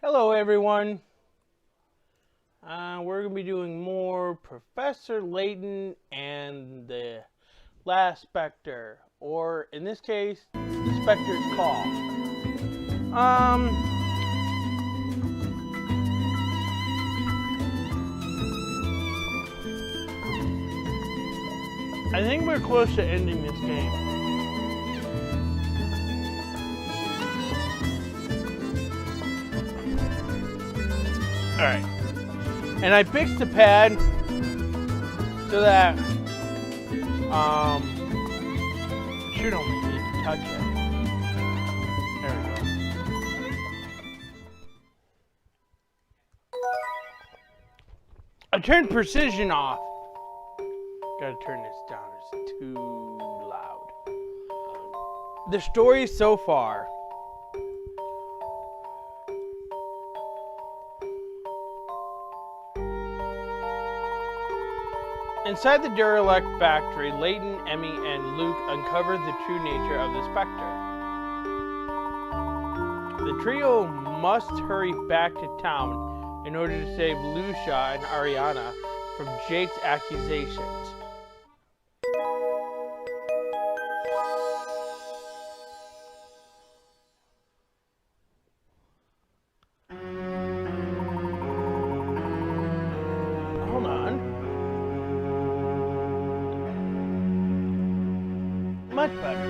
Hello everyone. We're going to be doing more Professor Layton and the last Specter, or in this case, the Specter's Call. I think we're close to ending this game. Alright. And I fixed the pad so that should only need to touch it. There we go. I turned precision off. Gotta turn this down, it's too loud. The story so far. Inside the Durelect factory, Layton, Emmy, and Luke uncovered the true nature of the Specter. The trio must hurry back to town in order to save Lucia and Ariana from Jake's accusations. Hold on. Much better.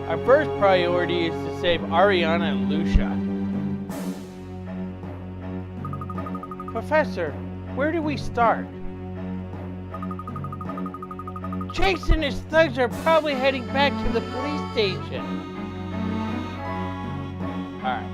Our first priority is to save Ariana and Lucia. Professor, where do we start? Chase and his thugs are probably heading back to the police station. Alright.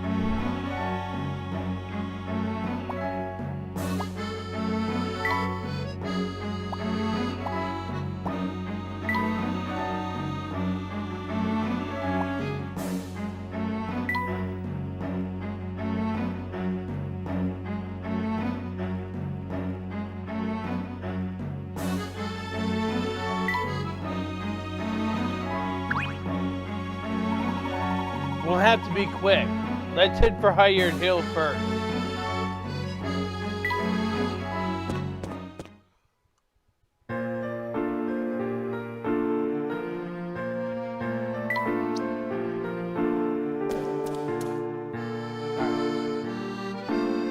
We'll have to be quick. Let's head for Hired Hill first.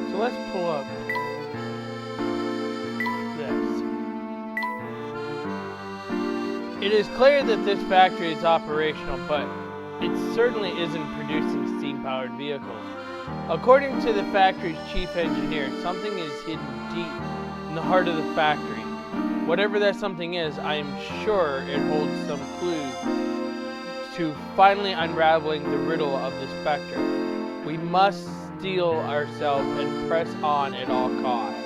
So let's pull up this. It is clear that this factory is operational, but it certainly isn't producing steam-powered vehicles. According to the factory's chief engineer, something is hidden deep in the heart of the factory. Whatever that something is, I am sure it holds some clues to finally unraveling the riddle of the Specter. We must steel ourselves and press on at all costs.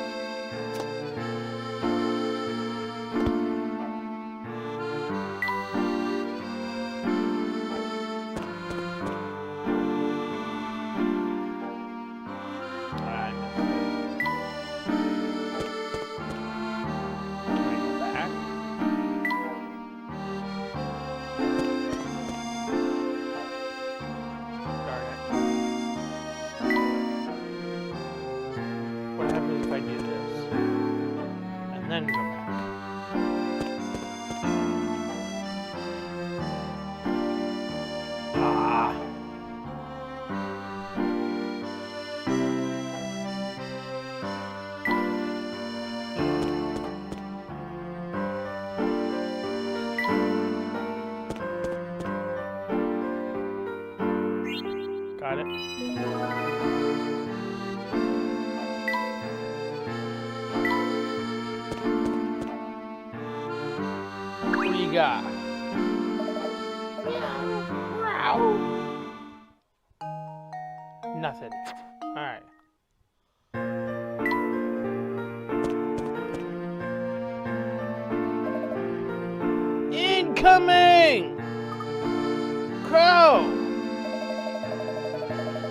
Then go back. Ah. Got it. Got. Nothing. Alright. Incoming! Crow!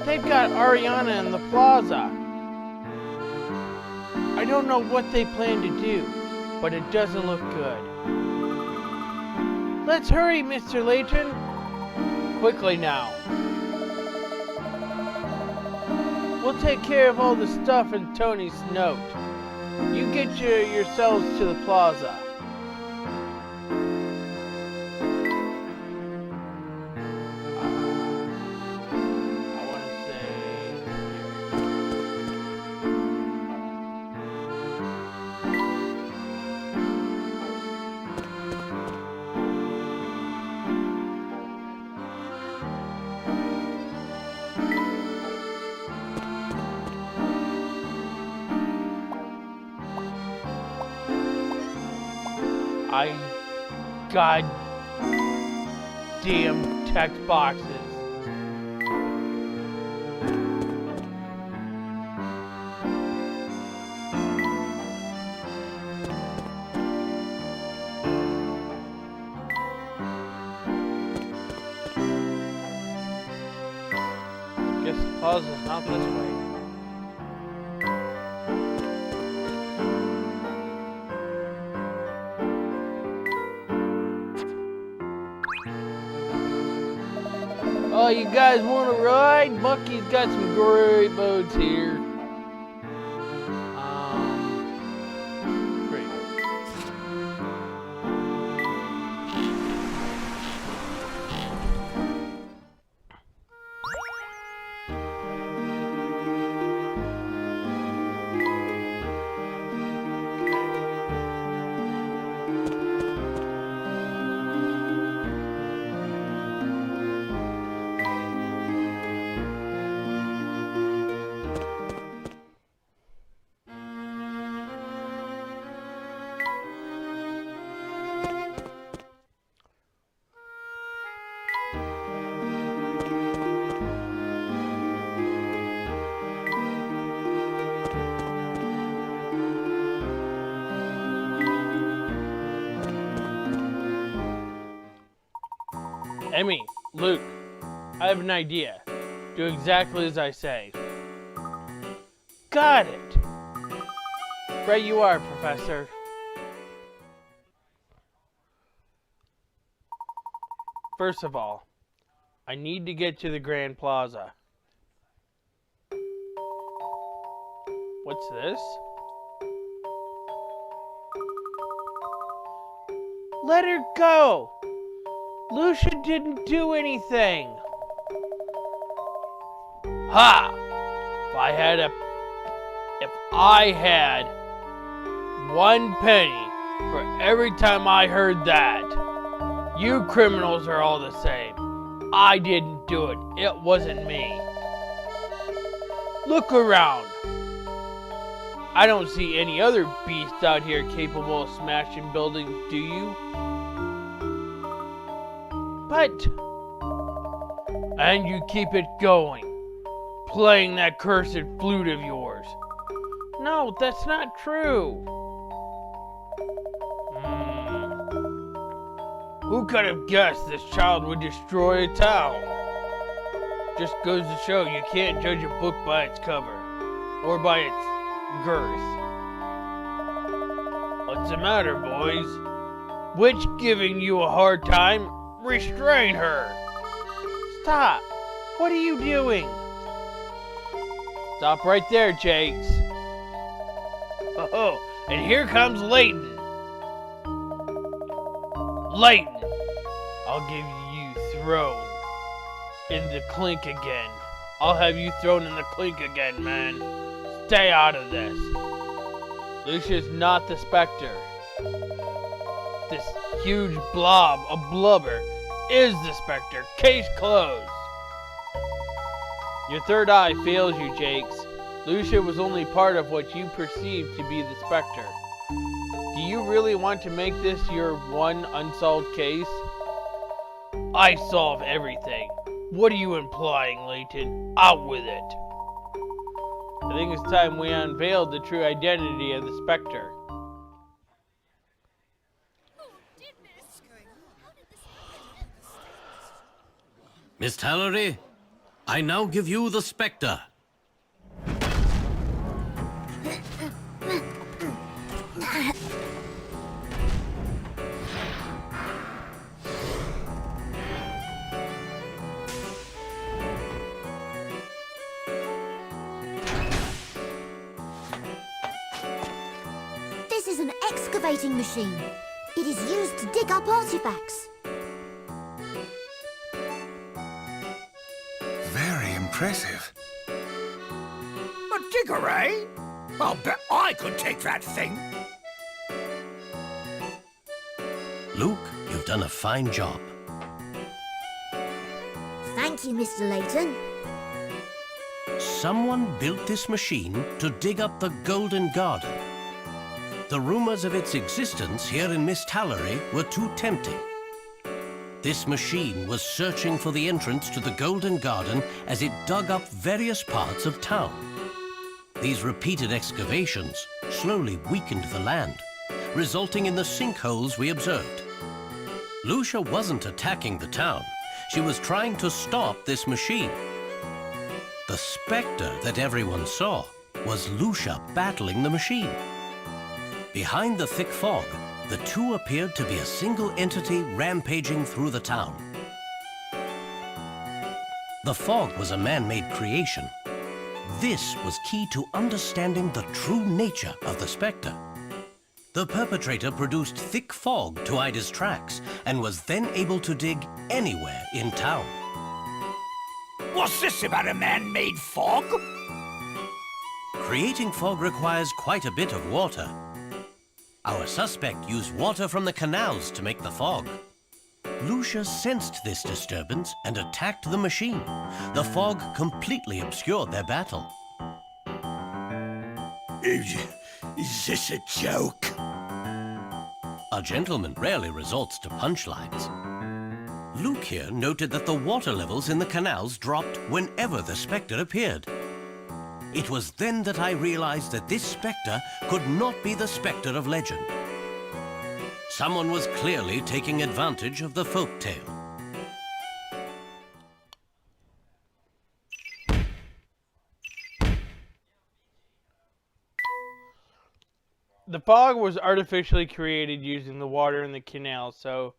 They've got Ariana in the plaza. I don't know what they plan to do, but it doesn't look good. Let's hurry, Mr. Layton. Quickly now. We'll take care of all the stuff in Tony's note. You get yourselves to the plaza. God damn text boxes. Guess the plaza's not this way. Oh, you guys want to ride? Bucky's got some great boats here. Great. Emmy, Luke, I have an idea. Do exactly as I say. Got it! Right you are, Professor. First of all, I need to get to the Grand Plaza. What's this? Let her go! Lucia didn't do anything. Ha! If I had 1 penny for every time I heard that, you criminals are all the same. I didn't do it. It wasn't me. Look around. I don't see any other beast out here capable of smashing buildings, do you? But, and you keep it going, playing that cursed flute of yours. No, that's not true. Who could have guessed this child would destroy a town? Just goes to show you can't judge a book by its cover, or by its girth. What's the matter, boys? Witch giving you a hard time? Restrain her! Stop! What are you doing? Stop right there, Jakes. Oh, and here comes Layton. Layton, I'll give you thrown in the clink again. I'll have you thrown in the clink again, man. Stay out of this. Lucia's not the Specter. This huge blob of blubber is the Specter. Case closed. Your third eye fails you, Jakes. Lucia was only part of what you perceived to be the Specter. Do you really want to make this your one unsolved case? I solve everything. What are you implying, Layton? Out with it. I think it's time we unveiled the true identity of the Specter. Miss Tallery, I now give you the Specter. excavating machine. It is used to dig up artifacts. Very impressive. A digger, eh? I'll bet I could take that thing. Luke, you've done a fine job. Thank you, Mr. Layton. Someone built this machine to dig up the Golden Garden. The rumors of its existence here in Miss Tallery were too tempting. This machine was searching for the entrance to the Golden Garden as it dug up various parts of town. These repeated excavations slowly weakened the land, resulting in the sinkholes we observed. Lucia wasn't attacking the town. She was trying to stop this machine. The Specter that everyone saw was Lucia battling the machine. Behind the thick fog, the two appeared to be a single entity rampaging through the town. The fog was a man-made creation. This was key to understanding the true nature of the Specter. The perpetrator produced thick fog to hide his tracks and was then able to dig anywhere in town. What's this about a man-made fog? Creating fog requires quite a bit of water. Our suspect used water from the canals to make the fog. Lucia sensed this disturbance and attacked the machine. The fog completely obscured their battle. Is this a joke? A gentleman rarely resorts to punchlines. Luke here noted that the water levels in the canals dropped whenever the Specter appeared. It was then that I realized that this Specter could not be the Specter of legend. Someone was clearly taking advantage of the folk tale. The fog was artificially created using the water in the canal so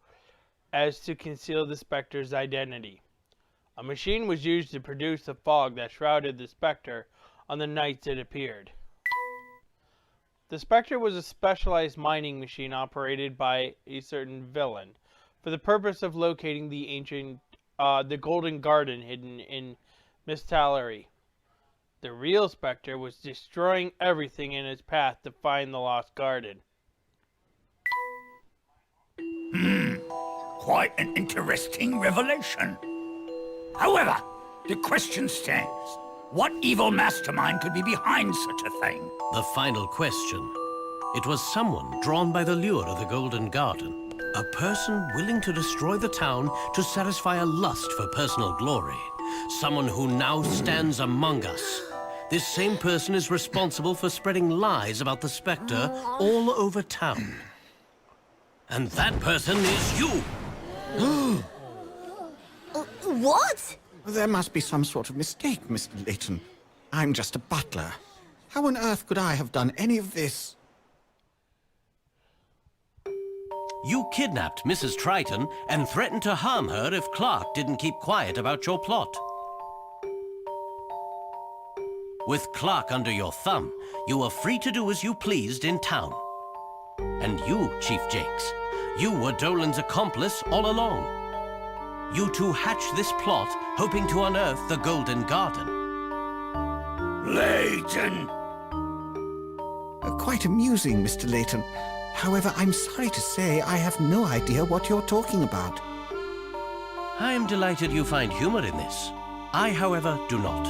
as to conceal the Specter's identity. A machine was used to produce the fog that shrouded the Specter on the nights it appeared. The Specter was a specialized mining machine operated by a certain villain for the purpose of locating the Golden Garden hidden in Miss Tallery. The real Specter was destroying everything in its path to find the lost garden. Quite an interesting revelation. However, the question stands. What evil mastermind could be behind such a thing? The final question. It was someone drawn by the lure of the Golden Garden. A person willing to destroy the town to satisfy a lust for personal glory. Someone who now stands among us. This same person is responsible for spreading lies about the Specter all over town. And that person is you! What? There must be some sort of mistake, Mr. Layton. I'm just a butler. How on earth could I have done any of this? You kidnapped Mrs. Triton and threatened to harm her if Clark didn't keep quiet about your plot. With Clark under your thumb, you were free to do as you pleased in town. And you, Chief Jakes, you were Dolan's accomplice all along. You two hatched this plot, hoping to unearth the Golden Garden. Layton! Quite amusing, Mr. Layton. However, I'm sorry to say I have no idea what you're talking about. I am delighted you find humor in this. I, however, do not.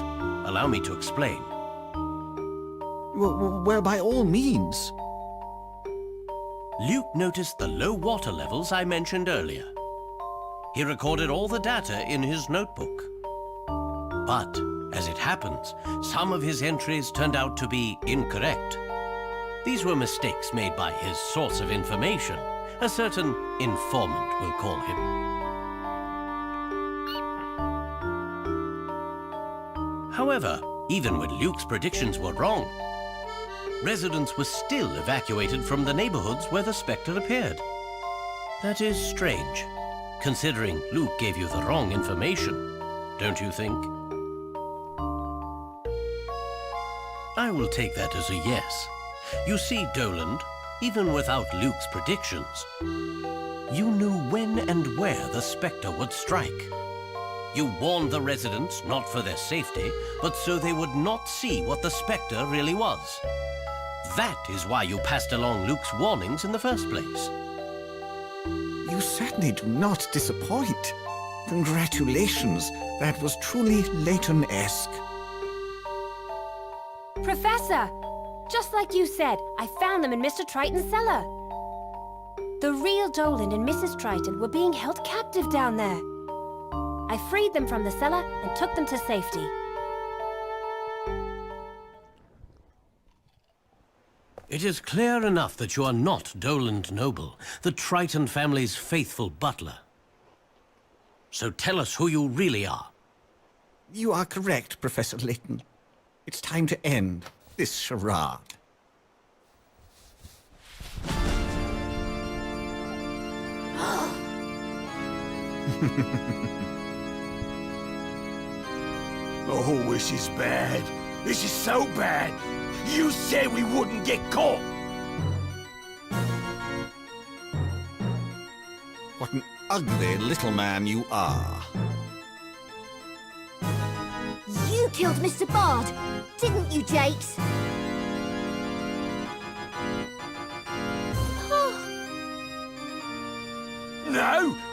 Allow me to explain. Well, by all means. Luke noticed the low water levels I mentioned earlier. He recorded all the data in his notebook. But, as it happens, some of his entries turned out to be incorrect. These were mistakes made by his source of information, a certain informant, we'll call him. However, even when Luke's predictions were wrong, residents were still evacuated from the neighborhoods where the Specter appeared. That is strange, considering Luke gave you the wrong information, don't you think? I will take that as a yes. You see, Doland, even without Luke's predictions. You knew when and where the Specter would strike. You warned the residents not for their safety, but so they would not see what the Specter really was. That is why you passed along Luke's warnings in the first place. You certainly do not disappoint. Congratulations. That was truly Layton-esque. Professor! Just like you said, I found them in Mr. Triton's cellar. The real Dolan and Mrs. Triton were being held captive down there. I freed them from the cellar and took them to safety. It is clear enough that you are not Dolan Noble, the Triton family's faithful butler. So tell us who you really are. You are correct, Professor Layton. It's time to end this charade. Oh, this is bad. This is so bad. You said we wouldn't get caught. What an ugly little man you are. You killed Mr. Bard, didn't you, Jakes?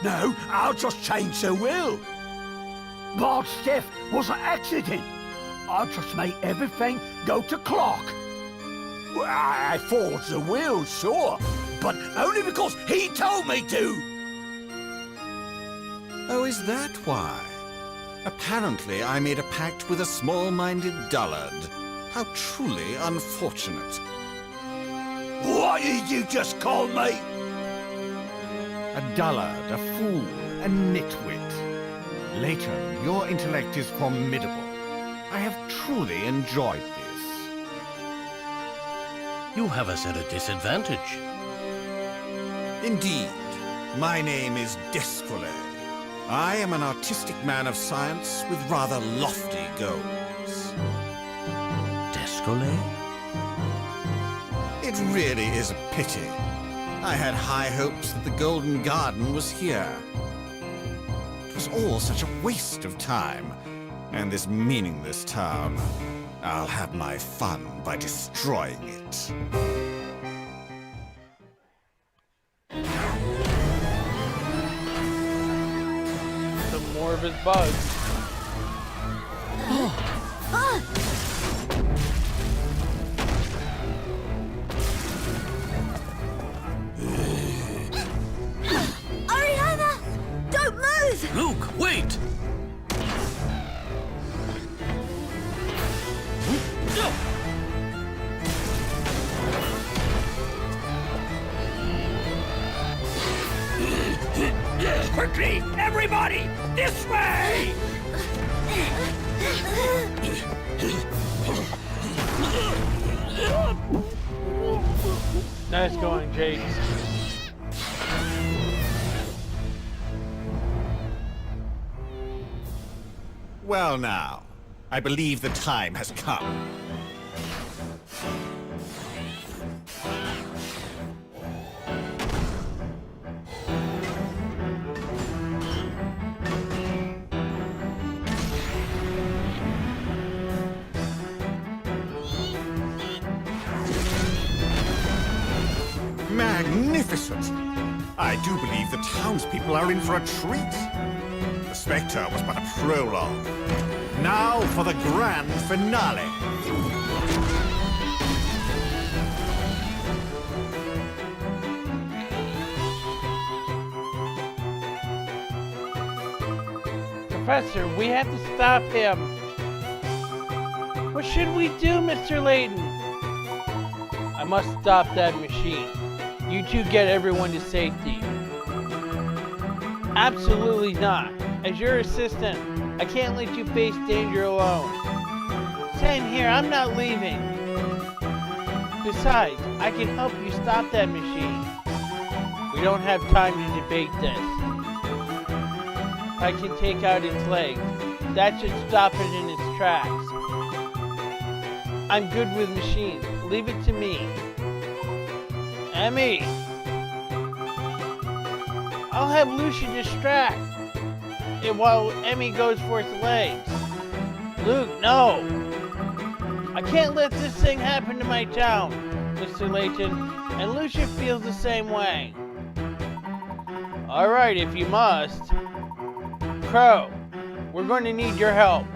No, I'll just change the will. Bard's death was an accident. I'll just make everything go to clock. Well, I forged the will, sure, but only because he told me to. Oh, is that why? Apparently, I made a pact with a small-minded dullard. How truly unfortunate. What did you just call me? A dullard, a fool, a nitwit. Layton, your intellect is formidable. I have truly enjoyed this. You have us at a disadvantage. Indeed. My name is Descole. I am an artistic man of science with rather lofty goals. Descole? It really is a pity. I had high hopes that the Golden Garden was here. It was all such a waste of time. And this meaningless town. I'll have my fun by destroying it. Some more of his bugs. Ariana! Don't move! Luke, wait! Quickly, everybody, this way! Nice going, Jake. Well now, I believe the time has come. Magnificent! I do believe the townspeople are in for a treat. The Specter was but a prologue. Now for the grand finale. Professor, we have to stop him. What should we do, Mr. Layton? I must stop that machine. You two get everyone to safety. Absolutely not. As your assistant, I can't let you face danger alone. Same here, I'm not leaving. Besides, I can help you stop that machine. We don't have time to debate this. I can take out its legs. That should stop it in its tracks. I'm good with machines. Leave it to me. Emmy! I'll have Lucia distract it while Emmy goes for its legs. Luke, no! I can't let this thing happen to my town, Mr. Layton, and Lucia feels the same way. Alright, if you must. Crow, we're going to need your help.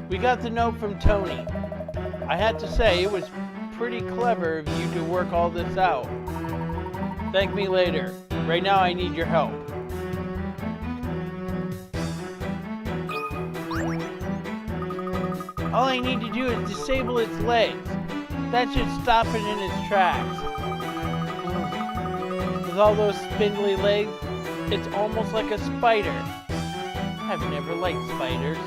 We got the note from Tony. I had to say, it was pretty clever of you to work all this out. Thank me later. Right now I need your help. All I need to do is disable its legs. That should stop it in its tracks. With all those spindly legs, it's almost like a spider. I've never liked spiders.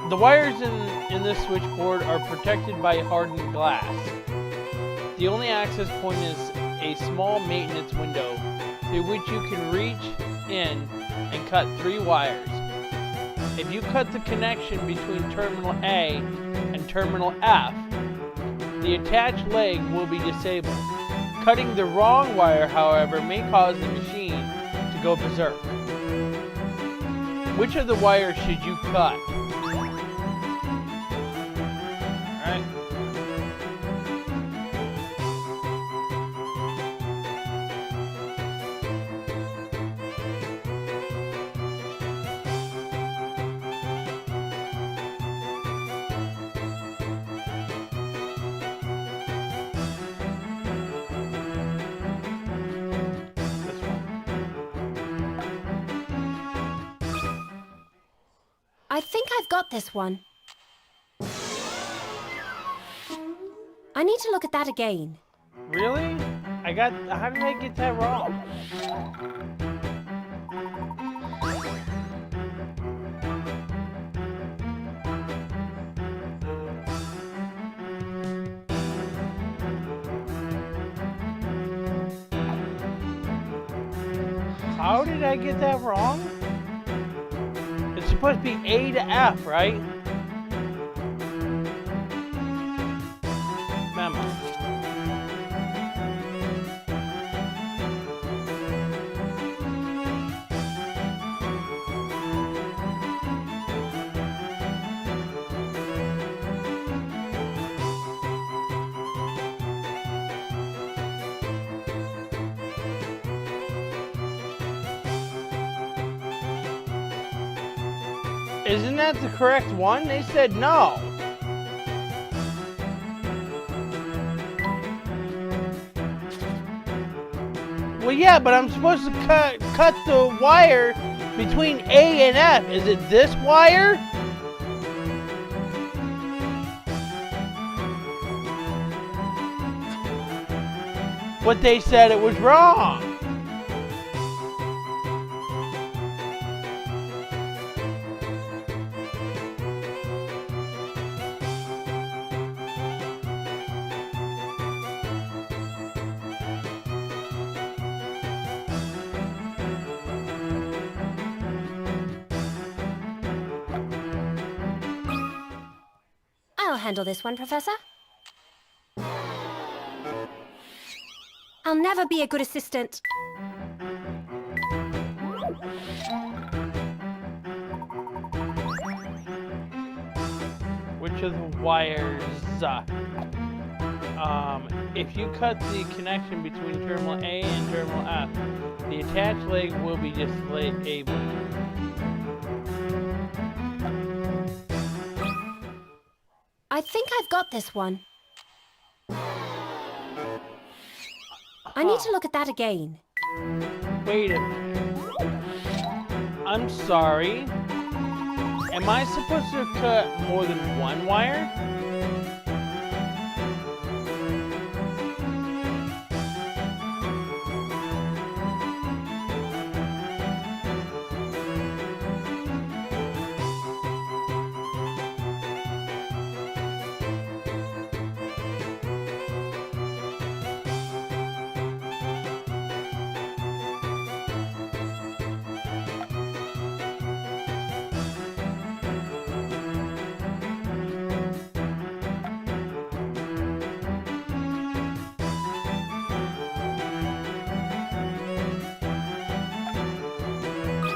The wires in this switchboard are protected by hardened glass. The only access point is a small maintenance window through which you can reach in and cut 3 wires. If you cut the connection between terminal A and terminal F, the attached leg will be disabled. Cutting the wrong wire, however, may cause the machine to go berserk. Which of the wires should you cut? Alright. I think I've got this one. I need to look at that again. Really? How did I get that wrong? How did I get that wrong? It's supposed to be A to F, right? Memo. Isn't that the correct one? They said no. Well, yeah, but I'm supposed to cut the wire between A and F. Is it this wire? But they said it was wrong. I'll handle this one, Professor. I'll never be a good assistant. Which of the wires? If you cut the connection between terminal A and terminal F, the attached leg will be disabled. I think I've got this one. I need to look at that again. Wait a minute. I'm sorry. Am I supposed to cut more than one wire?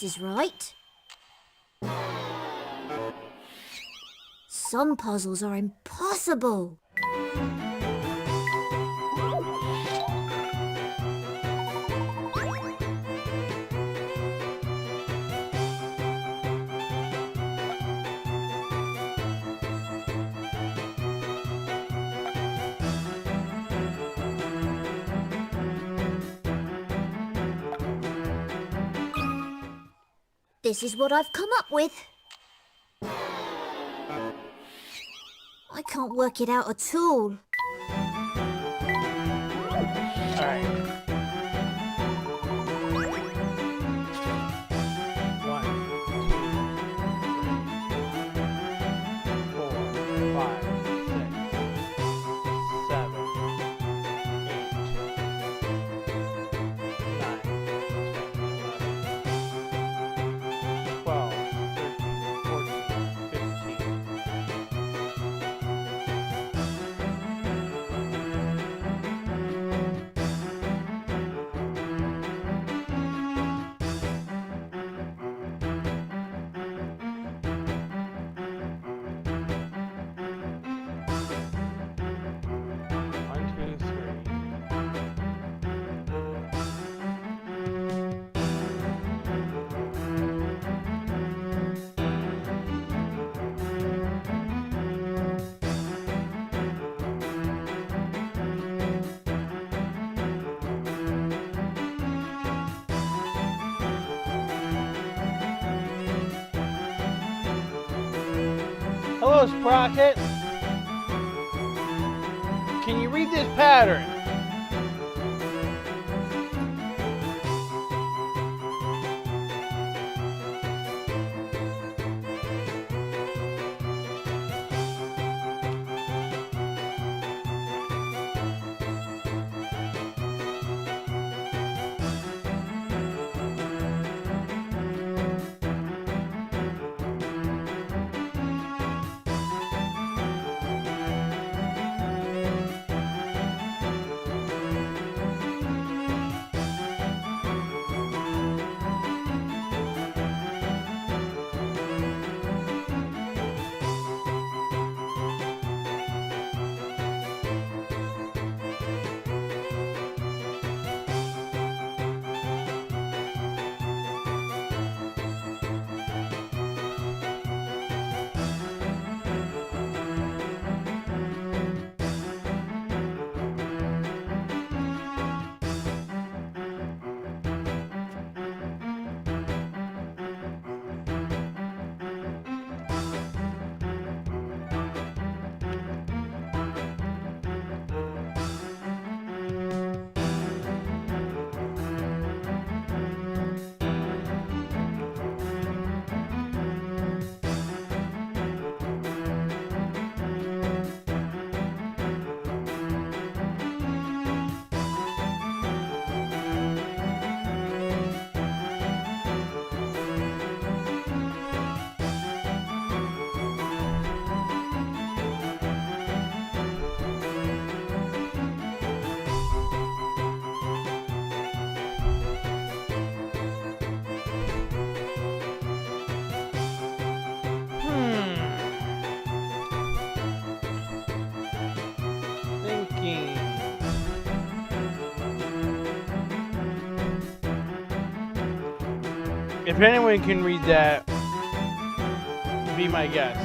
this is right. Some puzzles are impossible. This is what I've come up with. I can't work it out at all. Alright. 1, 2, 3, 4, 5, 6, 7, 8, 9, 10, 11, 12, 13, 14, 15. One, two, three. Hello, Sprocket. Can you read this pattern? Thinking. If anyone can read that, be my guest.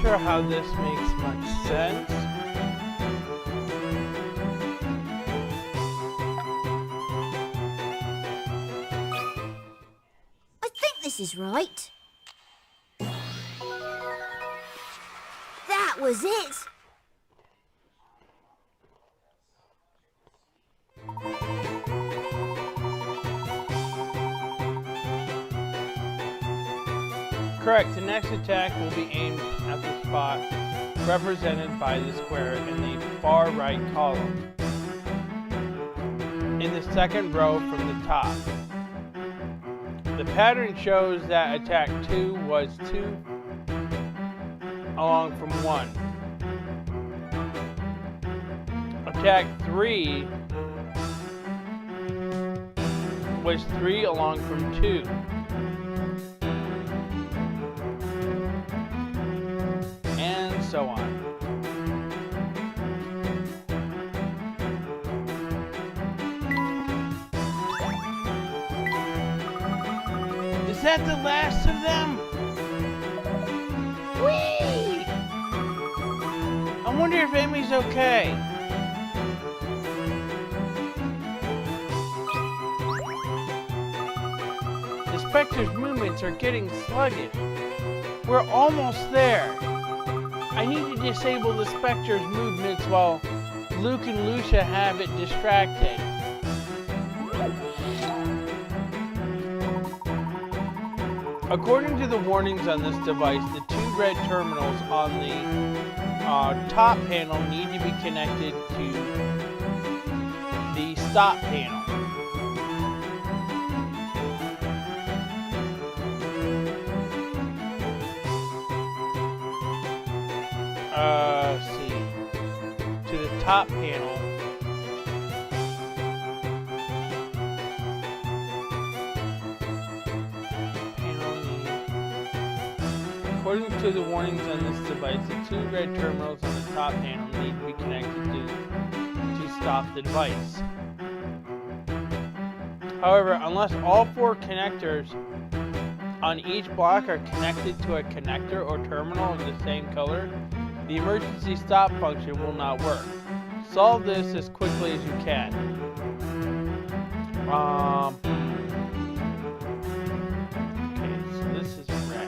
sure how this makes much sense. I think this is right. That was it. Correct, the next attack will be aimed at the spot represented by the square in the far right column, in the second row from the top. The pattern shows that attack 2 was 2 along from 1. Attack 3 was 3 along from 2. And so on. Is that the last of them? Whee! I wonder if Amy's okay. The Specter's movements are getting sluggish. We're almost there. I need to disable the Specter's movements while Luke and Lucia have it distracted. According to the warnings on this device, the 2 red terminals on the top panel need to be connected to the stop panel. Let's see. To the top panel. According to the warnings on this device, the 2 red terminals on the top panel need to be connected to stop the device. However, unless all 4 connectors on each block are connected to a connector or terminal of the same color, the emergency stop function will not work. Solve this as quickly as you can. Okay, so this is red.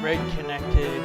Red connected.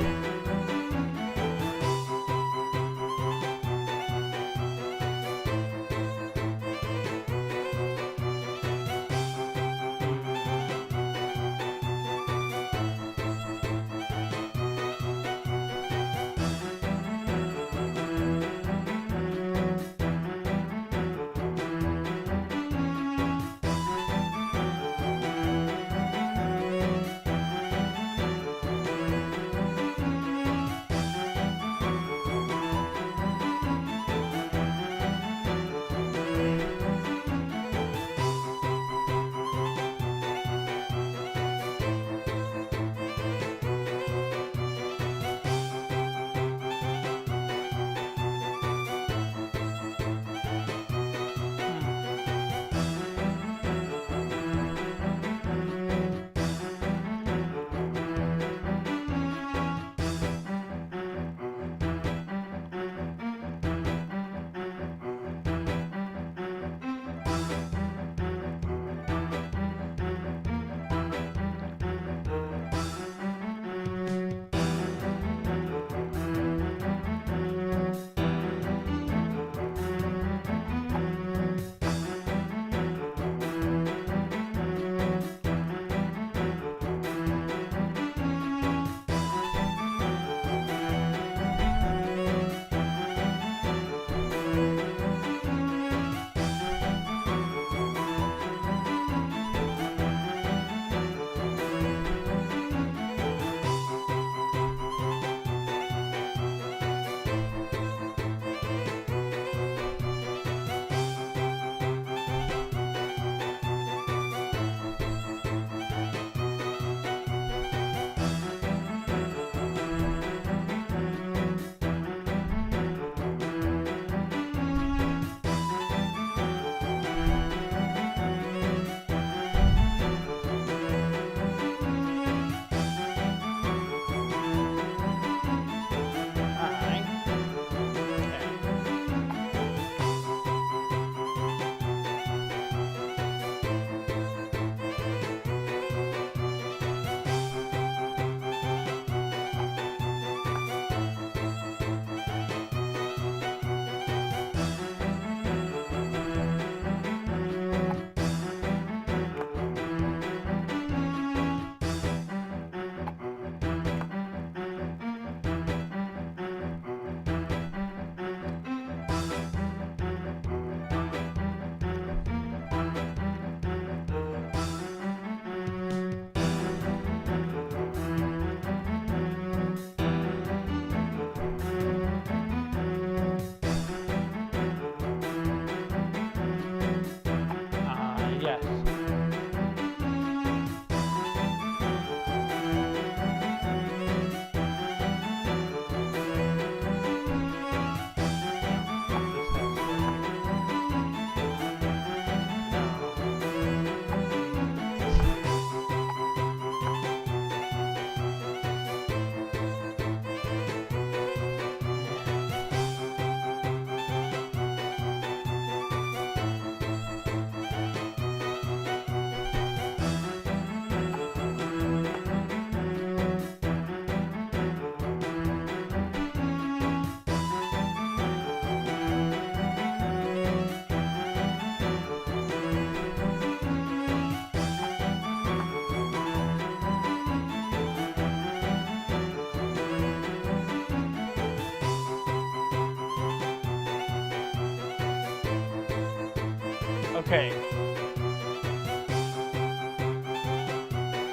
Okay.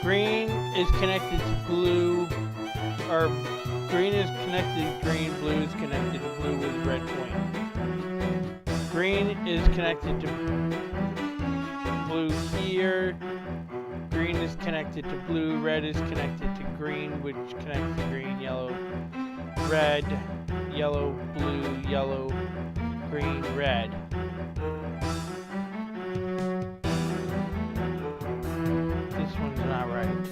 Green is connected to blue, or green is connected to green, blue is connected to blue with a red point. Green is connected to blue here. Green is connected to blue, red is connected to green, which connects to green, yellow, red, yellow, blue, yellow, green, red. This one's not right.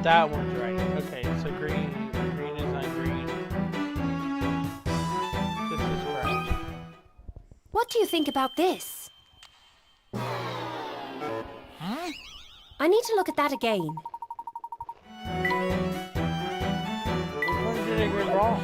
That one's right. Okay, so green is on green. This is correct. What do you think about this? I need to look at that again. Which one did I get wrong?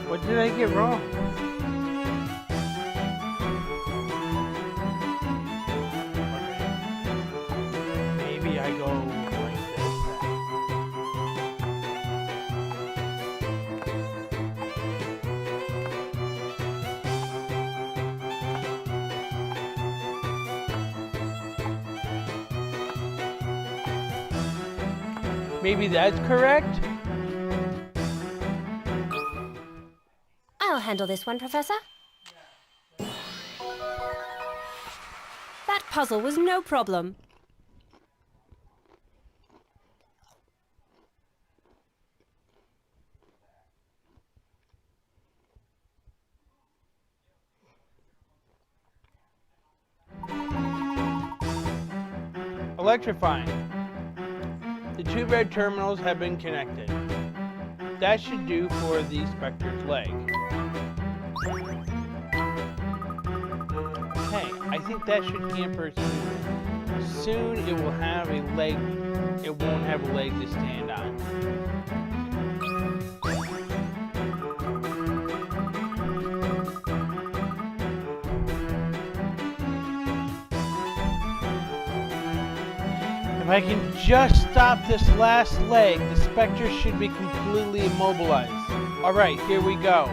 What did I get wrong? Okay. Maybe I go like this then. Maybe that's correct? I'll handle this one, Professor. That puzzle was no problem. Electrifying. The two red terminals have been connected. That should do for the Specter's leg. Okay, I think that should hamper it soon. Soon it will have a leg. It won't have a leg to stand on. If I can just stop this last leg, the Specter should be completely immobilized. Alright, here we go.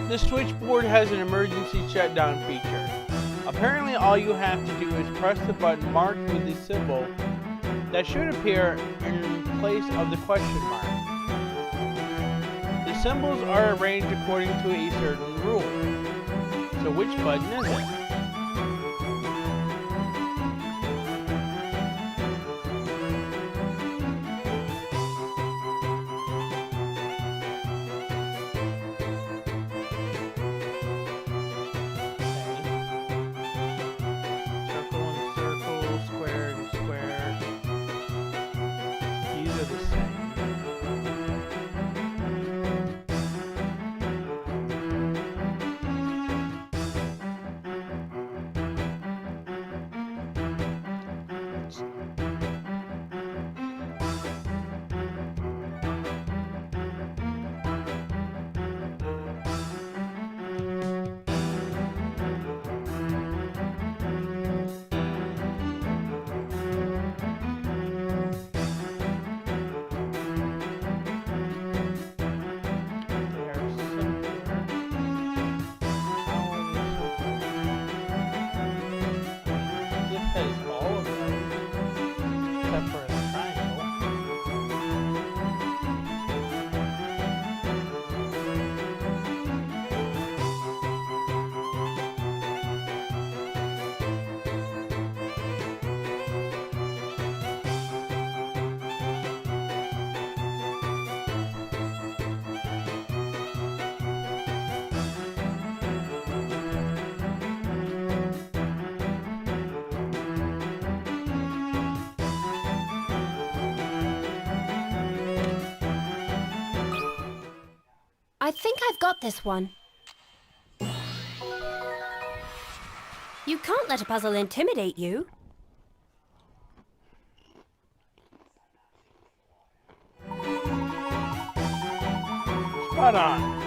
The switchboard has an emergency shutdown feature. Apparently all you have to do is press the button marked with the symbol that should appear in place of the question mark. The symbols are arranged according to a certain rule. So which button is it? I think I've got this one. You can't let a puzzle intimidate you. Spot on.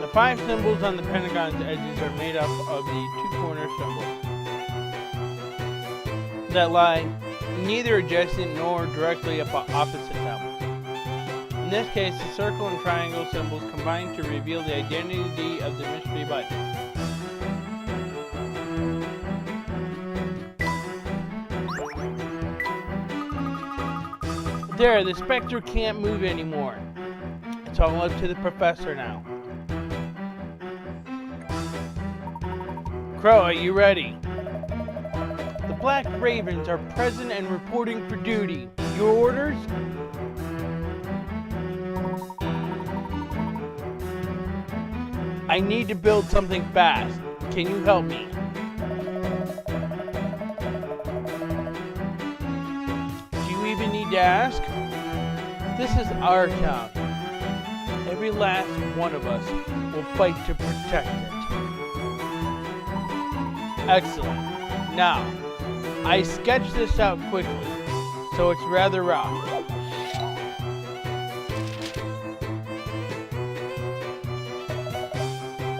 The 5 symbols on the pentagon's edges are made up of the 2 corner symbols that lie neither adjacent nor directly opposite them. In this case, the circle and triangle symbols combine to reveal the identity of the mystery button. There, the Specter can't move anymore. It's all up to the professor now. Crow, are you ready? The Black Ravens are present and reporting for duty. Your orders? I need to build something fast. Can you help me? Do you even need to ask? This is our town. Every last one of us will fight to protect it. Excellent. Now, I sketched this out quickly, so it's rather rough.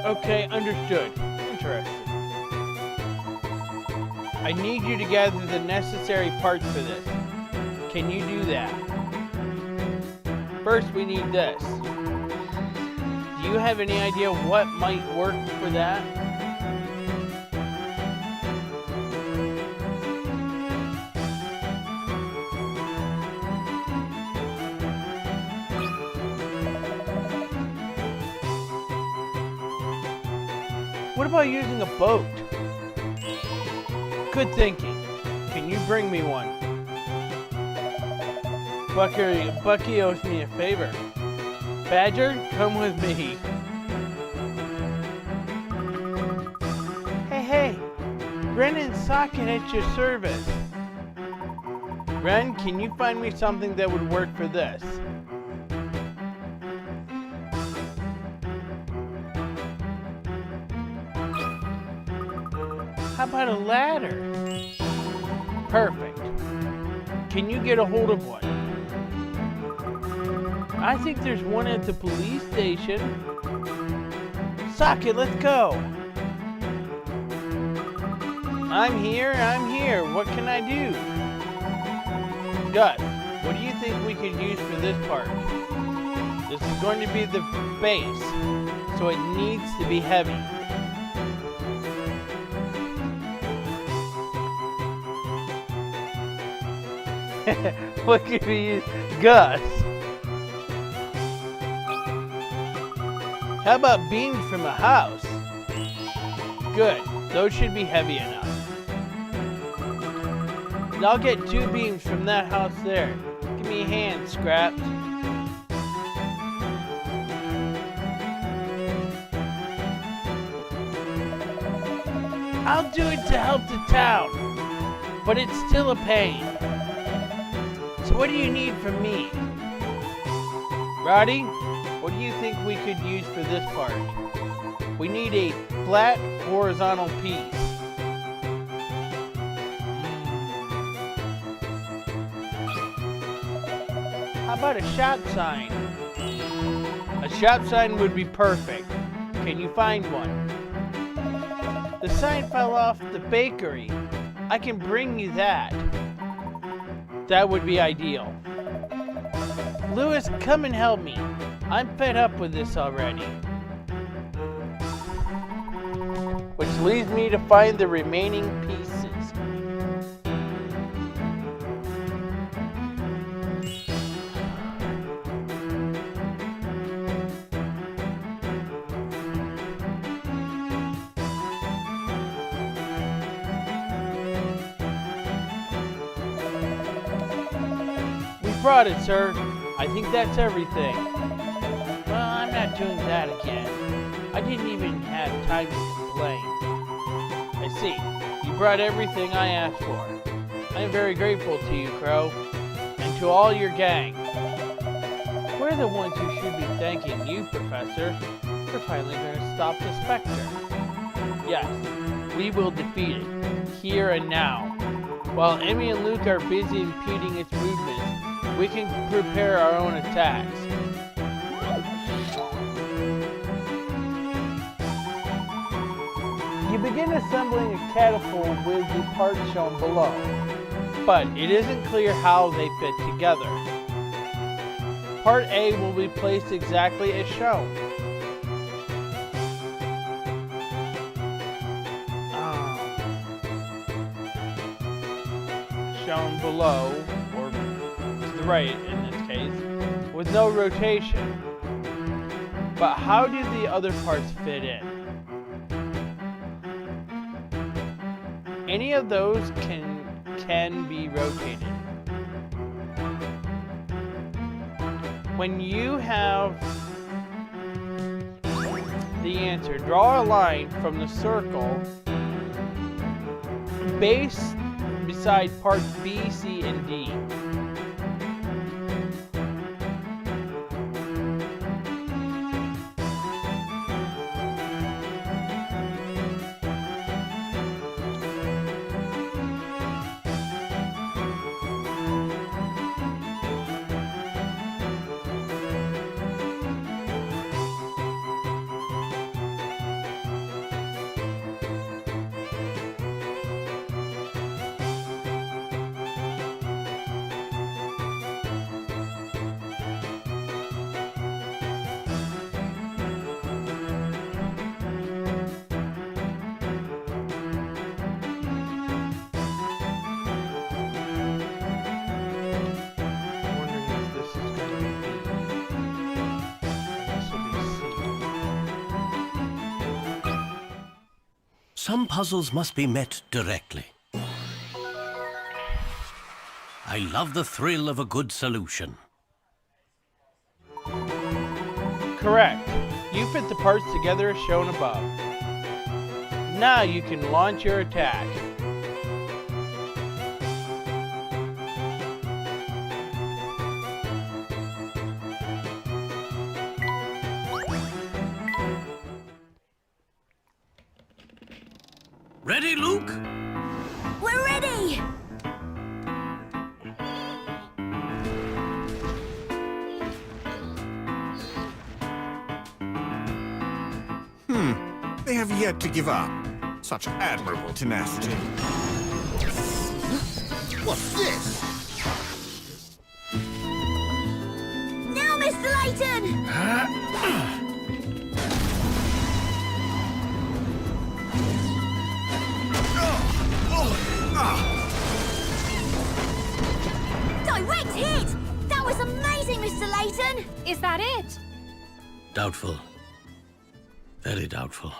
Okay, understood. Interesting. I need you to gather the necessary parts for this. Can you do that? First, we need this. Do you have any idea what might work for that? What about using a boat? Good thinking. Can you bring me one? Bucky owes me a favor. Badger, come with me. Hey, Ren and Socket at your service. Ren, can you find me something that would work for this? How about a ladder? Perfect. Can you get a hold of one? I think there's one at the police station. Socket, let's go. I'm here. What can I do? Gus, what do you think we could use for this part? This is going to be the base, so it needs to be heavy. What could we use? Gus. How about beams from a house? Good. Those should be heavy enough. And I'll get 2 beams from that house there. Give me a hand, Scraps. I'll do it to help the town, but it's still a pain. So what do you need from me? Roddy, what do you think we could use for this part? We need a flat, horizontal piece. How about a shop sign? A shop sign would be perfect. Can you find one? The sign fell off the bakery. I can bring you that. That would be ideal. Lewis, come and help me. I'm fed up with this already. Which leads me to find the remaining pieces. Brought it, sir. I think that's everything. Well, I'm not doing that again. I didn't even have time to complain. I see. You brought everything I asked for. I am very grateful to you, Crow, and to all your gang. We're the ones who should be thanking you, Professor, for finally going to stop the Specter. Yes, we will defeat it, here and now. While Emmy and Luke are busy impeding its movement, we can prepare our own attacks. You begin assembling a catapult with the parts shown below, but it isn't clear how they fit together. Part A will be placed exactly as shown. Shown below, or to the right in this case, with no rotation. But how do the other parts fit in? Any of those can be rotated. When you have the answer, draw a line from the circle base beside parts B, C, and D. Some puzzles must be met directly. I love the thrill of a good solution. Correct. You fit the parts together as shown above. Now you can launch your attack. Ready, Luke? We're ready! They have yet to give up. Such admirable tenacity. What's this? Now, Mr. Layton! Direct hit! That was amazing, Mr. Layton! Is that it? Doubtful. Very doubtful.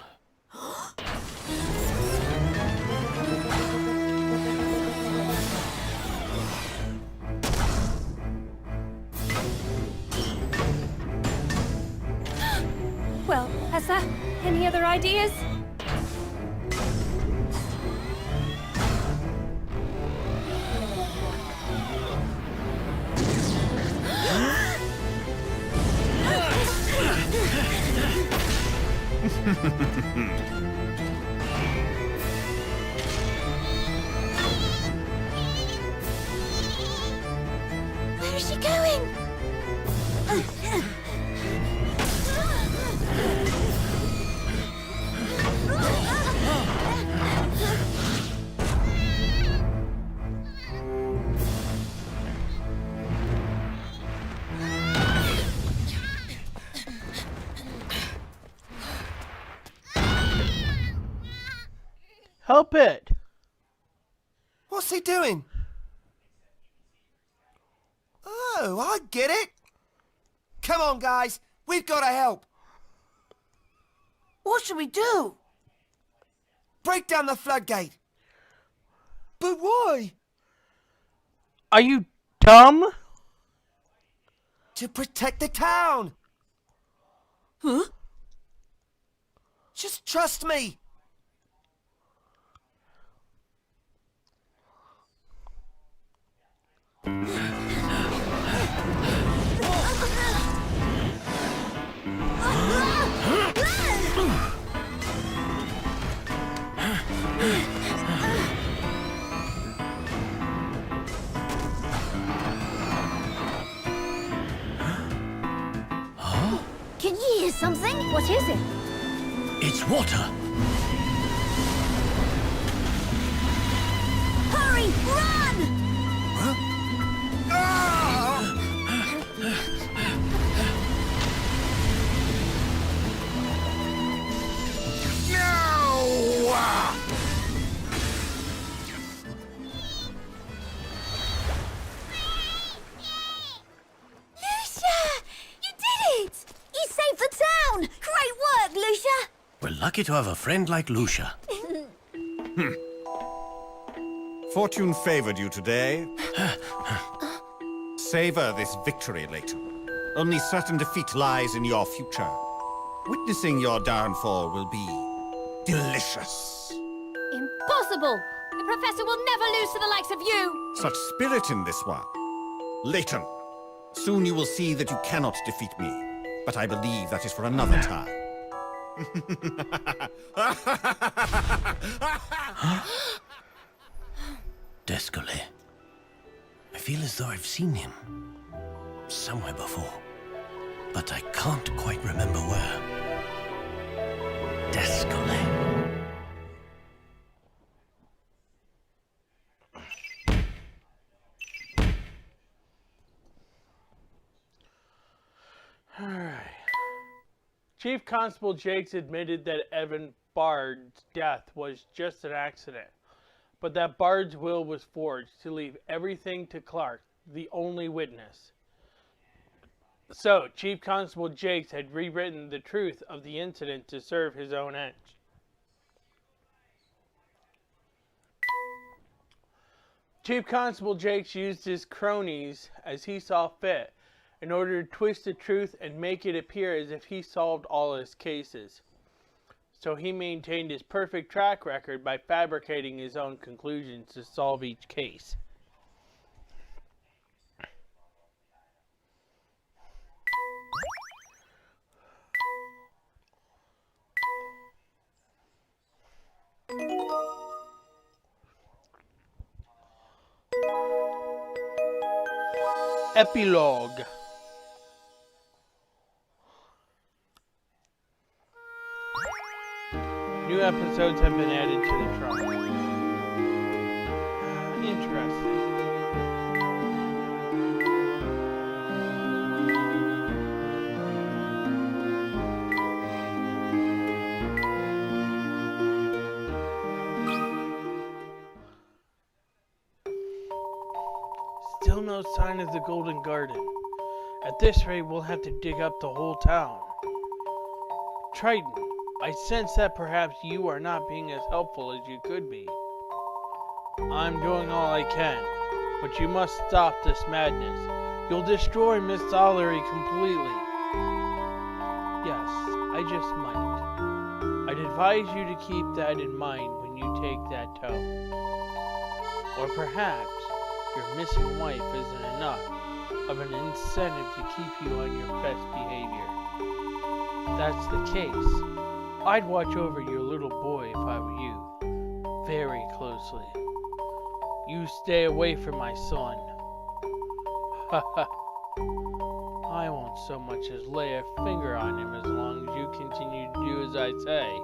Well, Essa, any other ideas? Where is she going? Help it! What's he doing? Oh, I get it. Come on, guys. We've got to help. What should we do? Break down the floodgate. But why? Are you dumb? To protect the town. Huh? Just trust me. Can you hear something? What is it? It's water. Hurry, run! Lucia! You did it! You saved the town! Great work, Lucia! We're lucky to have a friend like Lucia. Fortune favored you today. Savor this victory, Layton. Only certain defeat lies in your future. Witnessing your downfall will be delicious. Impossible! The Professor will never lose to the likes of you! Such spirit in this one. Layton, soon you will see that you cannot defeat me. But I believe that is for another time. Descole. I feel as though I've seen him somewhere before, but I can't quite remember where. Descole. Alright. Chief Constable Jakes admitted that Evan Bard's death was just an accident, but that Bard's will was forged to leave everything to Clark, the only witness. So, Chief Constable Jakes had rewritten the truth of the incident to serve his own ends. Chief Constable Jakes used his cronies as he saw fit in order to twist the truth and make it appear as if he solved all his cases. So he maintained his perfect track record by fabricating his own conclusions to solve each case. Epilogue. New episodes have been added to the trial. Interesting. Still no sign of the Golden Garden. At this rate, we'll have to dig up the whole town. Triton, I sense that perhaps you are not being as helpful as you could be. I'm doing all I can, but you must stop this madness. You'll destroy Miss Dollery completely. Yes, I just might. I'd advise you to keep that in mind when you take that tone. Or perhaps your missing wife isn't enough of an incentive to keep you on your best behavior. If that's the case, I'd watch over your little boy if I were you, very closely. You stay away from my son. Ha ha. I won't so much as lay a finger on him as long as you continue to do as I say.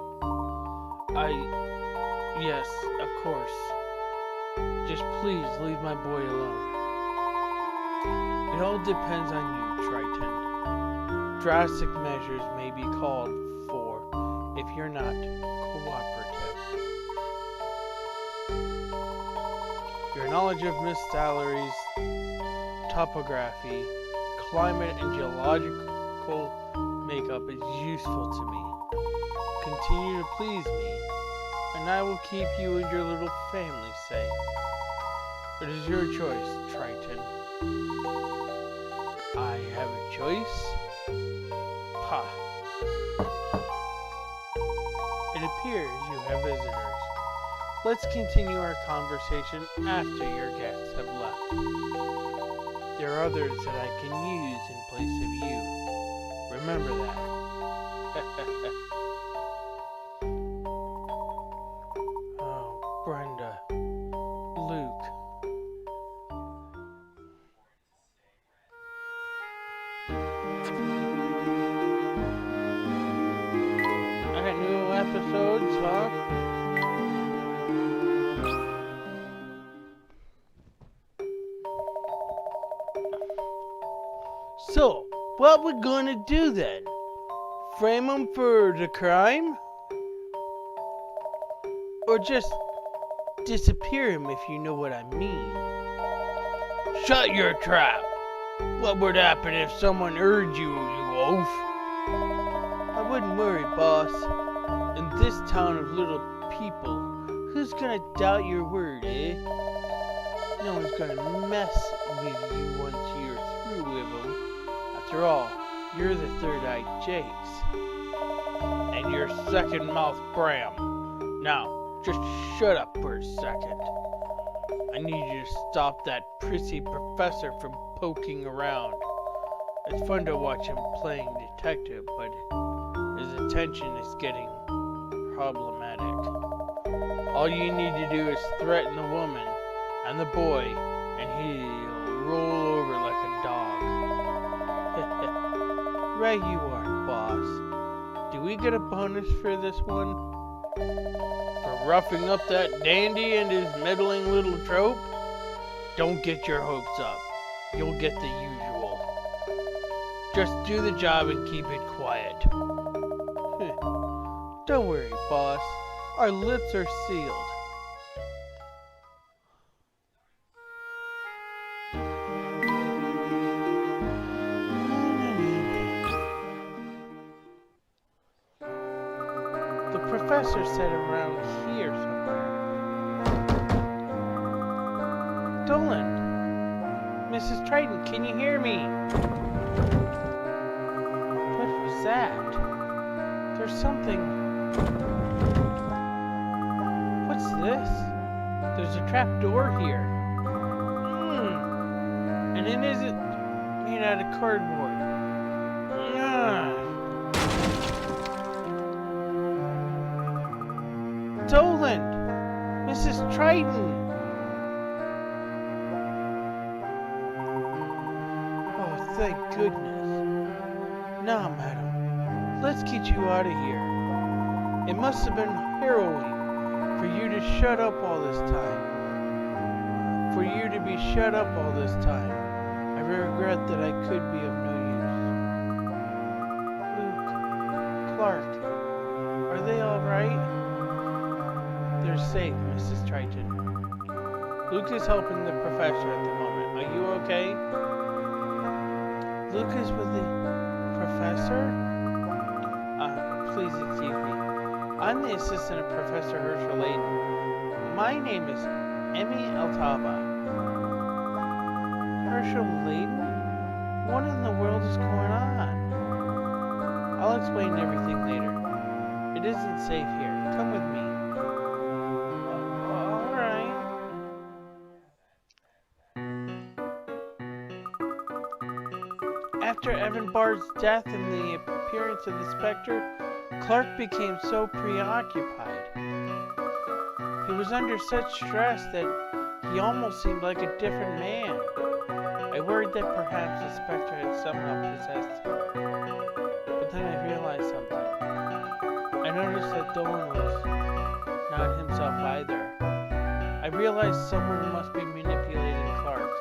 Yes, of course. Just please leave my boy alone. It all depends on you, Triton. Drastic measures may be called for if you're not cooperative. Your knowledge of Miss Dollery's topography, climate, and geological makeup is useful to me. Continue to please me, and I will keep you and your little family safe. It is your choice, Triton. I have a choice? Pah. It appears you have visitors. Let's continue our conversation after your guests have left. There are others that I can use in place of you. Remember that. Oh, Brenda. Luke. episodes, huh? So, what we gonna do then? Frame him for the crime? Or just disappear him, if you know what I mean? Shut your trap! What would happen if someone heard you, you oaf? I wouldn't worry, boss. In this town of little people, who's gonna doubt your word, eh? No one's gonna mess with you once you're through with them. After all, you're the third-eyed Jakes. And you're second-mouth Bram. Now, just shut up for a second. I need you to stop that prissy professor from poking around. It's fun to watch him playing detective, but his attention is getting problematic. All you need to do is threaten the woman and the boy, and he'll roll over like a dog. Right you are, boss. Do we get a bonus for this one? For roughing up that dandy and his meddling little trope? Don't get your hopes up. You'll get the usual. Just do the job and keep it quiet. Don't worry, boss. Our lips are sealed. The professor said around here somewhere. Dolan! Mrs. Triton, can you hear me? What was that? There's something... What's this? There's a trap door here. And it isn't made out of cardboard. Dolan! Mrs. Triton! Oh, thank goodness. Now, madam, let's get you out of here. It must have been harrowing for you to shut up all this time. For you to be shut up all this time. I regret that I could be of no use. Luke, Clark, are they all right? They're safe, Mrs. Triton. Luke is helping the professor at the moment. Are you okay? Luke is with the professor? Please excuse me. I'm the assistant of Professor Herschel Layton. My name is Emmy Altava. Herschel Layton? What in the world is going on? I'll explain everything later. It isn't safe here. Come with me. After Evan Bard's death and the appearance of the Specter, Clark became so preoccupied. He was under such stress that he almost seemed like a different man. I worried that perhaps the Specter had somehow possessed him. But then I realized something. I noticed that Dolan was not himself either. I realized someone must be manipulating Clark.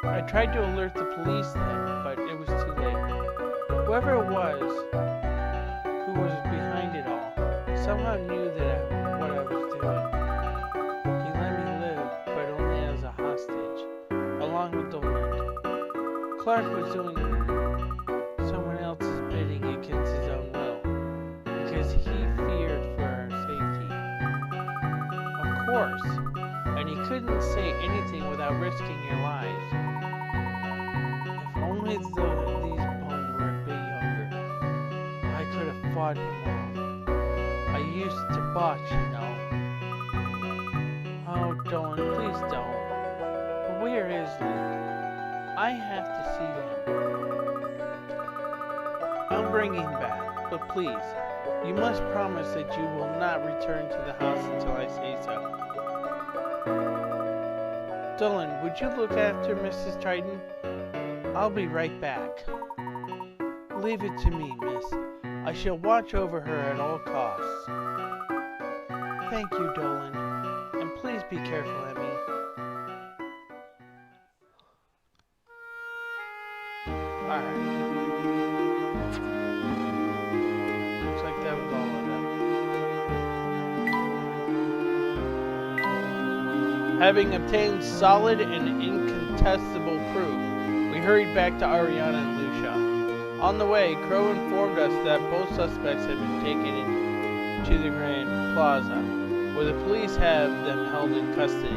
I tried to alert the police then, but it was too late. Whoever it was who was behind it all somehow knew that what I was doing. He let me live, but only as a hostage, along with Dolan. Clark was doing someone else's bidding against his own will, because he feared for our safety. Of course, and he couldn't say anything without risking your lives. If these bones were a bit younger, I could have fought him off. I used to box, you know. Oh, Dolan, please don't. But where is Luke? I have to see him. I'll bring him back, but please, you must promise that you will not return to the house until I say so. Dolan, would you look after Mrs. Triton? I'll be right back. Leave it to me, miss. I shall watch over her at all costs. Thank you, Dolan. And please be careful, Emmy. Alright. Looks like that was all of them. Having obtained solid and incontestable proof, we hurried back to Ariana and Lucia. On the way, Crow informed us that both suspects had been taken to the Grand Plaza, where the police have them held in custody.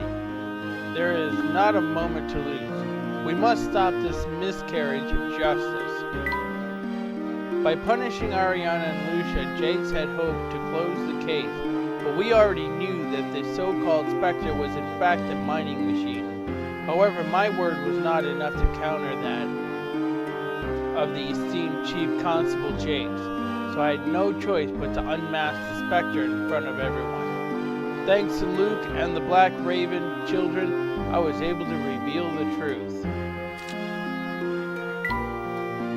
There is not a moment to lose. We must stop this miscarriage of justice. By punishing Ariana and Lucia, Jakes had hoped to close the case, but we already knew that the so-called Specter was in fact a mining machine. However, my word was not enough to counter that of the esteemed Chief Constable Jakes, so I had no choice but to unmask the Specter in front of everyone. Thanks to Luke and the Black Raven children, I was able to reveal the truth.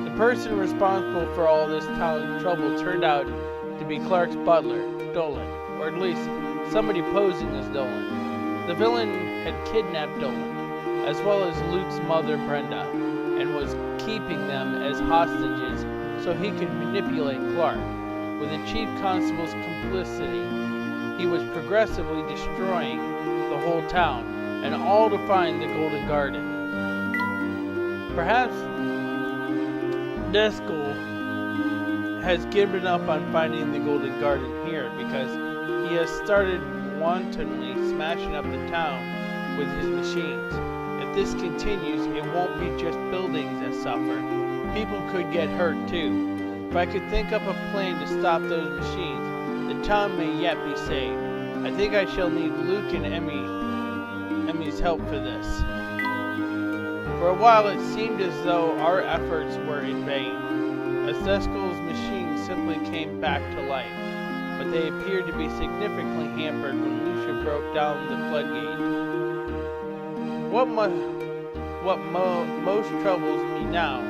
The person responsible for all this trouble turned out to be Clark's butler, Dolan, or at least somebody posing as Dolan. The villain had kidnapped Dolan, as well as Luke's mother, Brenda, and was keeping them as hostages so he could manipulate Clark. With the Chief Constable's complicity, he was progressively destroying the whole town, and all to find the Golden Garden. Perhaps Driscoll has given up on finding the Golden Garden here because he has started wantonly smashing up the town with his machines. If this continues, it won't be just buildings that suffer. People could get hurt too. If I could think up a plan to stop those machines, the town may yet be saved. I think I shall need Luke and Emmy's help for this. For a while it seemed as though our efforts were in vain, as Driscoll's machines simply came back to life, but they appeared to be significantly hampered when Lucia broke down the floodgate. What most troubles me now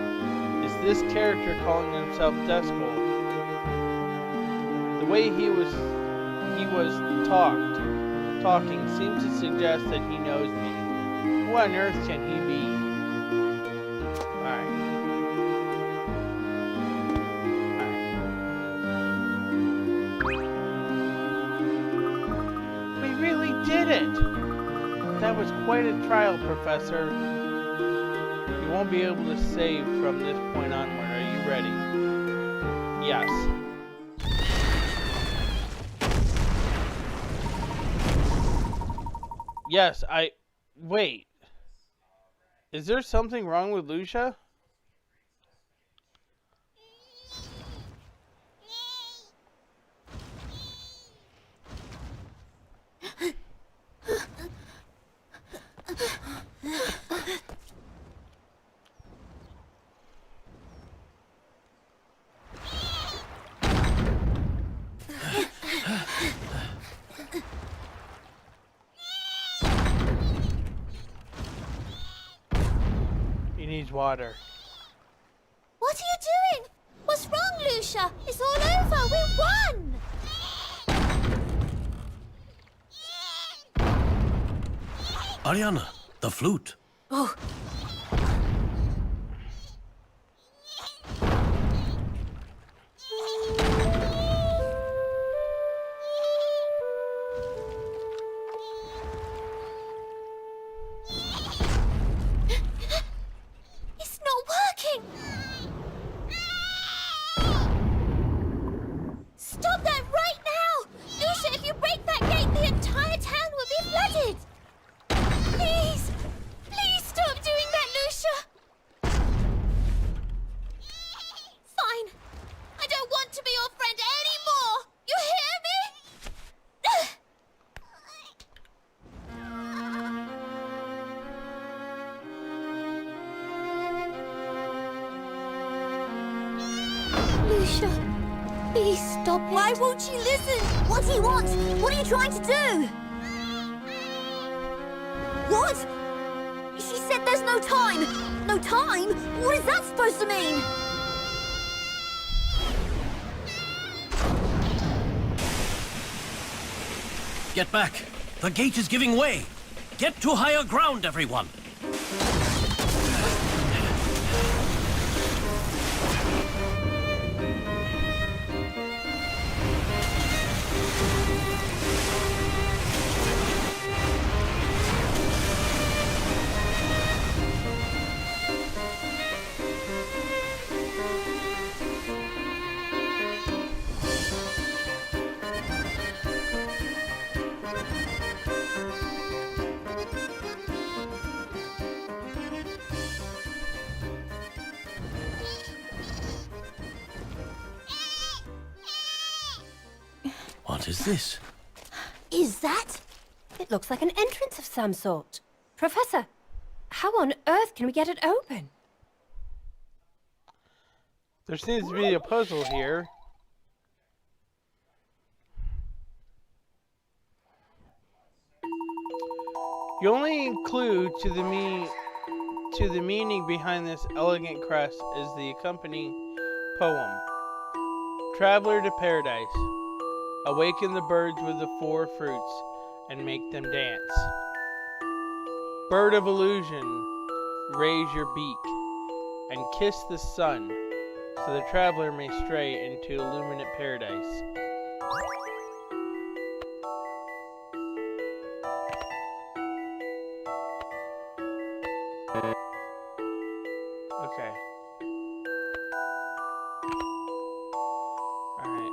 is this character calling himself Driscoll. The way he was talking seems to suggest that he knows me. Who on earth can he be? Alright. We really did it! That was quite a trial, Professor. You won't be able to save from this point onward. Are you ready? Yes. Yes, wait. Is there something wrong with Lucia? Water. What are you doing? What's wrong, Lucia? It's all over. We won! Ariana, the flute. Oh. Lucia, please stop. Why won't she listen? What do you want? What are you trying to do? What? She said there's no time. No time? What is that supposed to mean? Get back! The gate is giving way! Get to higher ground, everyone! What is this? Is that? It looks like an entrance of some sort. Professor, how on earth can we get it open? There seems to be a puzzle here. The only clue to the meaning behind this elegant crest is the accompanying poem. Traveler to paradise, awaken the birds with the four fruits and make them dance. Bird of illusion, raise your beak and kiss the sun, so the traveler may stray into illuminate paradise. Okay. Alright,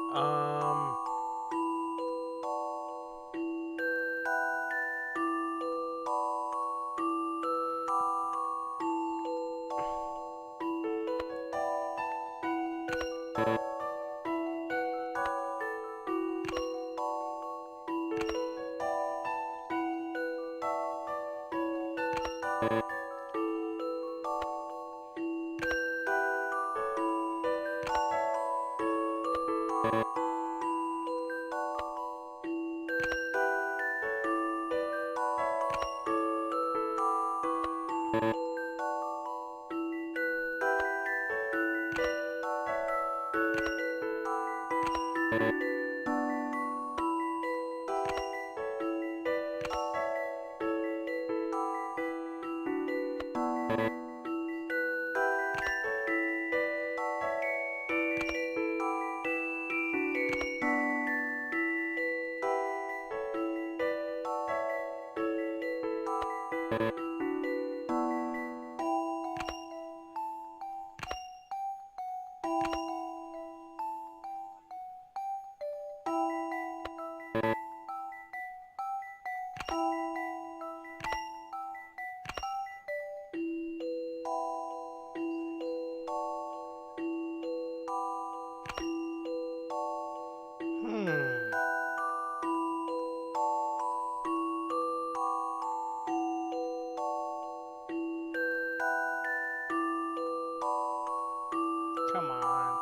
come on.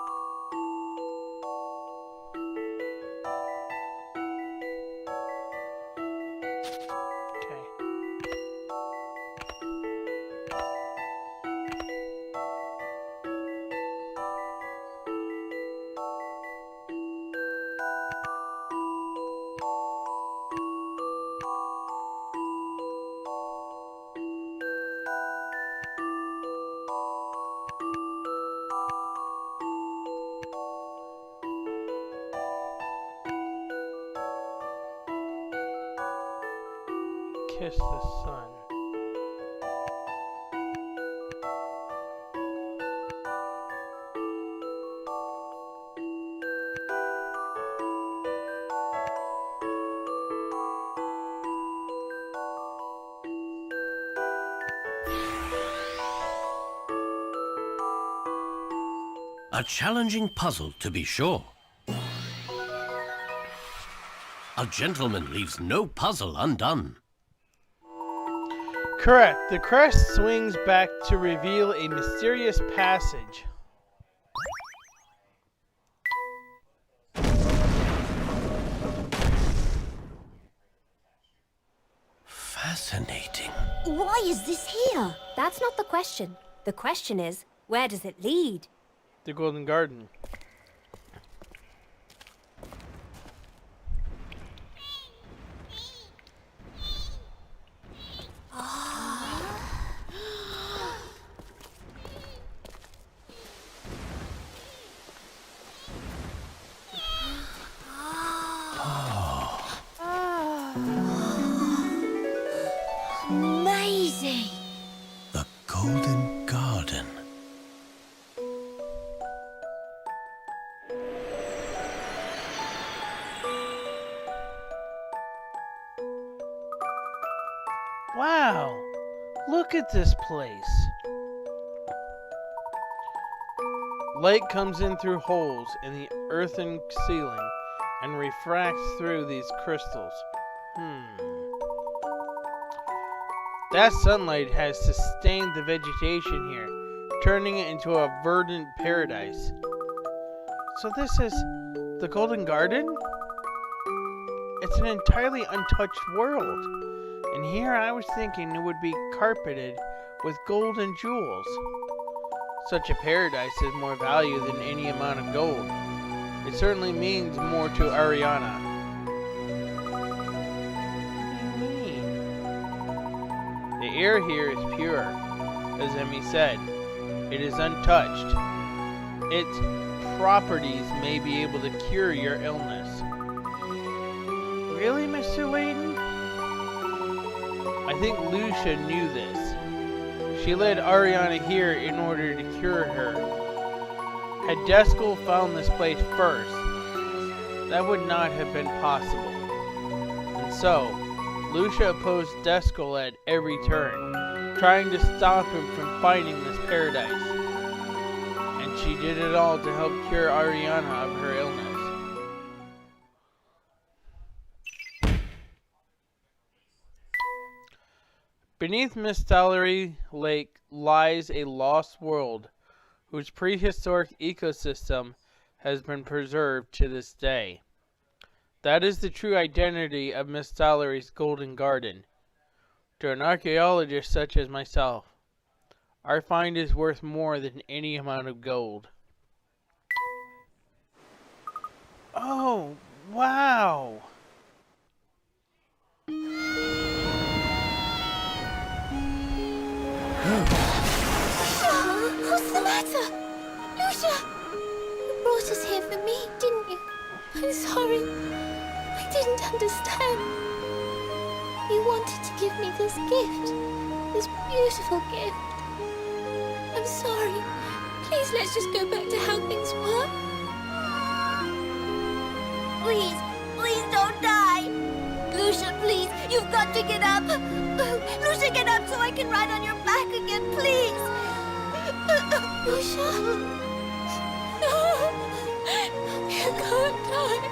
Okay. Kiss the sun. A challenging puzzle, to be sure. A gentleman leaves no puzzle undone. Correct. The crest swings back to reveal a mysterious passage. Fascinating. Why is this here? That's not the question. The question is, where does it lead? The Golden Garden. Amazing. The Golden Garden. Wow, look at this place. Light comes in through holes in the earthen ceiling and refracts through these crystals. That sunlight has sustained the vegetation here, turning it into a verdant paradise. So this is the Golden Garden? It's an entirely untouched world. And here I was thinking it would be carpeted with gold and jewels. Such a paradise has more value than any amount of gold. It certainly means more to Ariana. What do you mean? The air here is pure, as Emmy said. It is untouched. Its properties may be able to cure your illness. Really, Mr. Layton? I think Lucia knew this. She led Ariana here in order to cure her. Had Deskel found this place first, that would not have been possible. And so, Lucia opposed Deskel at every turn, trying to stop him from finding this paradise. And she did it all to help cure Ariana of her illness. Beneath Mistalery Lake lies a lost world whose prehistoric ecosystem has been preserved to this day. That is the true identity of Mistalery's Golden Garden. To an archaeologist such as myself, our find is worth more than any amount of gold. Oh, wow! What's the matter? Lucia! You brought us here for me, didn't you? I'm sorry. I didn't understand. You wanted to give me this gift. This beautiful gift. I'm sorry. Please, let's just go back to how things were. Please, please don't die. Lucia, please, you've got to get up. Lucia, get up so I can ride on your back again, please. Lucia? No! You can't die.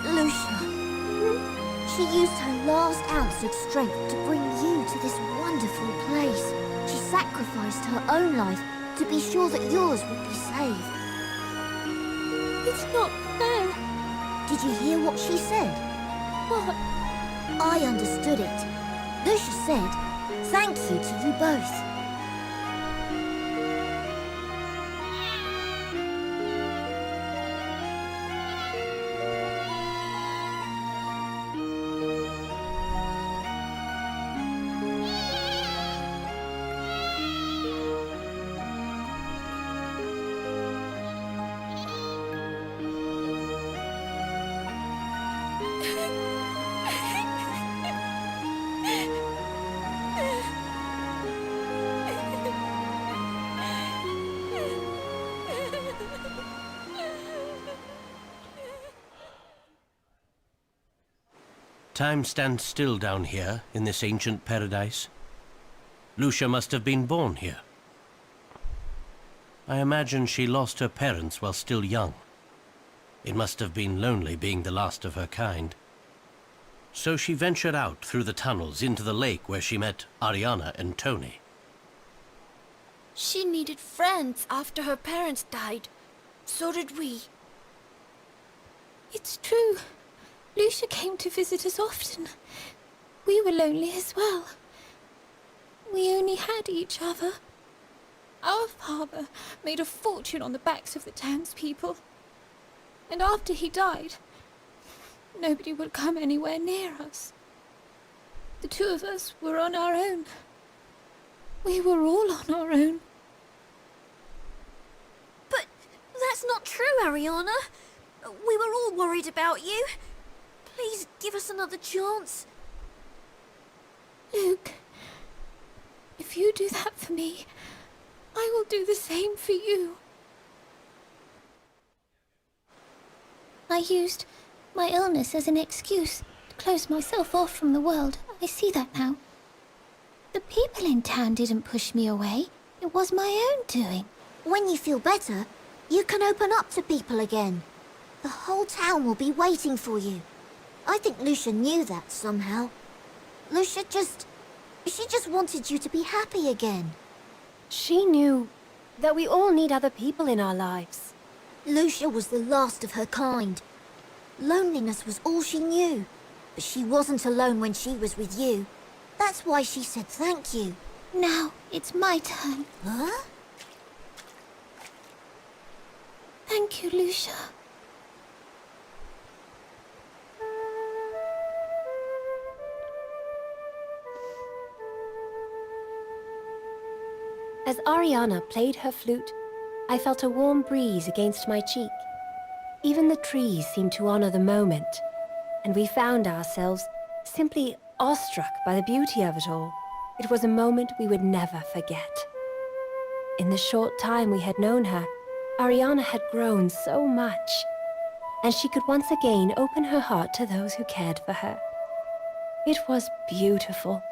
Lucia, she used her last ounce of strength to bring you to this wonderful place. She sacrificed her own life to be sure that yours would be saved. It's not fair. Did you hear what she said? What? I understood it. Lucia said, thank you to you both. Time stands still down here in this ancient paradise. Lucia must have been born here. I imagine she lost her parents while still young. It must have been lonely being the last of her kind. So she ventured out through the tunnels into the lake where she met Ariana and Tony. She needed friends after her parents died. So did we. It's true. Lucia came to visit us often. We were lonely as well. We only had each other. Our father made a fortune on the backs of the townspeople. And after he died, nobody would come anywhere near us. The two of us were on our own. We were all on our own. But that's not true, Ariana. We were all worried about you. Please give us another chance. Luke, if you do that for me, I will do the same for you. I used my illness as an excuse to close myself off from the world. I see that now. The people in town didn't push me away. It was my own doing. When you feel better, you can open up to people again. The whole town will be waiting for you. I think Lucia knew that somehow. Lucia she just wanted you to be happy again. She knew that we all need other people in our lives. Lucia was the last of her kind. Loneliness was all she knew. But she wasn't alone when she was with you. That's why she said thank you. Now it's my turn. Huh? Thank you, Lucia. As Ariana played her flute, I felt a warm breeze against my cheek. Even the trees seemed to honor the moment, and we found ourselves simply awestruck by the beauty of it all. It was a moment we would never forget. In the short time we had known her, Ariana had grown so much, and she could once again open her heart to those who cared for her. It was beautiful.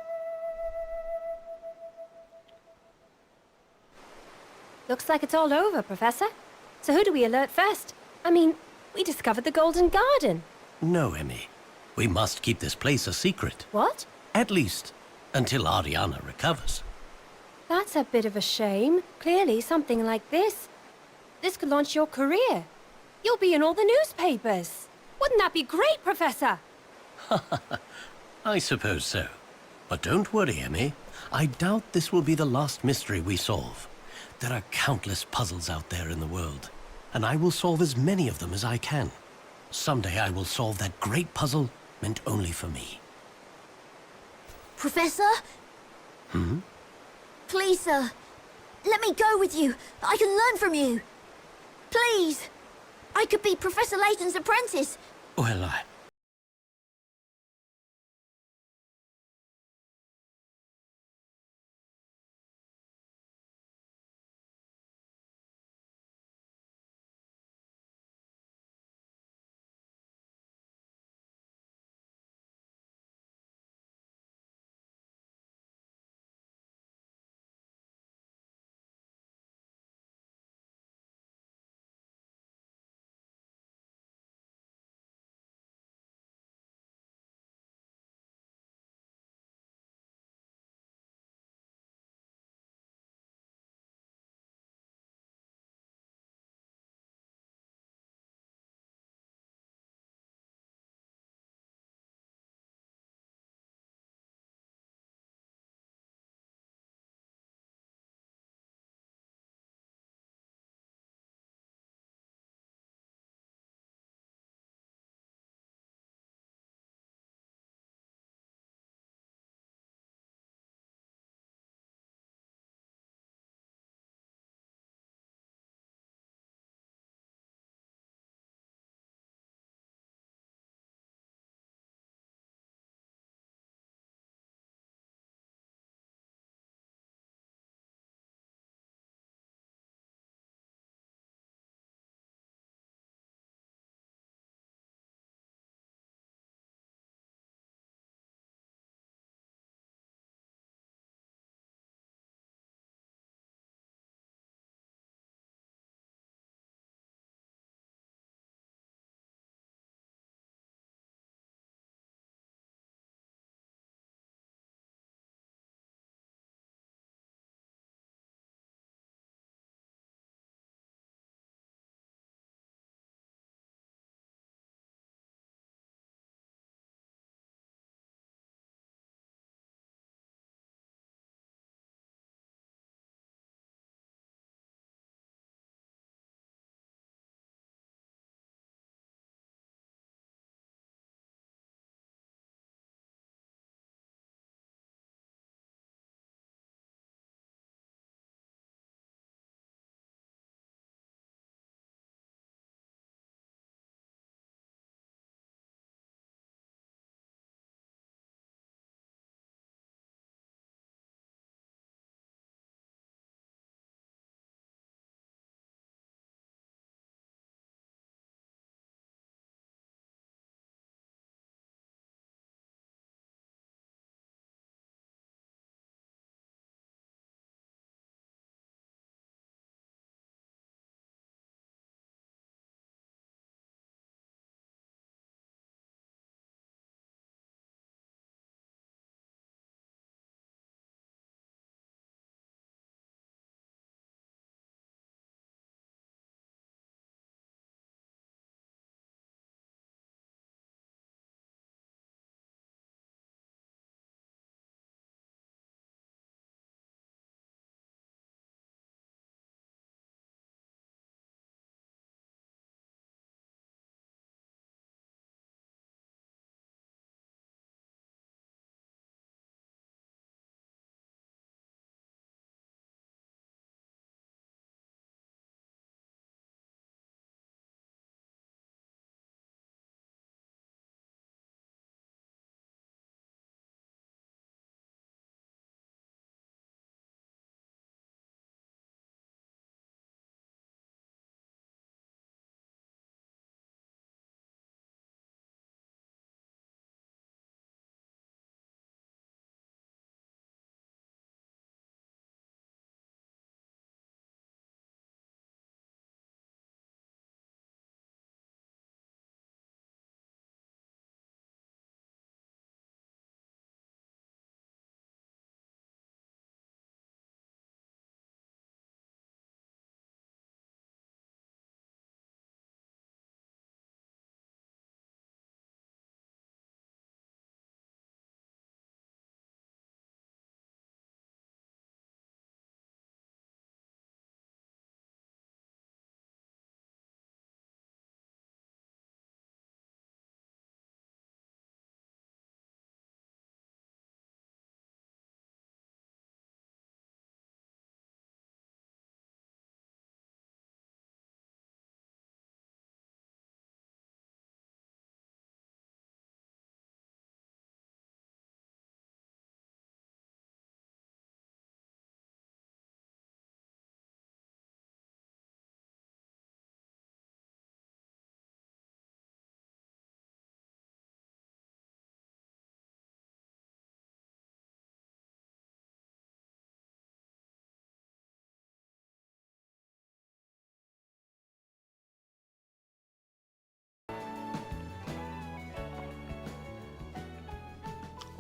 Looks like it's all over, Professor. So who do we alert first? I mean, we discovered the Golden Garden. No, Emmy. We must keep this place a secret. What? At least, until Ariana recovers. That's a bit of a shame. Clearly, something like this could launch your career. You'll be in all the newspapers. Wouldn't that be great, Professor? I suppose so. But don't worry, Emmy. I doubt this will be the last mystery we solve. There are countless puzzles out there in the world, and I will solve as many of them as I can. Someday I will solve that great puzzle meant only for me. Professor? Please, sir. Let me go with you. I can learn from you. Please. I could be Professor Layton's apprentice. Well,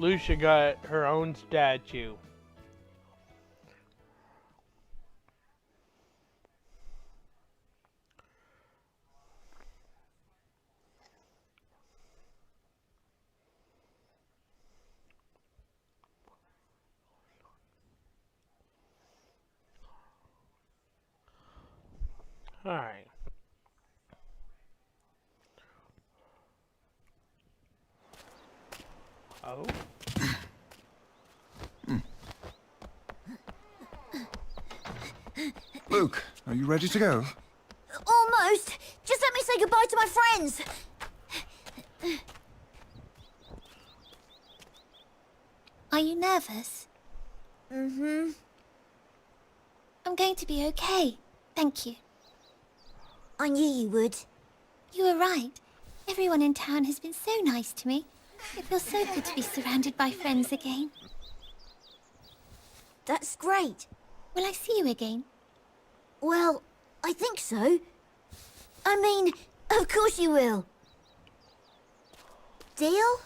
Lucia got her own statue. All right. Oh. Luke, are you ready to go? Almost. Just let me say goodbye to my friends. Are you nervous? Mm-hmm. I'm going to be okay. Thank you. I knew you would. You were right. Everyone in town has been so nice to me. It feels so good to be surrounded by friends again. That's great. Will I see you again? Well, I think so. I mean, of course you will. Deal?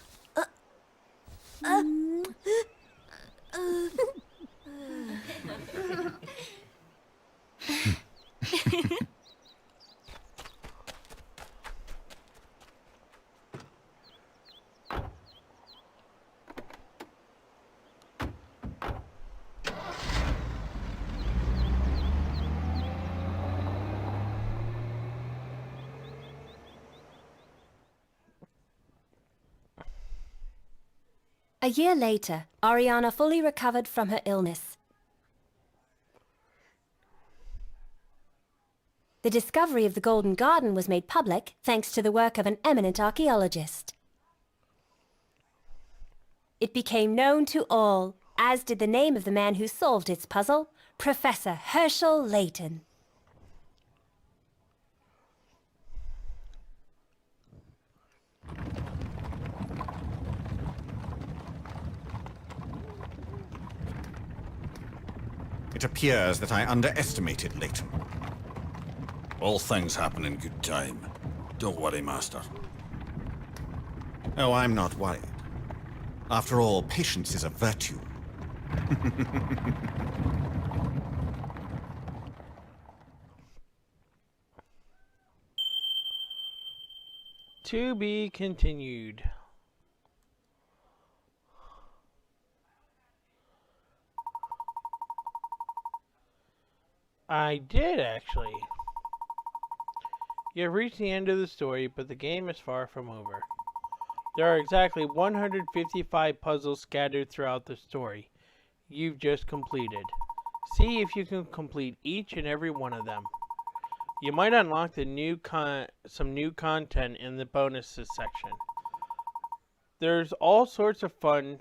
A year later, Ariana fully recovered from her illness. The discovery of the Golden Garden was made public thanks to the work of an eminent archaeologist. It became known to all, as did the name of the man who solved its puzzle, Professor Herschel Layton. It appears that I underestimated Layton. All things happen in good time. Don't worry, Master. Oh, I'm not worried. After all, patience is a virtue. To be continued. I did, actually. You have reached the end of the story, but the game is far from over. There are exactly 155 puzzles scattered throughout the story you've just completed. See if you can complete each and every one of them. You might unlock the some new content in the bonuses section. There's all sorts of fun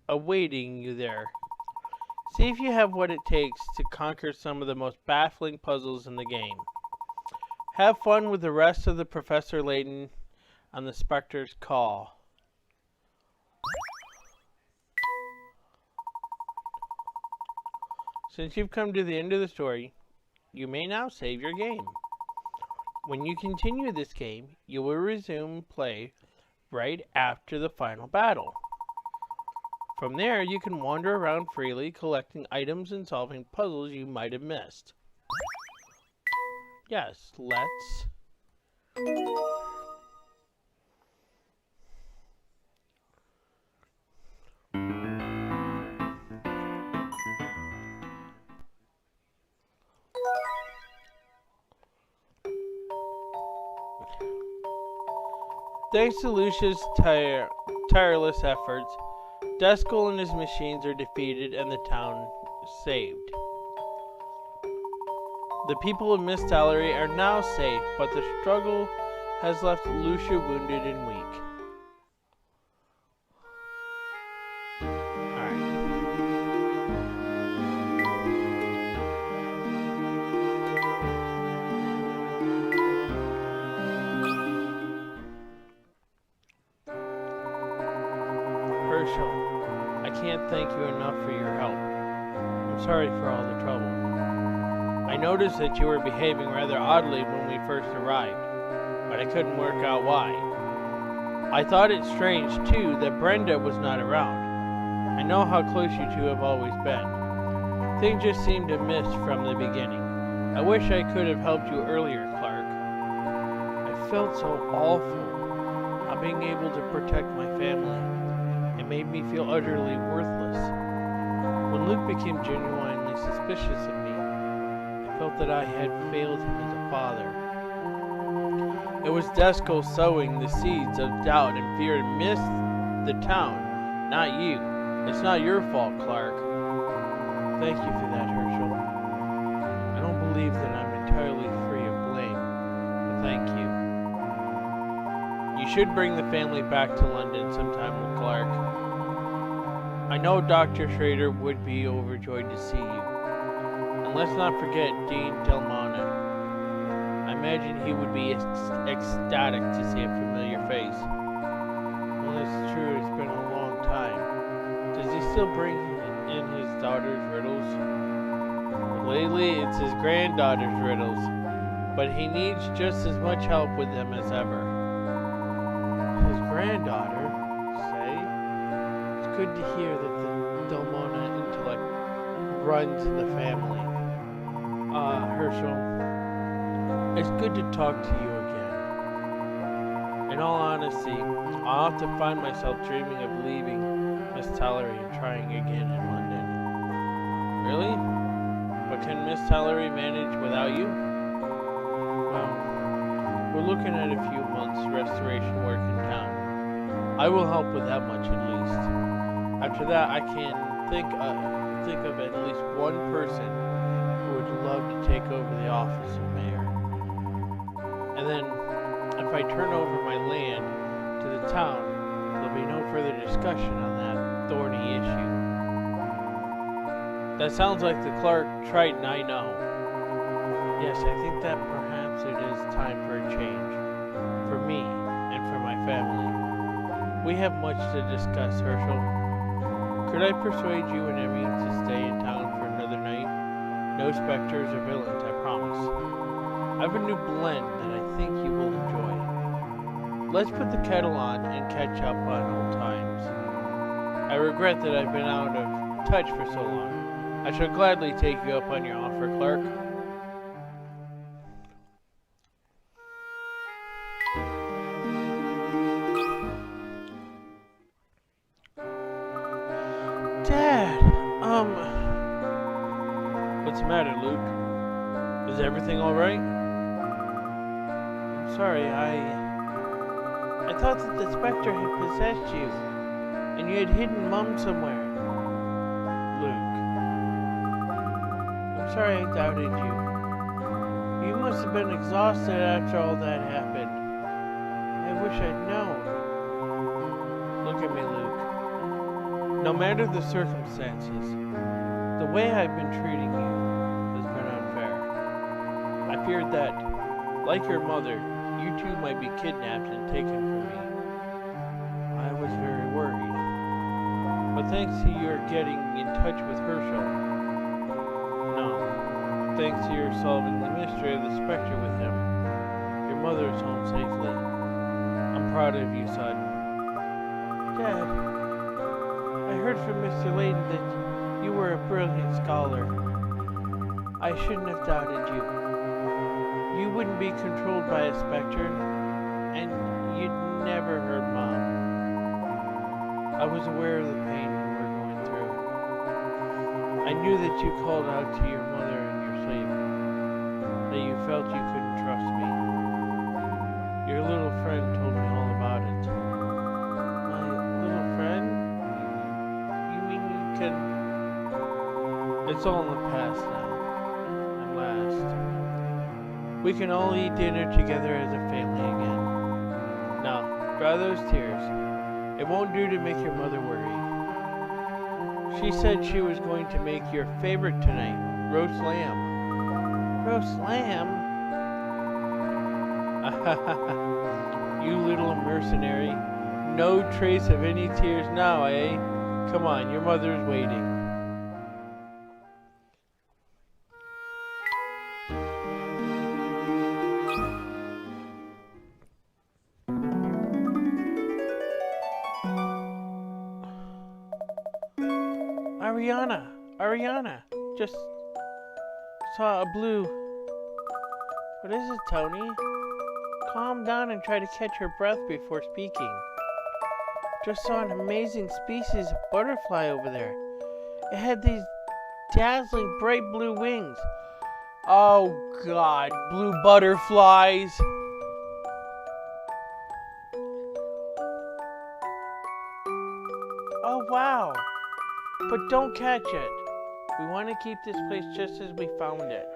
awaiting you there. See if you have what it takes to conquer some of the most baffling puzzles in the game. Have fun with the rest of the Professor Layton on the Specter's call. Since you've come to the end of the story, you may now save your game. When you continue this game, you will resume play right after the final battle. From there, you can wander around freely, collecting items and solving puzzles you might have missed. Yes, let's... Thanks to Lucia's tireless efforts, Duskull and his machines are defeated and the town saved. The people of Miss Tallery are now safe, but the struggle has left Lucia wounded and weak. Herschel, I can't thank you enough for your help. I'm sorry for all the trouble. I noticed that you were behaving rather oddly when we first arrived, but I couldn't work out why. I thought it strange, too, that Brenda was not around. I know how close you two have always been. Things just seemed amiss from the beginning. I wish I could have helped you earlier, Clark. I felt so awful, not being able to protect my family. It made me feel utterly worthless. When Luke became genuinely suspicious of me, I felt that I had failed him as a father. It was Desco sowing the seeds of doubt and fear amidst the town, not you. It's not your fault, Clark. Thank you for that, Herschel. I don't believe that I'm entirely free of blame, but thank you. You should bring the family back to London sometime, Clark. I know Dr. Schrader would be overjoyed to see you. And let's not forget Dean Delmona. I imagine he would be ecstatic to see a familiar face. Well, it's true, it's been a long time. Does he still bring in his daughter's riddles? Lately, it's his granddaughter's riddles, but he needs just as much help with them as ever. His granddaughter, say? It's good to hear that the Delmona intellect runs in the family. Herschel, it's good to talk to you again. In all honesty, I'll have to find myself dreaming of leaving Miss Tallery and trying again in London. Really? But can Miss Tallery manage without you? Well, we're looking at a few months restoration work in town. I will help with that much at least. After that, I can think of at least one person who would love to take over the office of mayor. And then, if I turn over my land to the town, there'll be no further discussion on that thorny issue. That sounds like the Clark Triton I know. Yes, I think that perhaps it is time for a change. For me, and for my family. We have much to discuss, Herschel. Could I persuade you and Emmy to stay in town for another night? No specters or villains, I promise. I have a new blend that I think you will enjoy. Let's put the kettle on and catch up on old times. I regret that I've been out of touch for so long. I shall gladly take you up on your offer, Clark. Dad, what's the matter, Luke? Is everything alright? I'm sorry, I thought that the Specter had possessed you, and you had hidden Mum somewhere. Luke, I'm sorry I doubted you. You must have been exhausted after all that happened. I wish I'd known. Look at me, Luke. No matter the circumstances, the way I've been treating you has been unfair. I feared that, like your mother, you too might be kidnapped and taken from me. I was very worried. But thanks to your getting in touch with Herschel, no, thanks to your solving the mystery of the Specter with him, your mother is home safely. I'm proud of you, son. Dad, I heard from Mr. Layton that you were a brilliant scholar. I shouldn't have doubted you. You wouldn't be controlled by a Specter, and you'd never hurt Mom. I was aware of the pain you were going through. I knew that you called out to your mother in your sleep, that you felt you couldn't trust me. Your little friend told me all about it. My little friend? You mean you can... It's all in the past now. At last. We can all eat dinner together as a family again. Now, dry those tears. It won't do to make your mother worry. She said she was going to make your favorite tonight, roast lamb. Roast lamb? You little mercenary. No trace of any tears now, eh? Come on, your mother's waiting. Ariana, just saw a blue. What is it, Tony? Calm down and try to catch your breath before speaking. Just saw an amazing species of butterfly over there. It had these dazzling bright blue wings. Oh God, blue butterflies. Oh wow, but don't catch it. We want to keep this place just as we found it.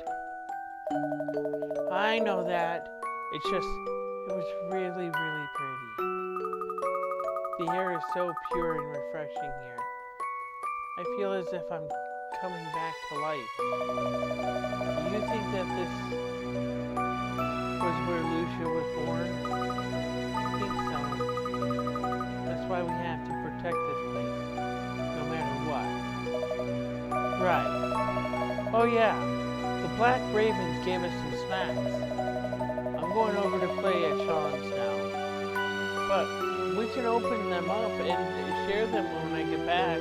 I know that. It was really, really pretty. The air is so pure and refreshing here. I feel as if I'm coming back to life. Do you think that this was where Lucia was born? I think so. That's why we have to protect this place, no matter what. Right. Oh yeah, the Black Ravens gave us some snacks. I'm going over to play at Sean's now. But we can open them up and share them when I get back.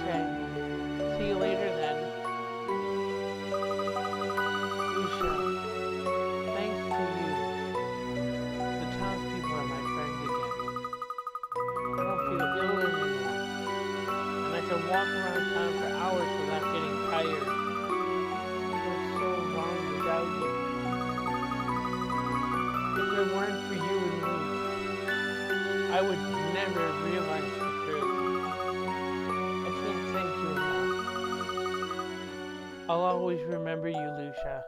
Okay. See you later then. Lucia, thanks to you, the townspeople are my friends again. I don't feel ill anymore. And I can walk around town for hours without getting tired. It was so long without you. If it weren't for you and me, I would never realize the truth. I can't thank you enough. I'll always remember you, Lucia.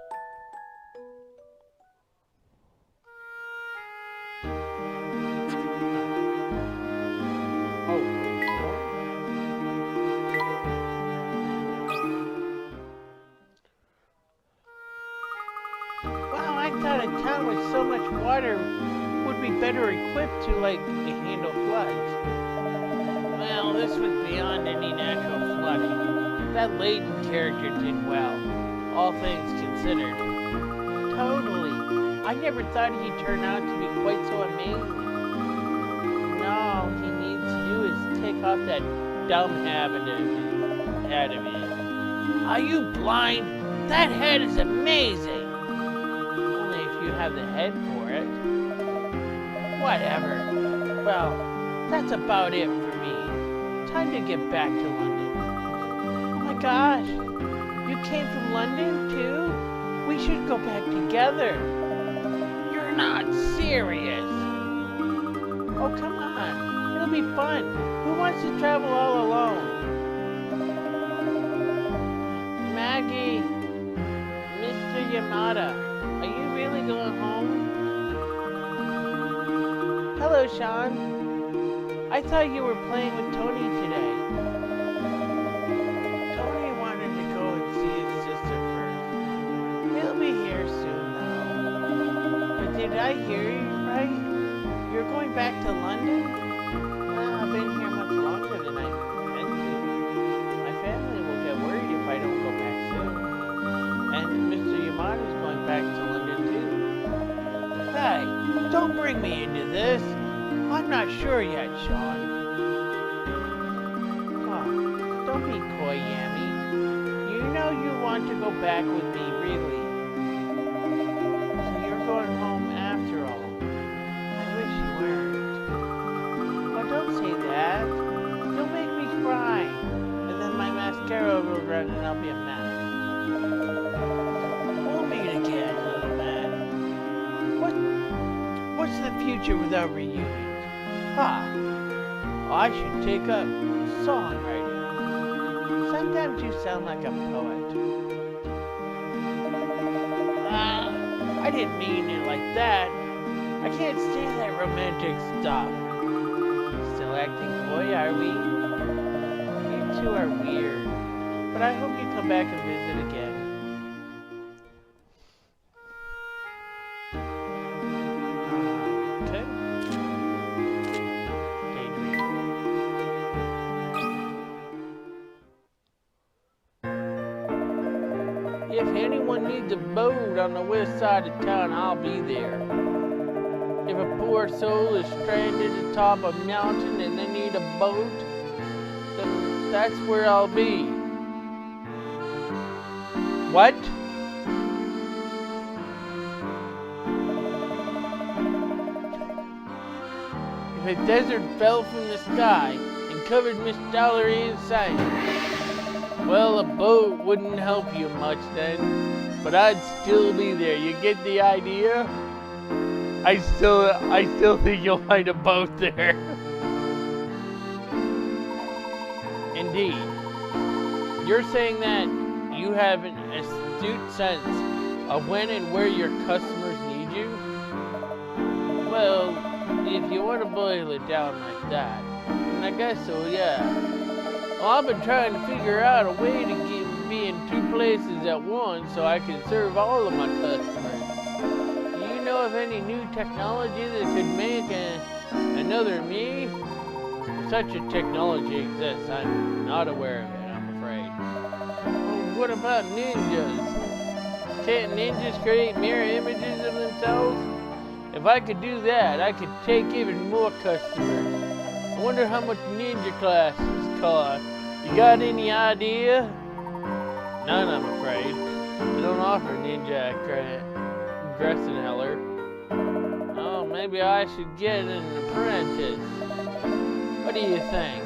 Wow, I thought a town with so much water would be better equipped to, handle floods. Well, this was beyond any natural flooding. That Layton character did well, all things considered. Totally. I never thought he'd turn out to be quite so amazing. No, all he needs to do is take off that dumb habit of his. Are you blind? That head is amazing! Only if you have the head for it. Whatever. Well, that's about it for me. Time to get back to London. Oh my gosh, you came from London too? We should go back together. You're not serious. Oh, come on. It'll be fun. Who wants to travel all alone? Maggie, Mr. Yamada, are you really going home? Hello, Sean. I thought you were playing with Tony today. Tony wanted to go and see his sister first. He'll be here soon, though. But did I hear you right? You're going back to London? Well, I've been here much longer than I meant to. My family will get worried if I don't go back soon. And Mr. Yamada's going back to London, too. Hey, don't bring me into this. I'm not sure yet, Sean. Oh, don't be coy, Yami. You know you want to go back with me, really. So you're going home after all. I wish you weren't. Oh, don't say that. You'll make me cry. And then my mascara will run and I'll be a mess. We'll meet again, little man. What's the future without reunions? I should take up songwriting. Sometimes you sound like a poet. I didn't mean it like that. I can't stand that romantic stuff. Still acting coy, are we? You two are weird. But I hope you come back and visit again. If anyone needs a boat on the west side of town, I'll be there. If a poor soul is stranded atop a mountain and they need a boat, then that's where I'll be. What? If a desert fell from the sky and covered Miss Dollery inside, well, a boat wouldn't help you much then, but I'd still be there. You get the idea? I still think you'll find a boat there. Indeed. You're saying that you have an astute sense of when and where your customers need you? Well, if you want to boil it down like that, then I guess so, yeah. Well, I've been trying to figure out a way to be in two places at once so I can serve all of my customers. Do you know of any new technology that could make another me? If such a technology exists, I'm not aware of it, I'm afraid. Well, what about ninjas? Can't ninjas create mirror images of themselves? If I could do that, I could take even more customers. I wonder how much ninja classes cost. You got any idea? None, I'm afraid. I don't offer ninja Gressenheller. Oh, maybe I should get an apprentice. What do you think?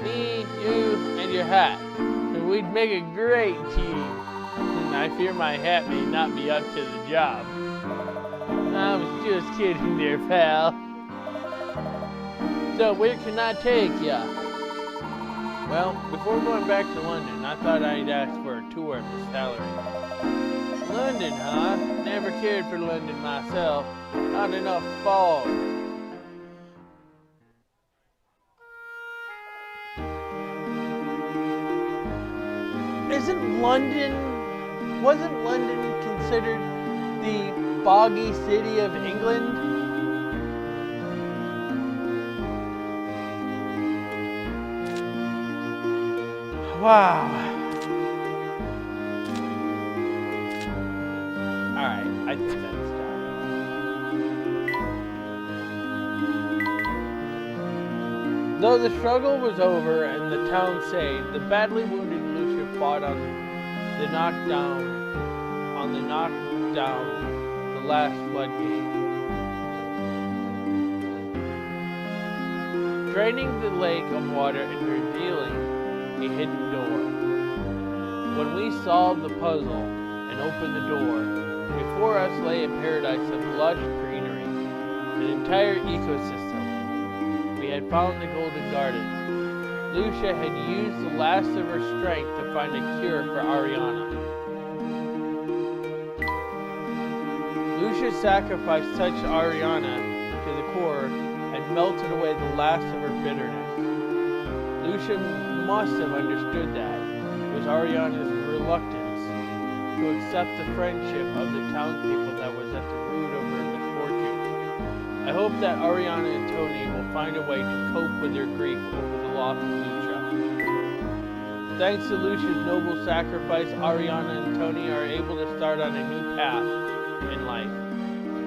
Me, you, and your hat. We'd make a great team. I fear my hat may not be up to the job. I was just kidding there, pal. So, where can I take ya? Well, before going back to London, I thought I'd ask for a tour of the salary. London, huh? Never cared for London myself. Not enough fog. Wasn't London considered the foggy city of England? Wow. Alright, I think that's done. Though the struggle was over and the town saved, the badly wounded Lucia fought on the knockdown, the last floodgate. Draining the lake of water and revealing a hidden door. When we solved the puzzle and opened the door, before us lay a paradise of lush greenery, an entire ecosystem. We had found the Golden Garden. Lucia had used the last of her strength to find a cure for Ariana. Lucia sacrificed such Ariana to the core and melted away the last of her bitterness. Lucia must have understood that it was Ariana's reluctance to accept the friendship of the townspeople that was at the root of her misfortune. I hope that Ariana and Tony will find a way to cope with their grief over the loss of Lucia. Thanks to Lucia's noble sacrifice, Ariana and Tony are able to start on a new path in life.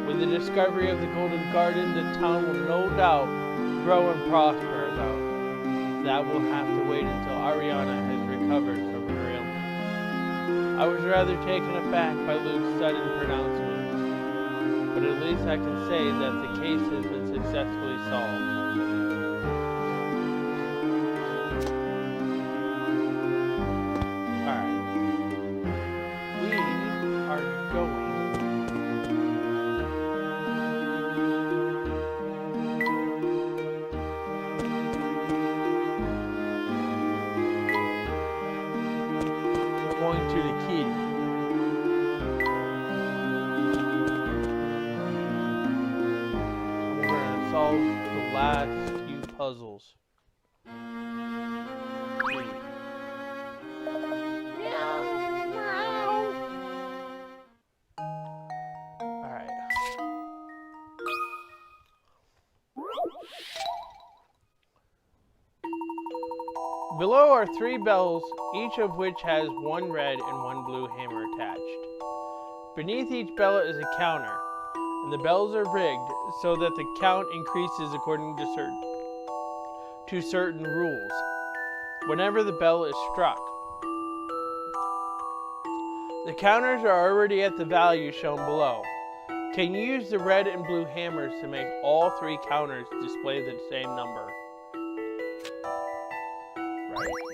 With the discovery of the Golden Garden, the town will no doubt grow and prosper, though. That will have to wait until Ariana has recovered from her ailment. I was rather taken aback by Luke's sudden pronouncement, but at least I can say that the case has been successfully solved. Alright. We are going to the kid. We're going to solve the last few puzzles. Alright. Below are 3 bells, each of which has 1 red and 1 blue hammer attached. Beneath each bell is a counter, and the bells are rigged so that the count increases according to certain rules. whenever the bell is struck. The counters are already at the value shown below. Can you use the red and blue hammers to make all three counters display the same number? Right.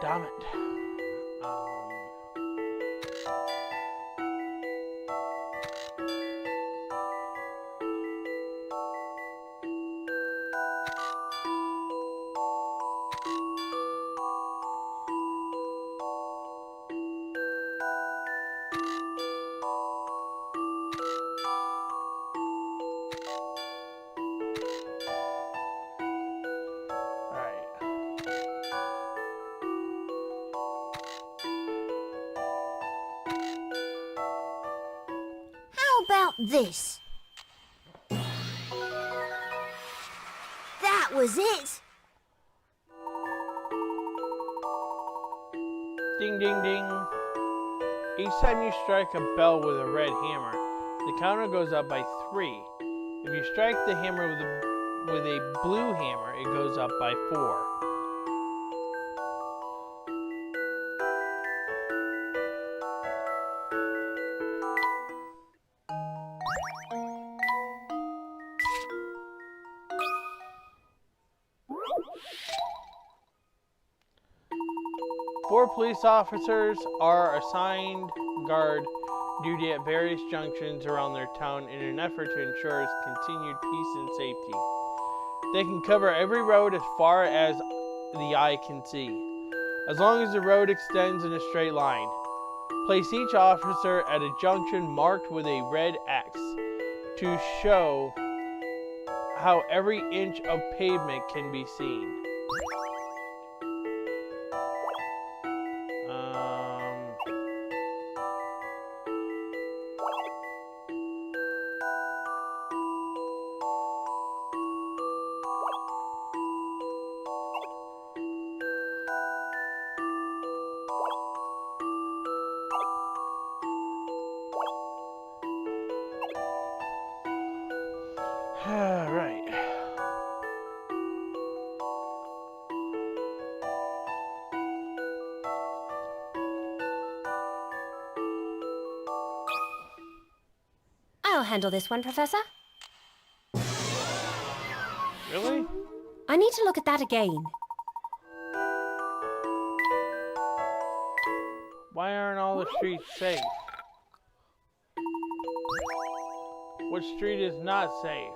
Damn it. About this. That was it. Ding, ding, ding. Each time you strike a bell with a red hammer, the counter goes up by 3. If you strike the hammer with a blue hammer, it goes up by 4. 4 police officers are assigned guard duty at various junctions around their town in an effort to ensure its continued peace and safety. They can cover every road as far as the eye can see, as long as the road extends in a straight line. Place each officer at a junction marked with a red X to show how every inch of pavement can be seen. Right. I'll handle this one, Professor. Really? I need to look at that again. Why aren't all the streets safe? Which street is not safe?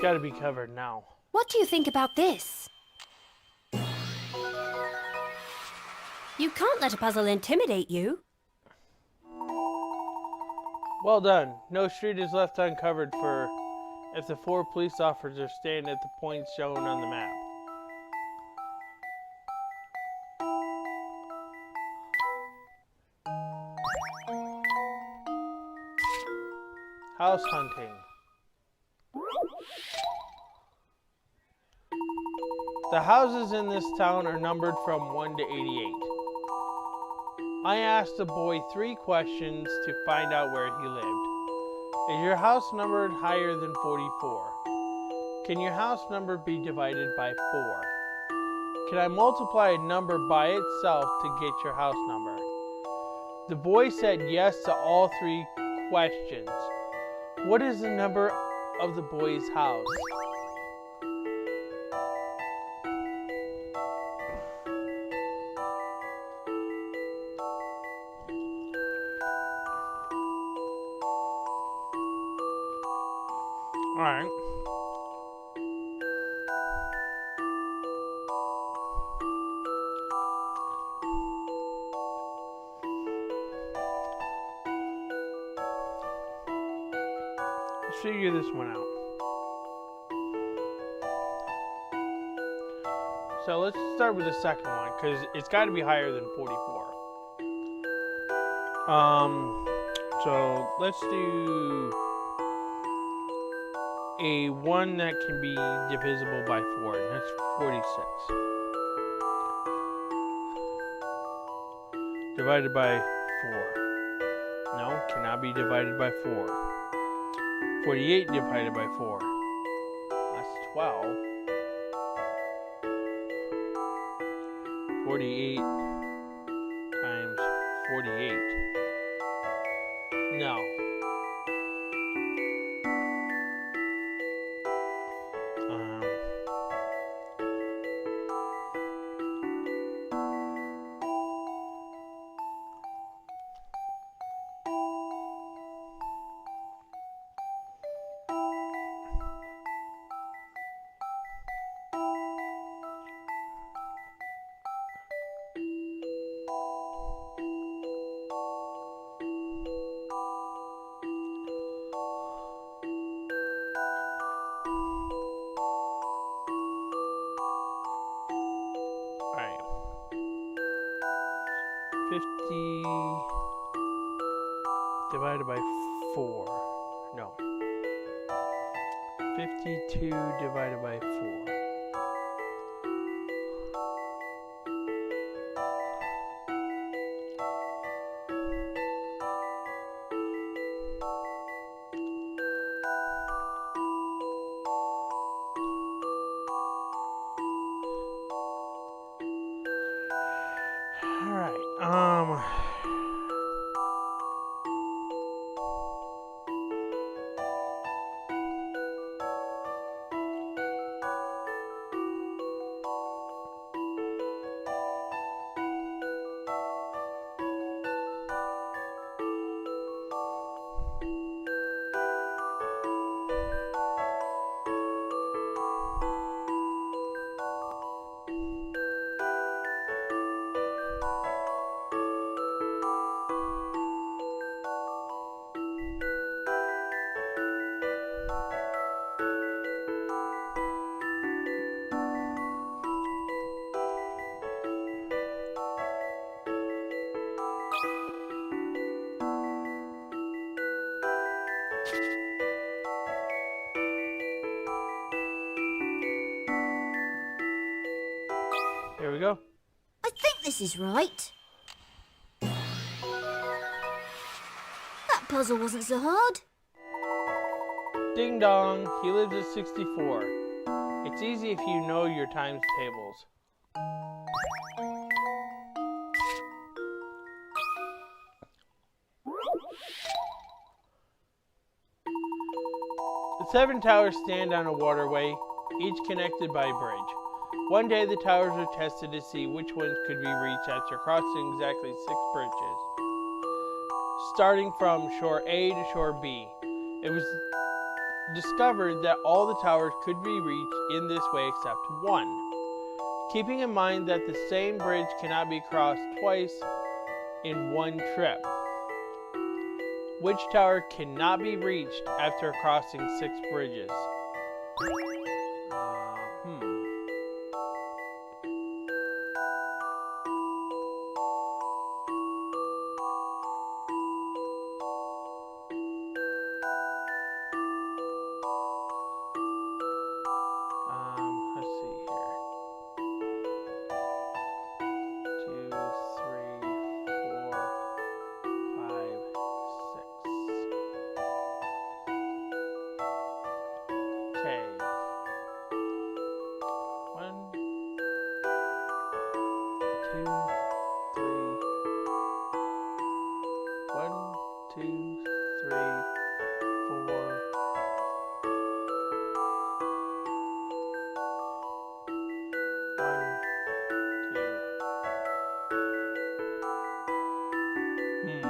It's got to be covered now. What do you think about this? You can't let a puzzle intimidate you. Well done. No street is left uncovered for if the 4 police officers stand at the points shown on the map. House hunting. The houses in this town are numbered from 1 to 88. I asked the boy 3 questions to find out where he lived. Is your house numbered higher than 44? Can your house number be divided by 4? Can I multiply a number by itself to get your house number? The boy said yes to all 3 questions. What is the number of the boy's house? Alright. Let's figure this one out. So let's start with the second one, because it's got to be higher than 44. So let's do a 1 that can be divisible by 4, and that's 46. Divided by 4. No, cannot be divided by 4. 48 divided by 4. That's 12. 48 times 48. No. Alright. 50 divided by 4. No. 52 divided by 4. Alright, here we go. I think this is right. That puzzle wasn't so hard. Ding dong, he lives at 64. It's easy if you know your times tables. The 7 towers stand on a waterway, each connected by a bridge. One day the towers were tested to see which ones could be reached after crossing exactly 6 bridges, starting from shore A to shore B. It was discovered that all the towers could be reached in this way except one. Keeping in mind that the same bridge cannot be crossed twice in one trip. Which tower cannot be reached after crossing 6 bridges? Let's see here. 2, 3, 4, 5, 6. Okay. 1, 2, 3. 1, 2, 3, 4. 1, 2.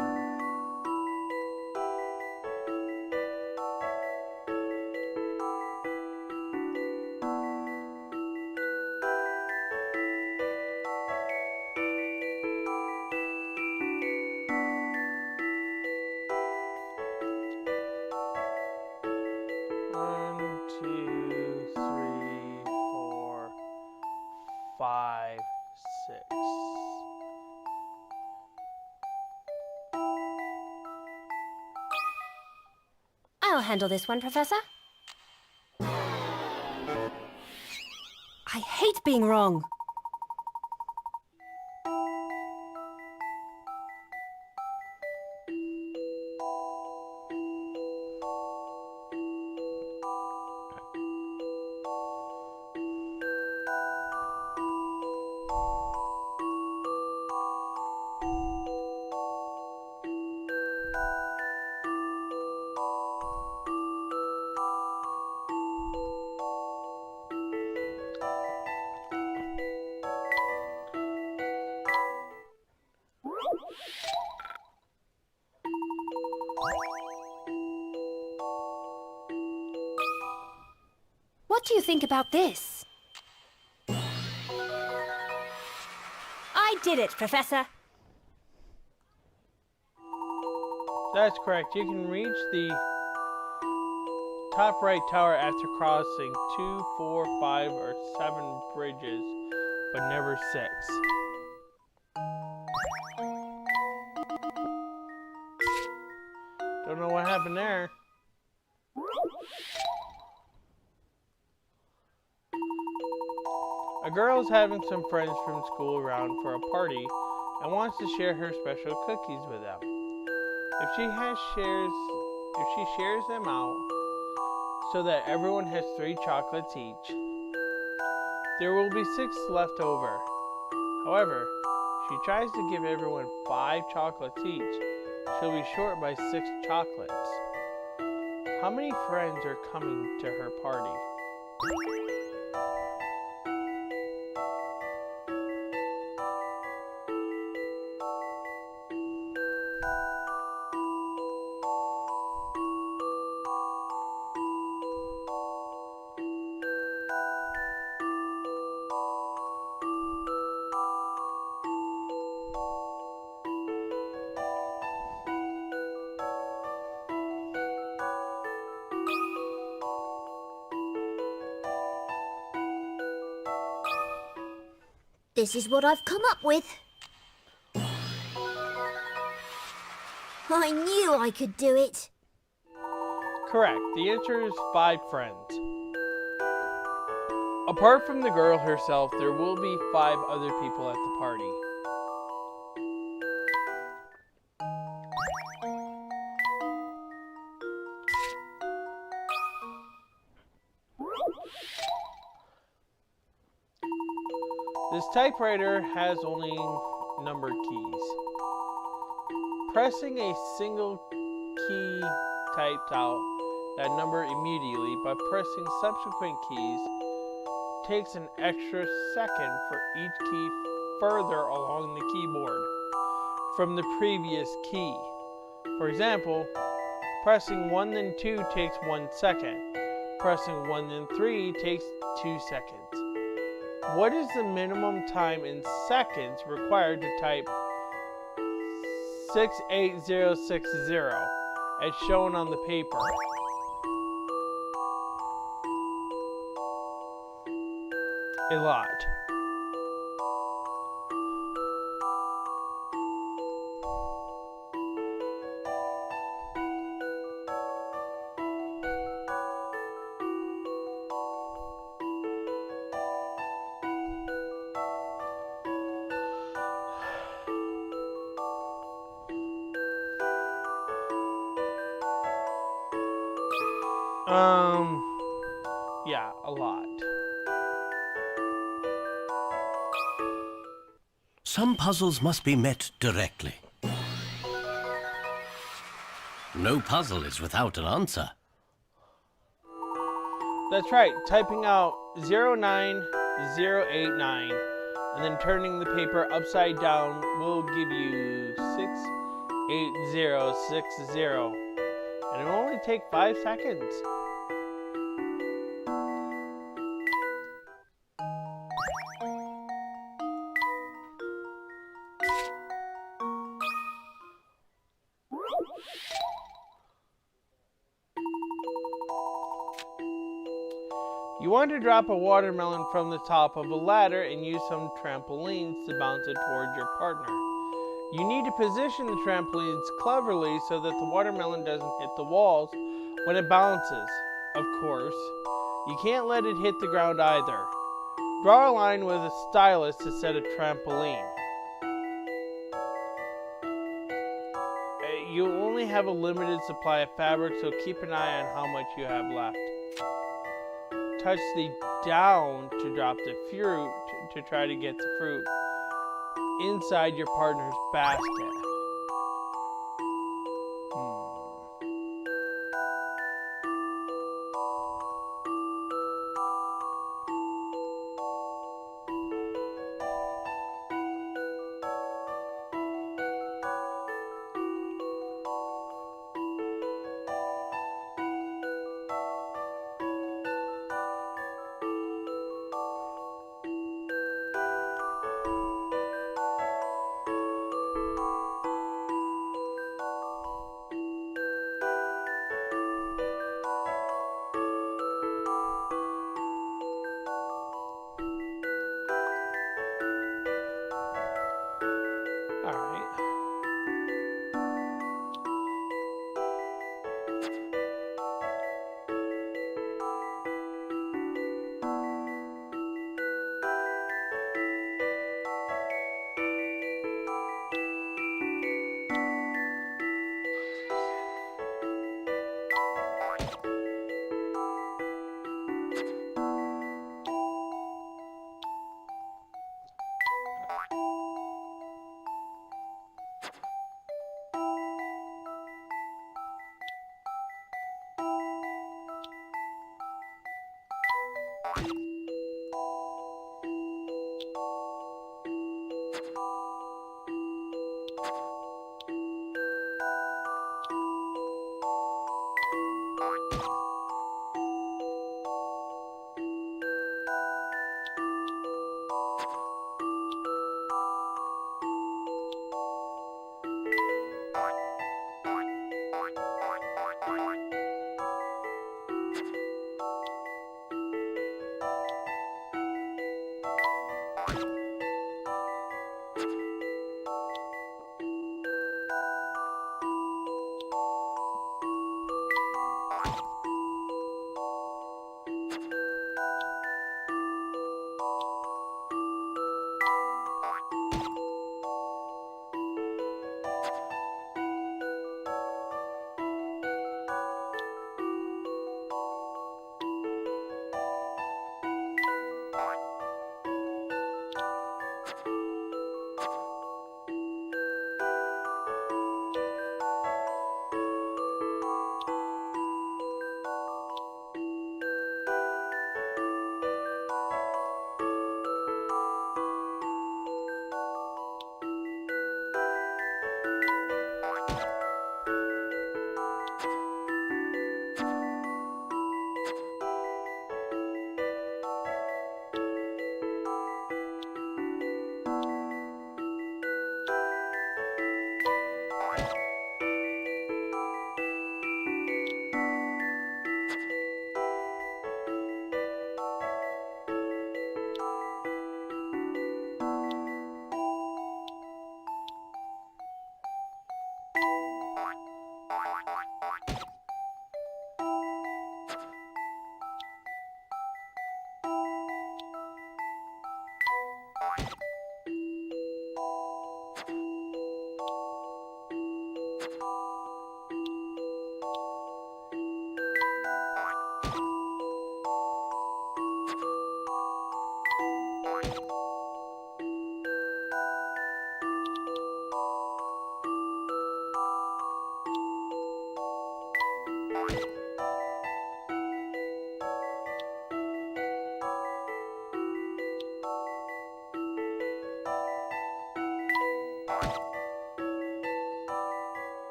One, two, three, 4, 5, 6. I'll handle this one, Professor. I hate being wrong. What do you think about this? I did it, Professor. That's correct. You can reach the top right tower after crossing 2, 4, 5, or 7 bridges, but never 6. Don't know what happened there. A girl is having some friends from school around for a party and wants to share her special cookies with them. If she shares them out so that everyone has 3 chocolates each, there will be 6 left over. However, if she tries to give everyone 5 chocolates each, she'll be short by 6 chocolates. How many friends are coming to her party? This is what I've come up with. I knew I could do it. Correct. The answer is 5 friends. Apart from the girl herself, there will be 5 other people at the party. This typewriter has only numbered keys. Pressing a single key typed out that number immediately by pressing subsequent keys takes an extra second for each key further along the keyboard from the previous key. For example, pressing 1 then 2 takes 1 second. Pressing 1 and 3 takes 2 seconds. What is the minimum time in seconds required to type 68060 as shown on the paper? A lot. Yeah, a lot. Some puzzles must be met directly. No puzzle is without an answer. That's right, typing out 09089 and then turning the paper upside down will give you 68060. And it will only take 5 seconds. You want to drop a watermelon from the top of a ladder and use some trampolines to bounce it towards your partner. You need to position the trampolines cleverly so that the watermelon doesn't hit the walls when it bounces. Of course, you can't let it hit the ground either. Draw a line with a stylus to set a trampoline. You only have a limited supply of fabric, so keep an eye on how much you have left. Touch the down to drop the fruit to try to get the fruit inside your partner's basket.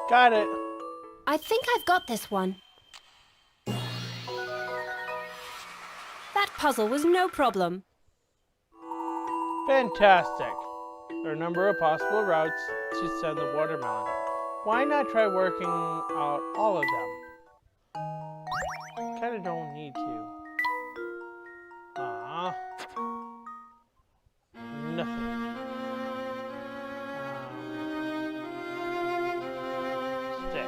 Got it. I think I've got this one. That puzzle was no problem. Fantastic. There are a number of possible routes to send the watermelon. Why not try working out all of them? Kinda don't need to. Nothing. Stay.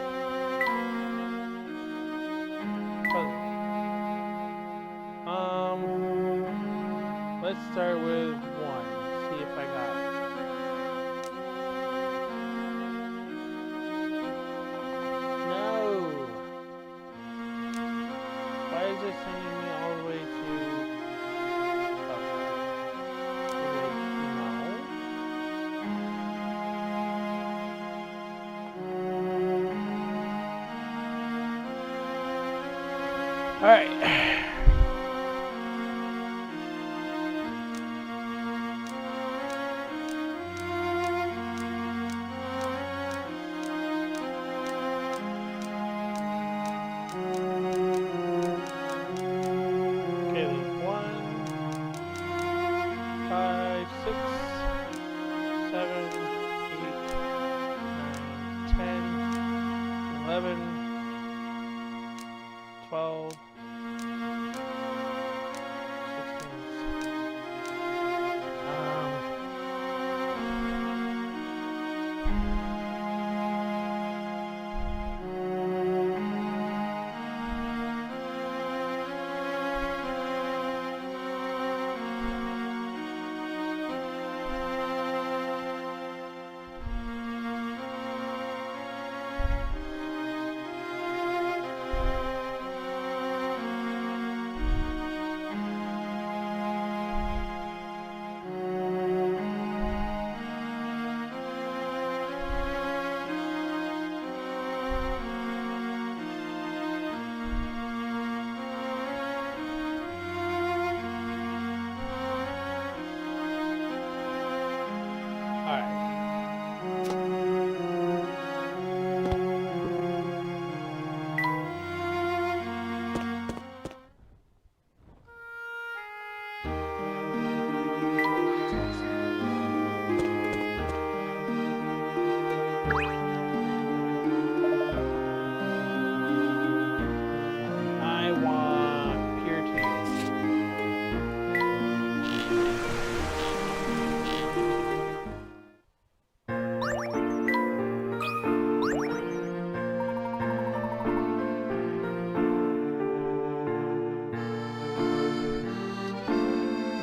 Let's start with 1. See if I got it. No. Why is it sending me all the way to? No. All right.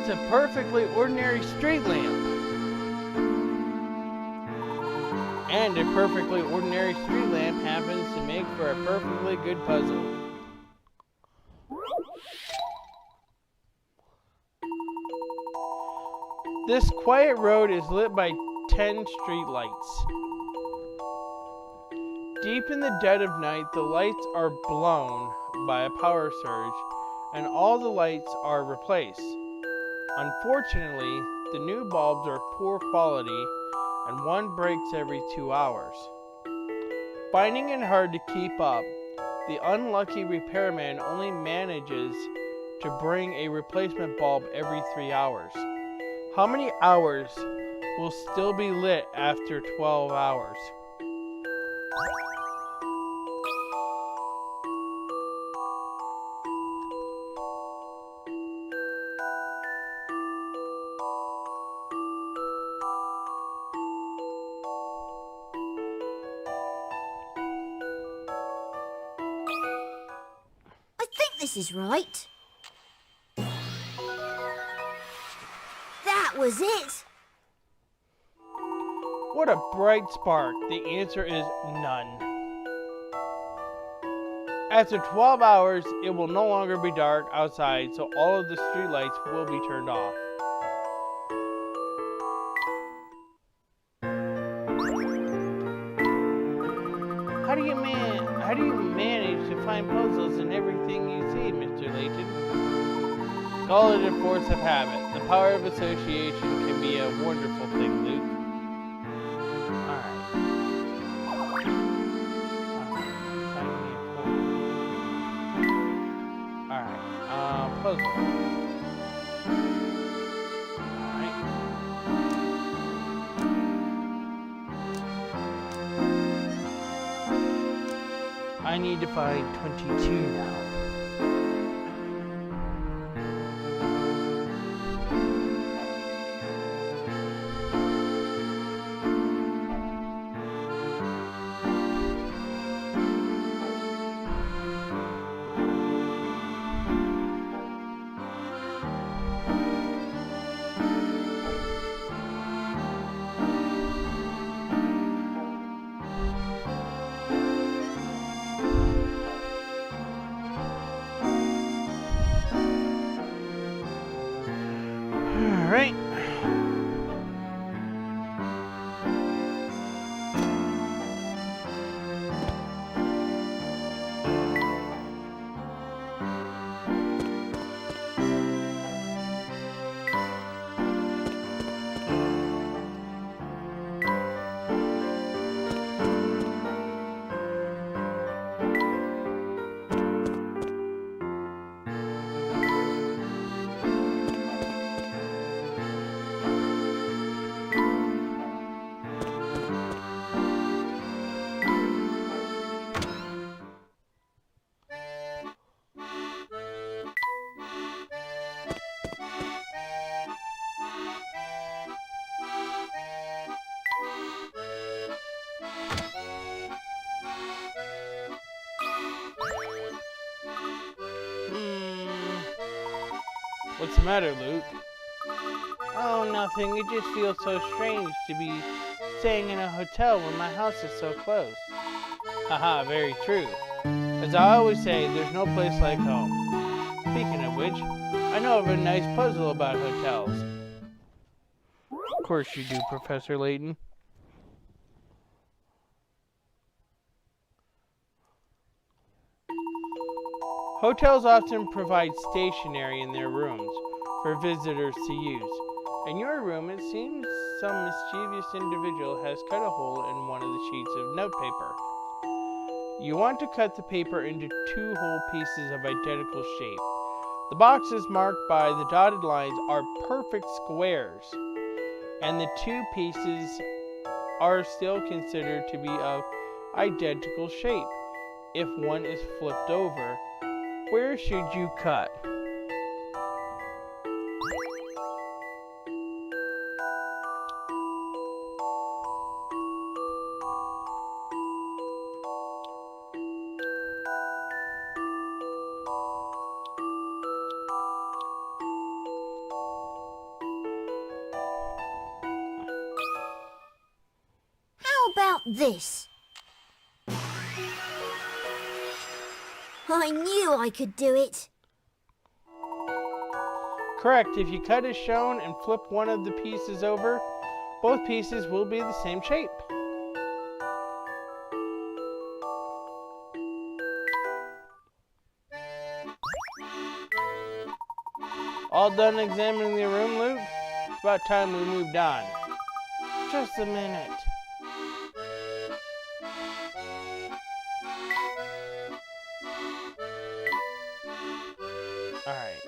It's a perfectly ordinary street lamp. And a perfectly ordinary street lamp happens to make for a perfectly good puzzle. This quiet road is lit by 10 street lights. Deep in the dead of night, the lights are blown by a power surge, and all the lights are replaced. Unfortunately, the new bulbs are poor quality, and one breaks every 2 hours. Finding it hard to keep up, the unlucky repairman only manages to bring a replacement bulb every 3 hours. How many hours will still be lit after 12 hours? This is right. That was it. What a bright spark. The answer is none. After 12 hours, it will no longer be dark outside, so all of the streetlights will be turned off. How do you manage to find puzzles in everything you see, Mr. Layton? Call it a force of habit. The power of association can be a wonderful thing, Luke. Alright. puzzle. Alright. I need to find 22 now. Alright. What's the matter, Luke? Oh, nothing. It just feels so strange to be staying in a hotel when my house is so close. Haha, very true. As I always say, there's no place like home. Speaking of which, I know of a nice puzzle about hotels. Of course you do, Professor Layton. Hotels often provide stationery in their rooms for visitors to use. In your room, it seems some mischievous individual has cut a hole in one of the sheets of notepaper. You want to cut the paper into 2 whole pieces of identical shape. The boxes marked by the dotted lines are perfect squares, and the 2 pieces are still considered to be of identical shape. If one is flipped over, where should you cut? How about this? I knew I could do it. Correct. If you cut as shown and flip one of the pieces over, both pieces will be the same shape. All done examining the room, Luke? It's about time we moved on. Just a minute. Alright.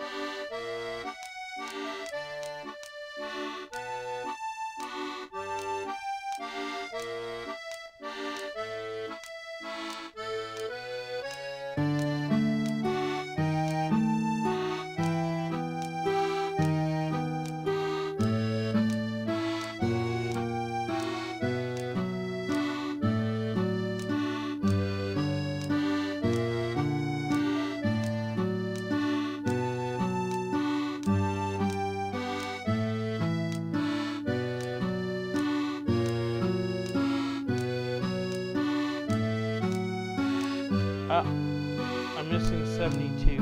I'm missing 72.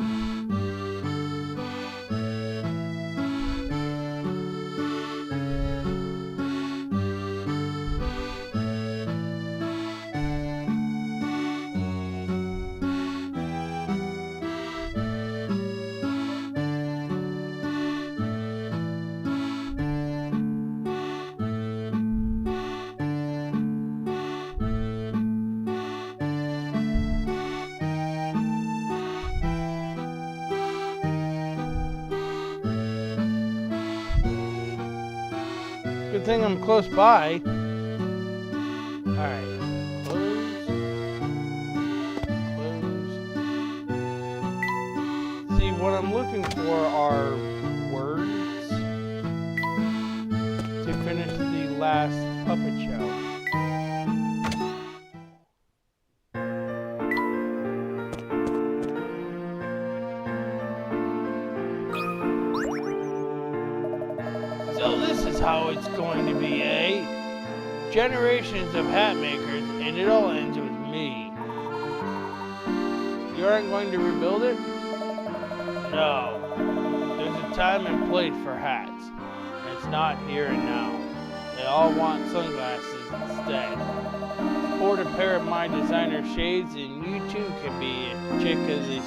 thing I'm close by. Alright. Close. Close. See, what I'm looking for are words to finish the last puppet show. So this is how it's going to be, eh? Generations of hat makers, and it all ends with me. You aren't going to rebuild it? No. There's a time and place for hats. It's not here and now. They all want sunglasses instead. Sport a pair of my designer shades, and you too can be a chick of this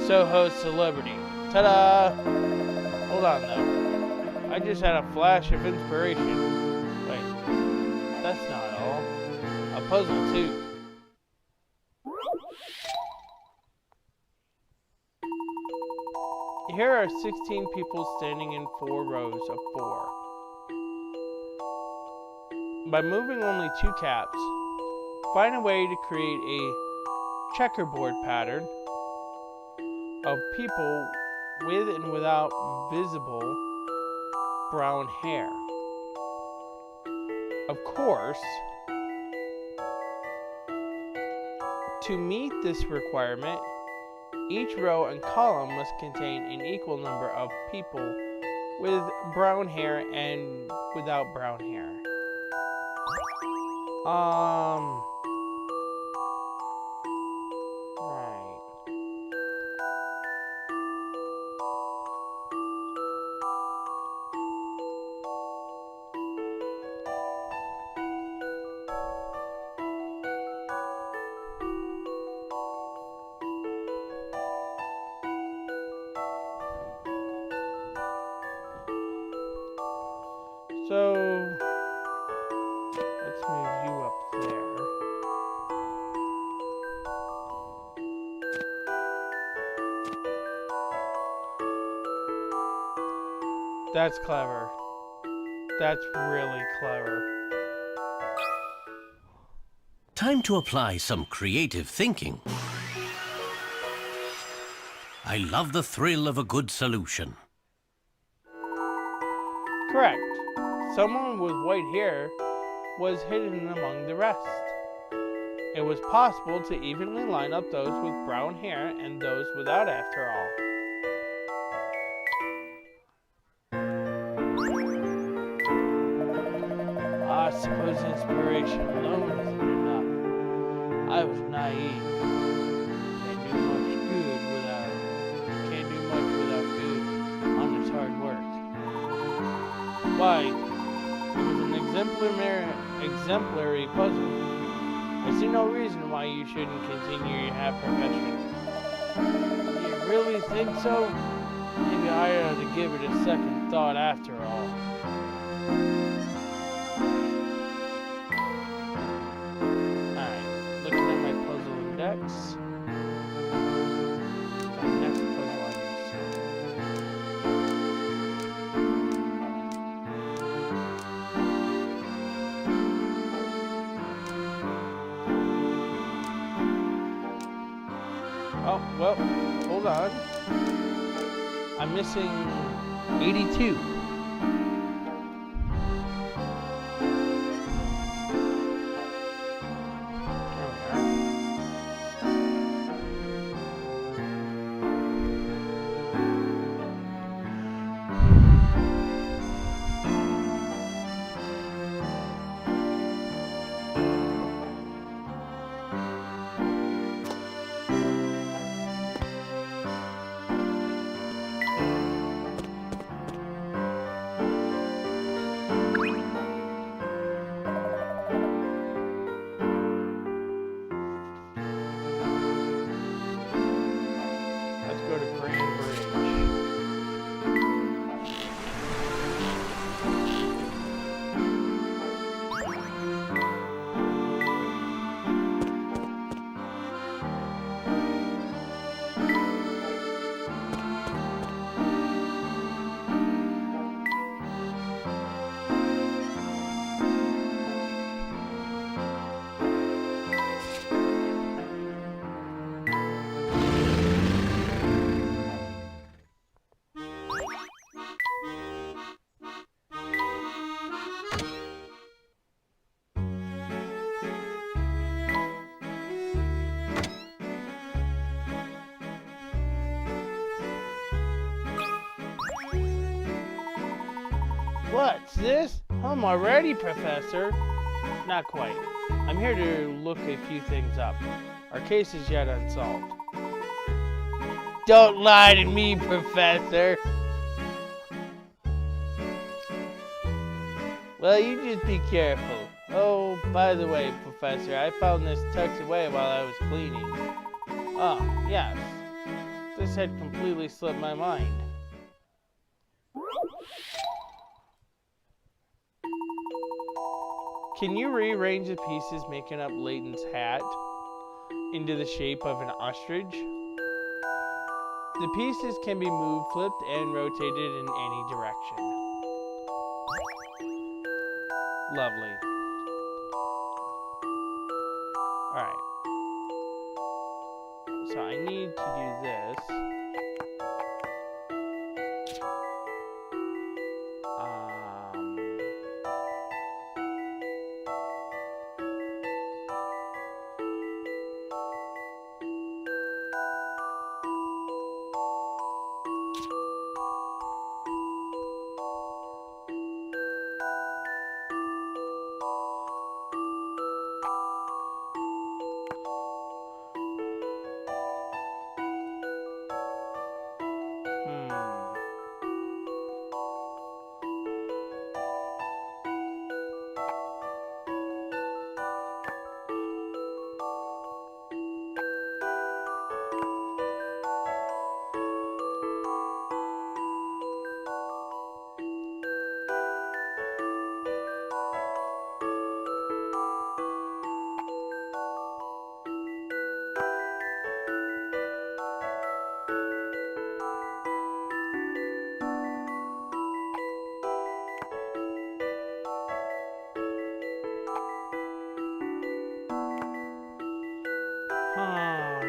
Soho celebrity. Ta-da! Hold on though. I just had a flash of inspiration. Wait, that's not all. A puzzle too. Here are 16 people standing in 4 rows of 4. By moving only 2 caps, find a way to create a checkerboard pattern of people with and without visible brown hair. Of course, to meet this requirement, each row and column must contain an equal number of people with brown hair and without brown hair. Right. So, let's move you up there. That's clever. That's really clever. Time to apply some creative thinking. I love the thrill of a good solution. Correct. Someone with white hair was hidden among the rest. It was possible to evenly line up those with brown hair and those without, after all. I suppose inspiration alone isn't enough. I was naive. Can't do much good honest hard work. Why, it was an exemplary puzzle. I see no reason why you shouldn't continue your hat profession. You really think so? Maybe I ought to give it a second thought after all. Alright, looking at my puzzle index. My next puzzle on this. Oh, well, hold on. I'm missing 82. What's this? I'm already, Professor. Not quite. I'm here to look a few things up. Our case is yet unsolved. Don't lie to me, Professor. Well, you just be careful. Oh, by the way, Professor, I found this tucked away while I was cleaning. Oh, yes. This had completely slipped my mind. Can you rearrange the pieces making up Layton's hat into the shape of an ostrich? The pieces can be moved, flipped, and rotated in any direction. Lovely. Alright. So I need to do this.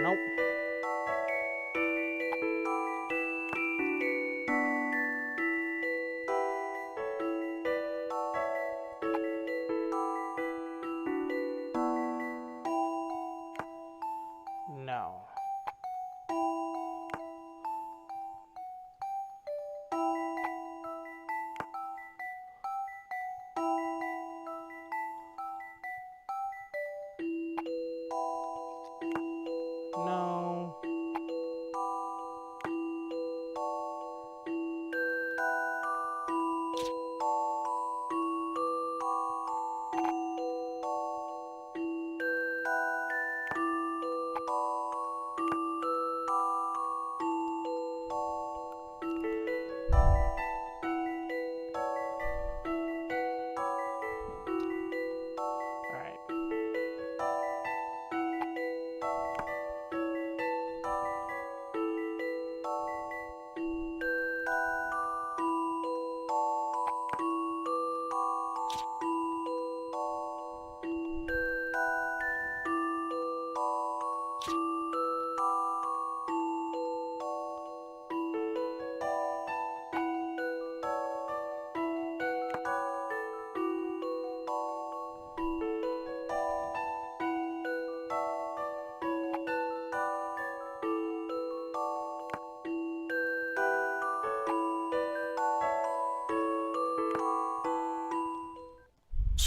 Nope. No. No.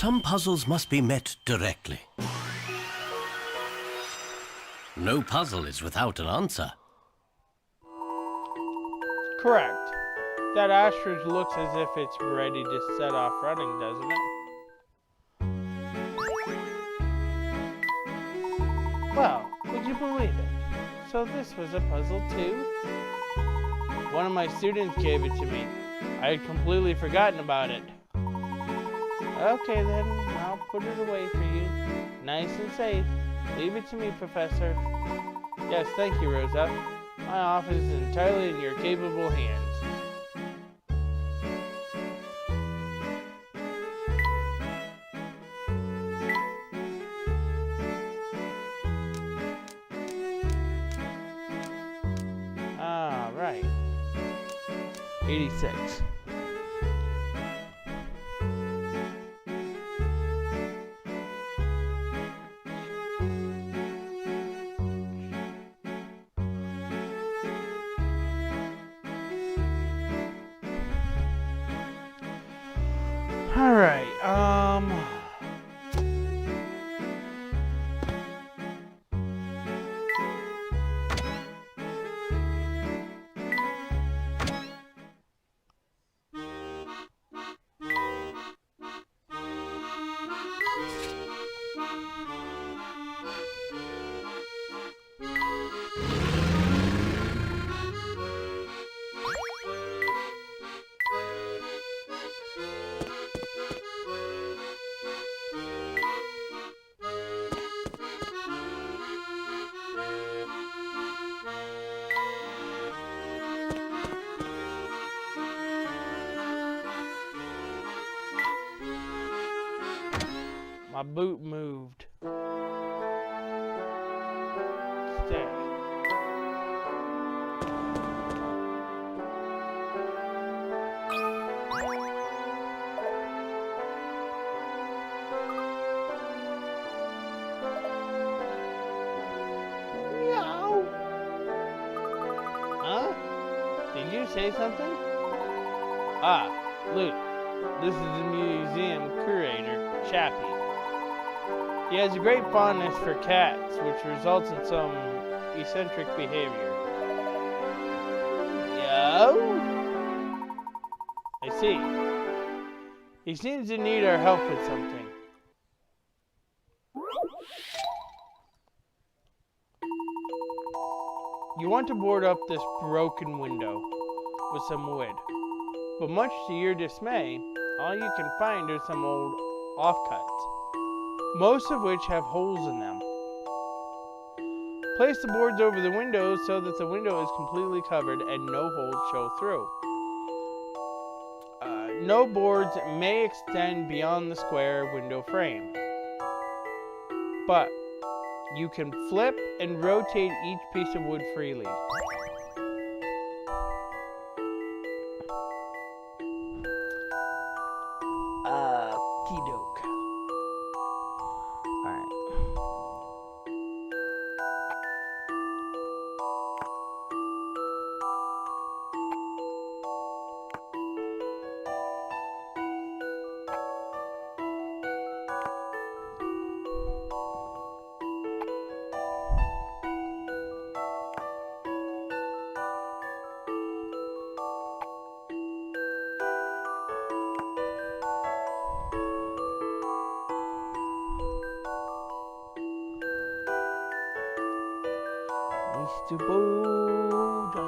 Some puzzles must be met directly. No puzzle is without an answer. Correct. That ostrich looks as if it's ready to set off running, doesn't it? Well, would you believe it? So this was a puzzle too? One of my students gave it to me. I had completely forgotten about it. Okay then, I'll put it away for you. Nice and safe. Leave it to me, Professor. Yes, thank you, Rosa. My office is entirely in your capable hands. All right. 86. Alright, my boot moved. Stay. Meow. Huh? Did you say something? Ah, look. This is the museum curator, Chappie. He has a great fondness for cats, which results in some eccentric behavior. Yo? I see. He seems to need our help with something. You want to board up this broken window with some wood. But much to your dismay, all you can find are some old offcuts, most of which have holes in them. Place the boards over the window so that the window is completely covered and no holes show through. No boards may extend beyond the square window frame, but you can flip and rotate each piece of wood freely. Okey-doke. Alright. Mr. Bojangles.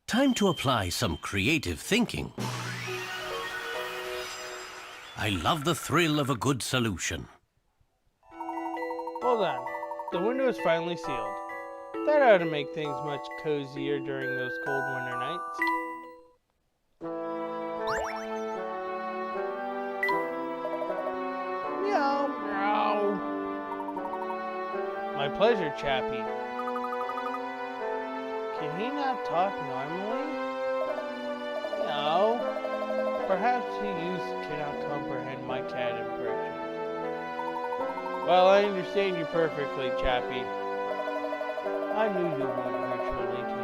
Time to apply some creative thinking. I love the thrill of a good solution. Hold on. The window is finally sealed. That ought to make things much cozier during those cold winter nights. Meow, meow. My pleasure, Chappie. Can he not talk normally? No. Perhaps he cannot comprehend my cat impression. Well, I understand you perfectly, Chappie. I knew you would, Richard Layton.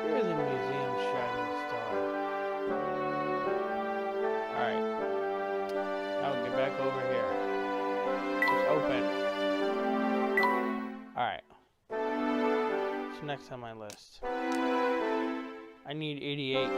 You're the museum's shining star. Alright. next on my list? I need 88.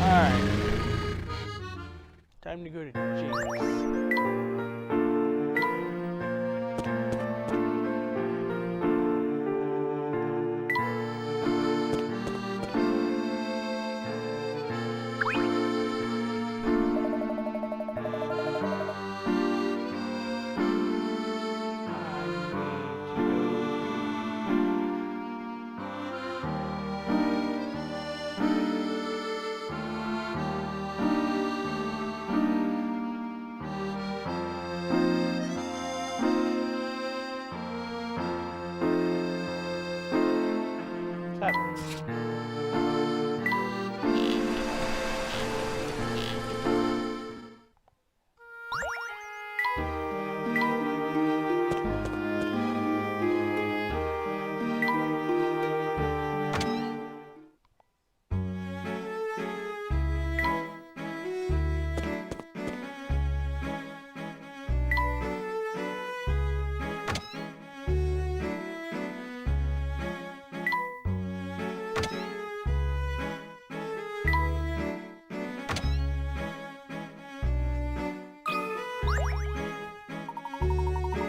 Alright. Time to go to Jinx.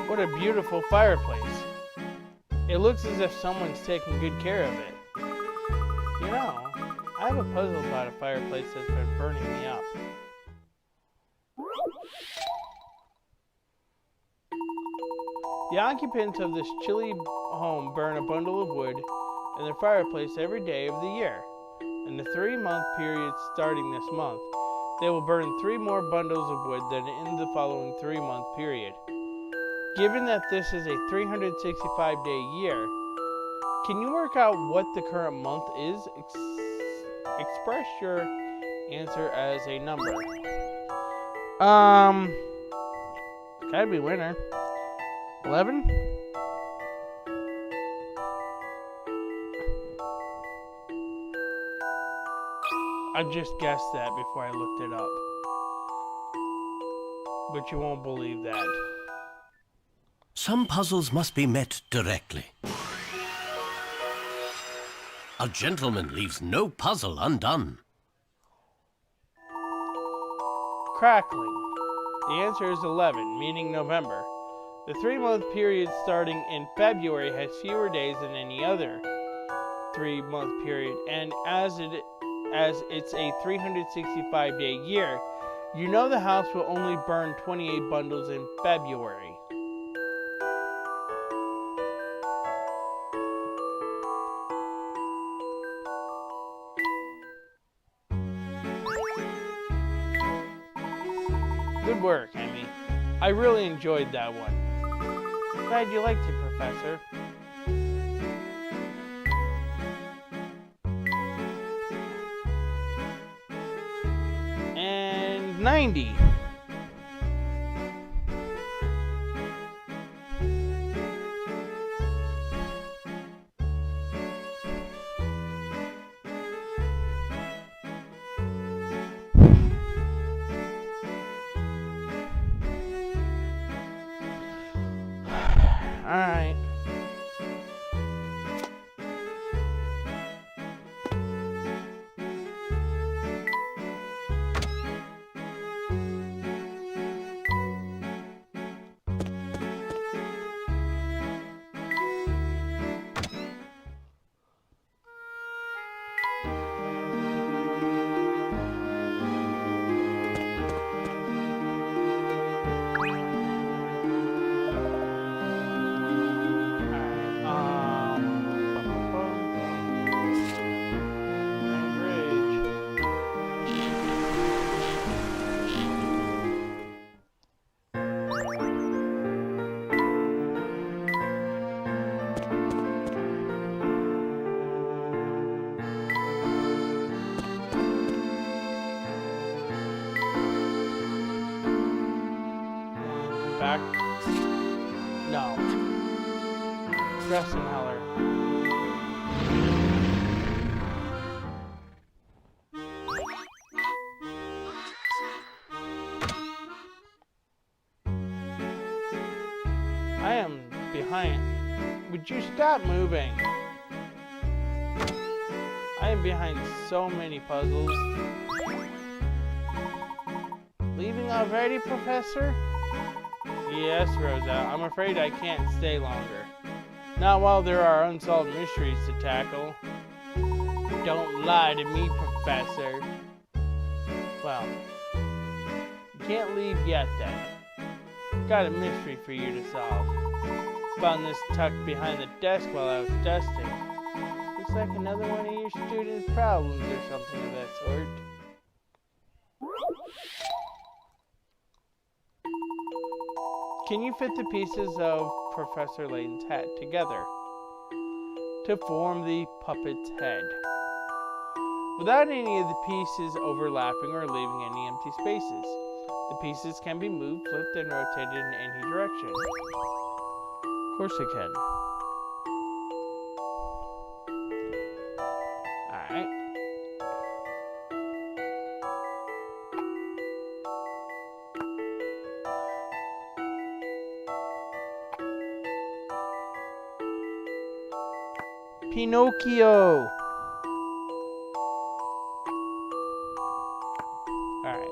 What a beautiful fireplace. It looks as if someone's taking good care of it. You know, I have a puzzle about a fireplace that's been burning me up. The occupants of this chilly home burn a bundle of wood in their fireplace every day of the year. In the 3-month period starting this month, they will burn 3 more bundles of wood than in the following 3-month period. Given that this is a 365-day year, can you work out what the current month is? Express your answer as a number. Gotta be winter. 11? I just guessed that before I looked it up. But you won't believe that. Some puzzles must be met directly. A gentleman leaves no puzzle undone. Crackling. The answer is 11, meaning November. The 3-month period starting in February has fewer days than any other 3-month period, and as it's a 365-day year, you know the house will only burn 28 bundles in February. Good work, Emmy. I really enjoyed that one. Glad you liked it, Professor. And 90. Alright. back. No. Dressenheller. I am behind. Would you stop moving? I am behind so many puzzles. Leaving already, Professor? Yes, Rosa. I'm afraid I can't stay longer. Not while there are unsolved mysteries to tackle. Don't lie to me, Professor. Well, you can't leave yet then. Got a mystery for you to solve. Found this tucked behind the desk while I was dusting. Looks like another one of your students' problems or something of that sort. Can you fit the pieces of Professor Layton's hat together to form the puppet's head without any of the pieces overlapping or leaving any empty spaces? The pieces can be moved, flipped, and rotated in any direction. Of course they can. Alright. Pinocchio! Alright.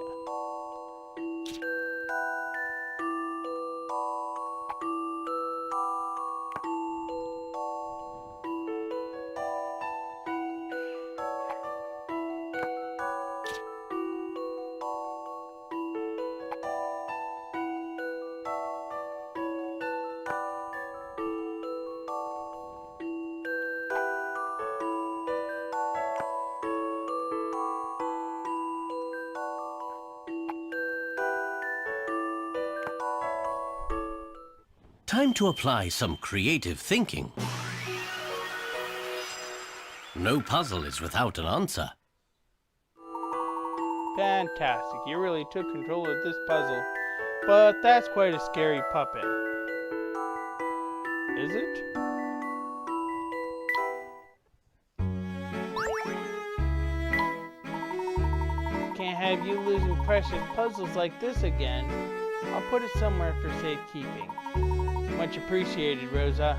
Time to apply some creative thinking. No puzzle is without an answer. Fantastic. You really took control of this puzzle. But that's quite a scary puppet. Is it? Can't have you losing precious puzzles like this again. I'll put it somewhere for safekeeping. Much appreciated, Rosa.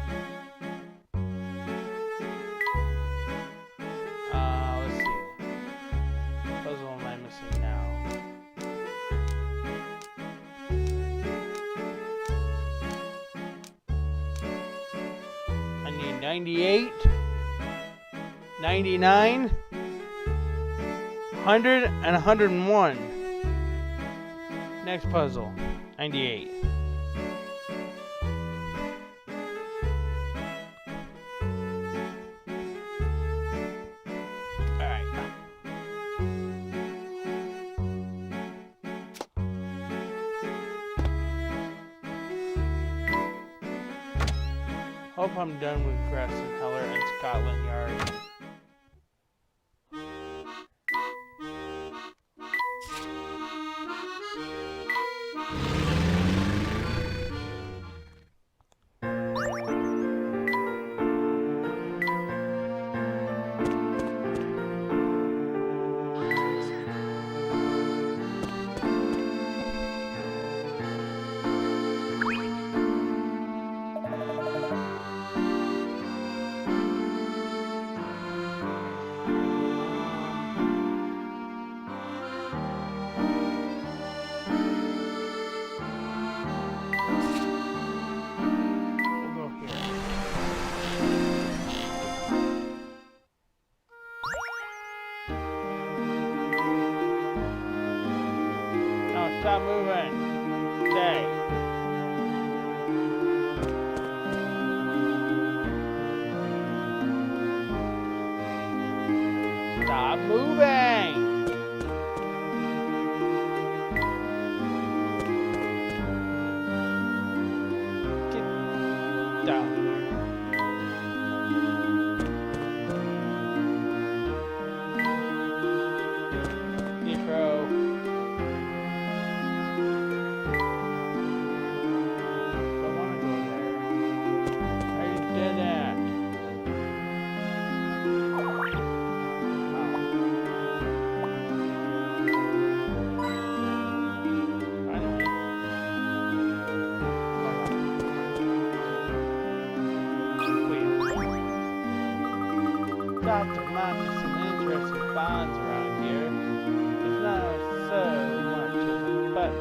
Let's see. What puzzle am I missing now? I need 98, 99, 100, and 101. Next puzzle, 98. Hope I'm done with Dressenheller and Scotland Yard. Stop moving. Stay. Stop moving. Get down here. Intro. there might be some interesting finds around here. There's not so much of them, but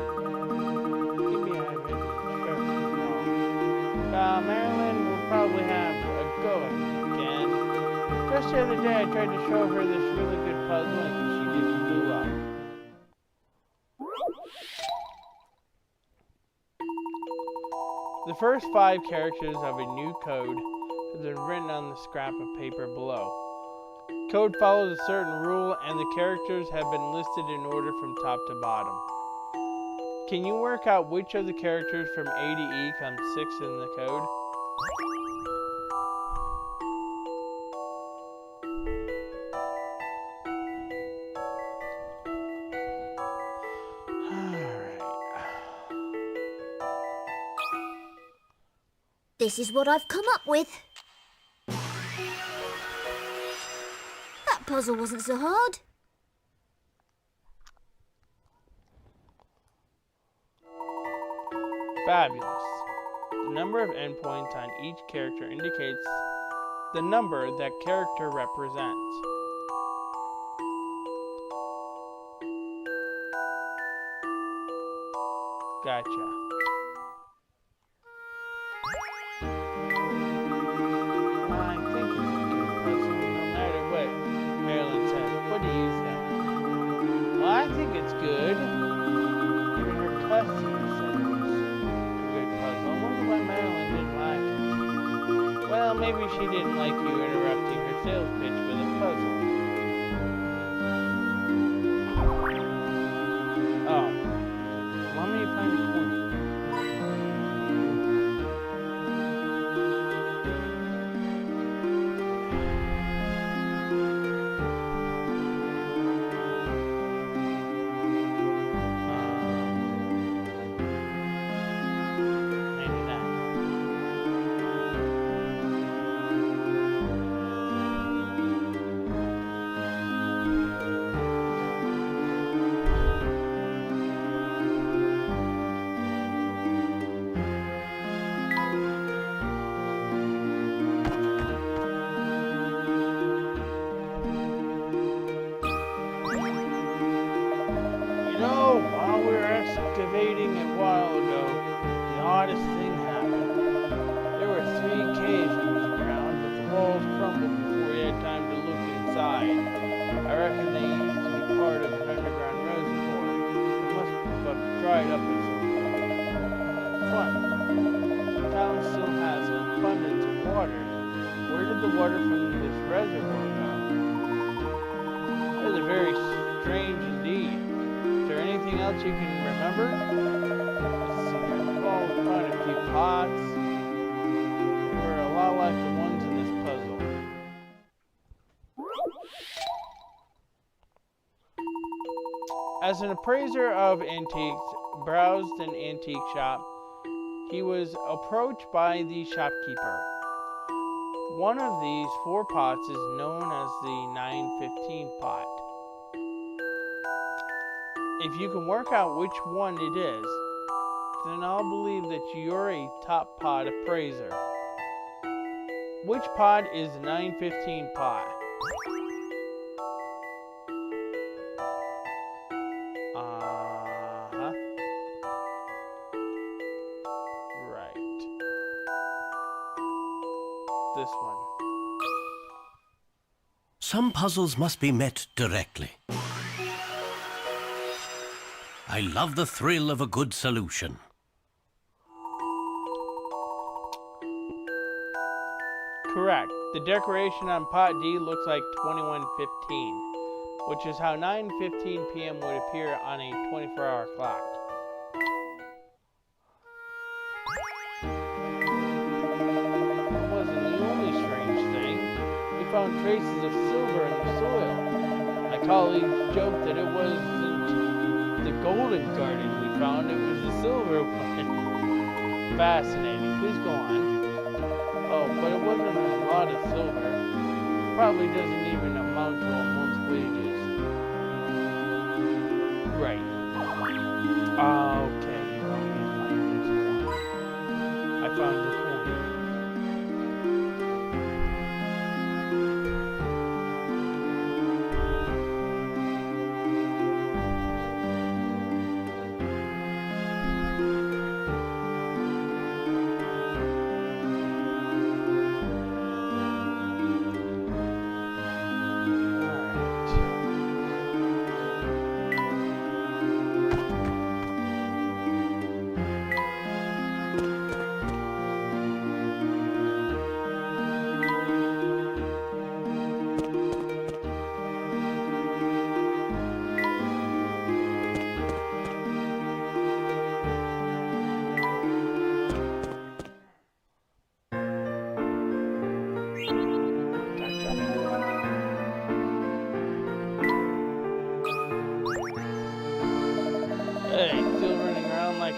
keep me on with the instructions now. Marilyn will probably have a go at me again. Just the other day I tried to show her this really good puzzle and she just blew up. The first 5 characters of a new code have been written on the scrap of paper below. Code follows a certain rule and the characters have been listed in order from top to bottom. Can you work out which of the characters from A to E comes 6 in the code? This is what I've come up with. That puzzle wasn't so hard. Fabulous. The number of endpoints on each character indicates the number that character represents. Gotcha. I think it's a good puzzle no matter what Marilyn says. What do you think? Well, I think it's good. Even her customer said it was a good puzzle. I wonder why Marilyn didn't like it. Well, maybe she didn't like you interrupting her sales pitch with a puzzle. Oh. Why don't you find a corner? Excavating a while ago, the oddest thing happened. There were 3 caves in the ground, but the walls crumbled before we had time to look inside. I reckon they used to be part of an underground reservoir. It must have dried up at some point. Fun. The town still has an abundance of water. Where did the water from this reservoir go? That is very strange indeed. Is there anything else you can remember? Let's see, I recall quite a few pots. They were a lot like the ones in this puzzle. As an appraiser of antiques browsed an antique shop, he was approached by the shopkeeper. One of these 4 pots is known as the 915 pot. If you can work out which one it is, then I'll believe that you're a top pot appraiser. Which pot is the 915 pot? Right. This one. Some puzzles must be met directly. I love the thrill of a good solution. Correct. The decoration on pot D looks like 2115, which is how 9:15 p.m. would appear on a 24-hour clock. That wasn't the only strange thing. We found traces of silver in the soil. My colleagues joked that it wasn't the golden garden we found, it was the silver one. Fascinating. Please go on. Oh, but it wasn't a lot of silver. Probably doesn't even amount to a month's wages. Right. Okay, you want me to find this coin. I found the coin.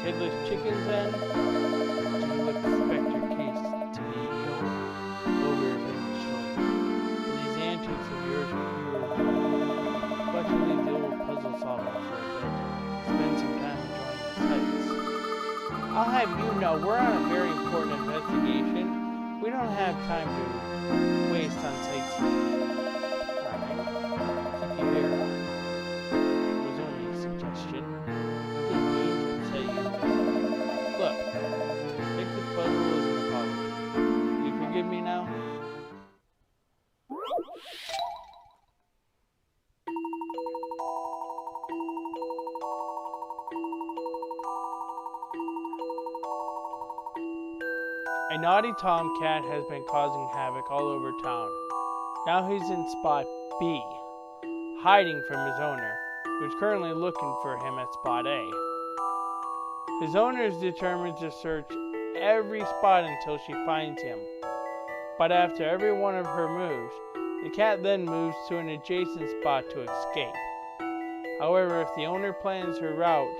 kidless chickens then? Do you want the Specter case to be over eventually? For these antics of yours are pure. But you leave the old puzzle solving for a bit. Spend some time enjoying the sights. I'll have you know, we're on a very important investigation. We don't have time to waste on sightseeing. Alright. Keep you here. It was only a suggestion. Didn't mean to say you. Look. Take this puzzle as an apology. You forgive me now? A naughty tomcat has been causing havoc all over town. Now he's in spot B, hiding from his owner, who's currently looking for him at spot A. His owner is determined to search every spot until she finds him. But after every one of her moves, the cat then moves to an adjacent spot to escape. However, if the owner plans her route,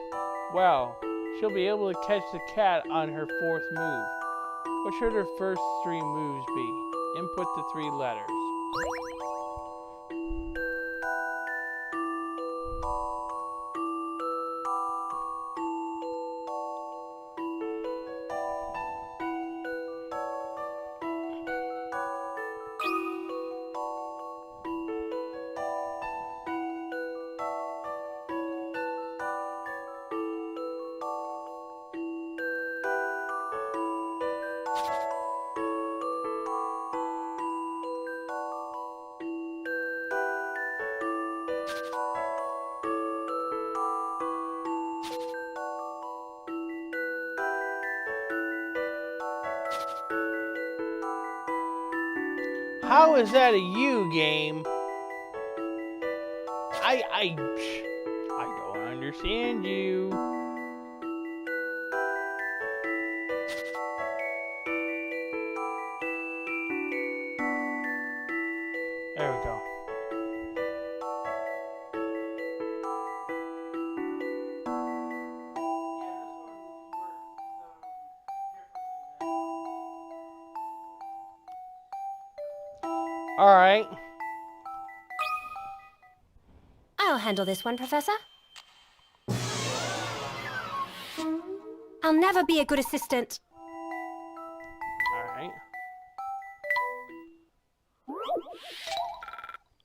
well, she'll be able to catch the cat on her fourth move. What should her first three moves be? Input the 3 letters. How is that a you game? I don't understand you. There we go. Alright. I'll handle this one, Professor. I'll never be a good assistant. Alright.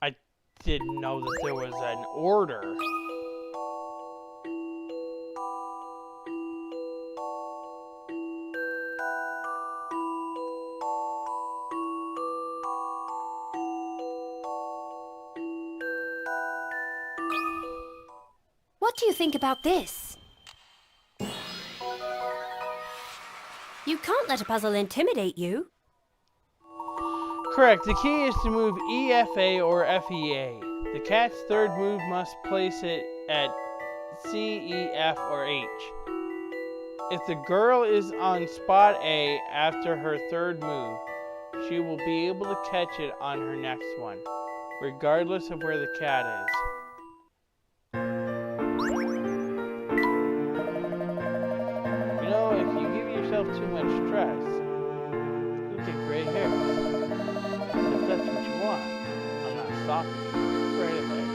I didn't know that there was an order. What do you think about this? You can't let a puzzle intimidate you. Correct. The key is to move EFA or FEA. The cat's third move must place it at C, E, F, or H. If the girl is on spot A after her third move, she will be able to catch it on her next one, regardless of where the cat is. You know, if you give yourself too much stress, you'll get gray hairs. If that's what you want, I'm not stopping you. Right ahead.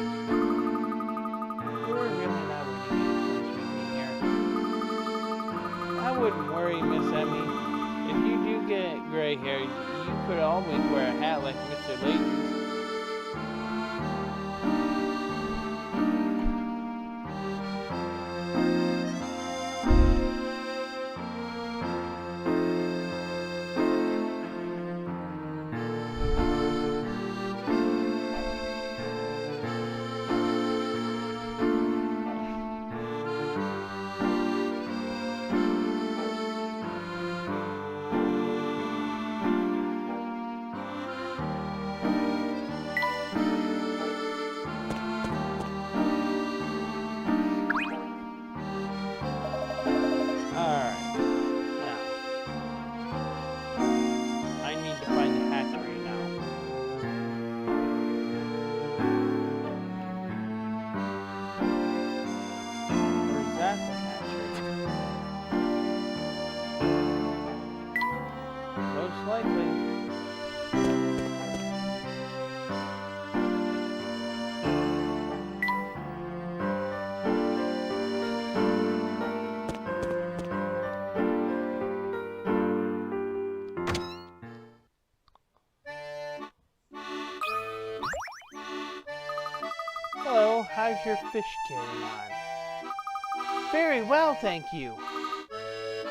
You're really not winning influence with me here. I wouldn't worry, Miss Emmy. If you do get gray hair, you could always wear a hat like Mr. Layton's. Hello, how's your fish getting on? Very well, thank you.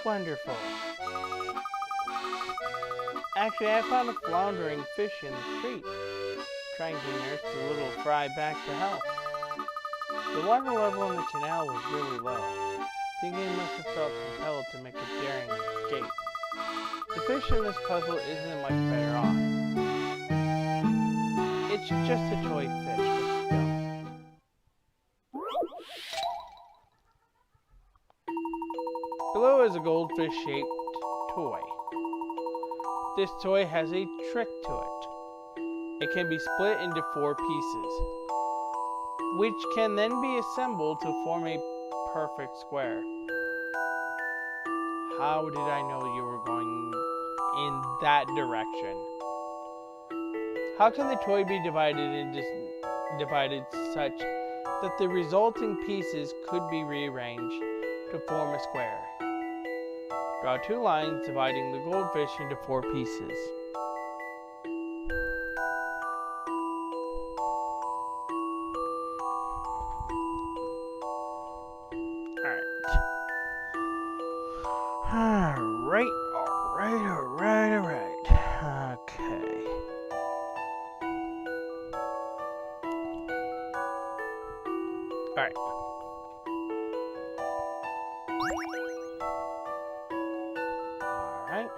Wonderful. Actually, I found a floundering fish in the street, trying to nurse the little fry back to health. The water level in the canal was really low. Thinking it must have felt compelled to make a daring escape. The fish in this puzzle isn't much better off. It's just a toy fish, but still. Below is a goldfish-shaped toy. This toy has a trick to it. It can be split into 4 pieces, which can then be assembled to form a perfect square. How did I know you were going in that direction? How can the toy be divided such that the resulting pieces could be rearranged to form a square? Draw 2 lines dividing the goldfish into 4 pieces. Alright. Okay. Alright. Alright.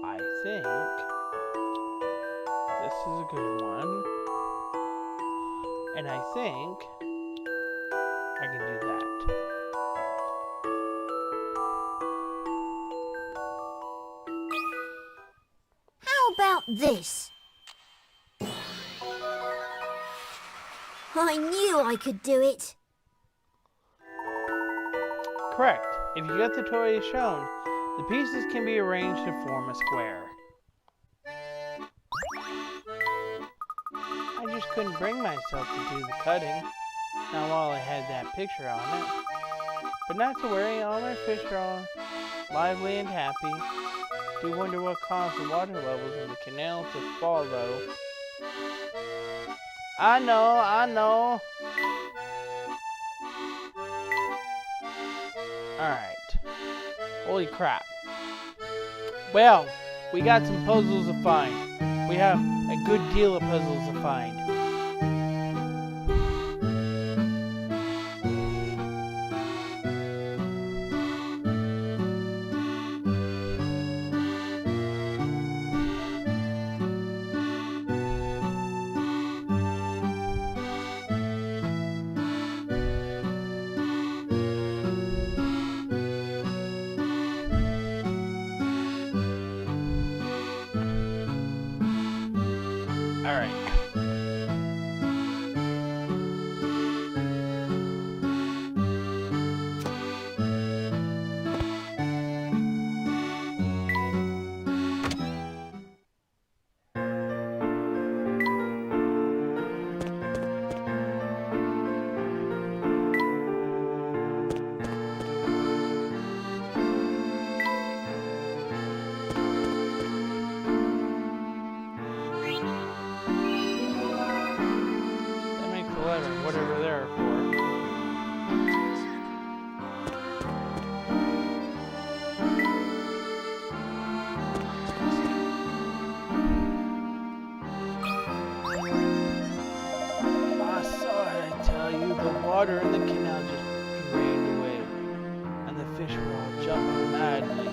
I think this is a good one. And I think I can do that. How about this? I knew I could do it. Correct. If you get the toy as shown, the pieces can be arranged to form a square. I just couldn't bring myself to do the cutting, not while I had that picture on it. But not to worry, all our fish are lively and happy. Do wonder what caused the water levels in the canal to fall, though. I know. Alright. Holy crap. Well, we got some puzzles to find. We have a good deal of puzzles to find. Alright. Whatever they're for. I saw it, I tell you. The water in the canal just drained away, and the fish were all jumping madly.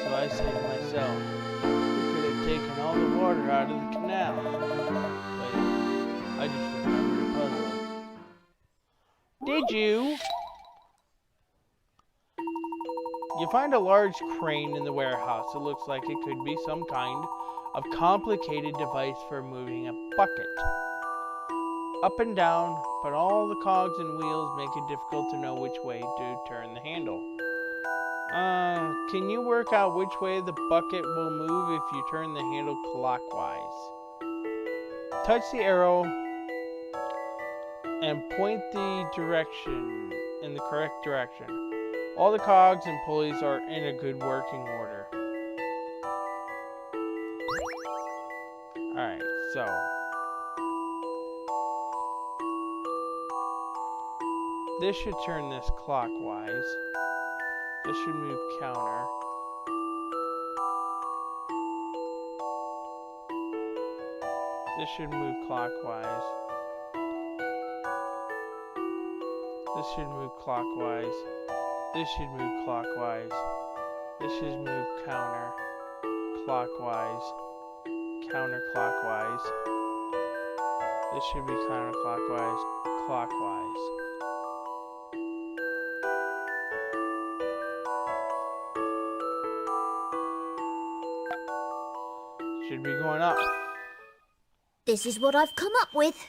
So I said to myself, who could have taken all the water out of the canal? Wait, I just remembered a puzzle. Did you? You find a large crane in the warehouse. It looks like it could be some kind of complicated device for moving a bucket. Up and down, but all the cogs and wheels make it difficult to know which way to turn the handle. Can you work out which way the bucket will move if you turn the handle clockwise? Touch the arrow and point the direction in the correct direction. All the cogs and pulleys are in a good working order. Alright, so This should turn this clockwise. This should move counter. This should move clockwise. This should move clockwise. This should move clockwise. This should move counter. Clockwise. Counterclockwise. This should be counterclockwise. Clockwise. Should be going up. This is what I've come up with.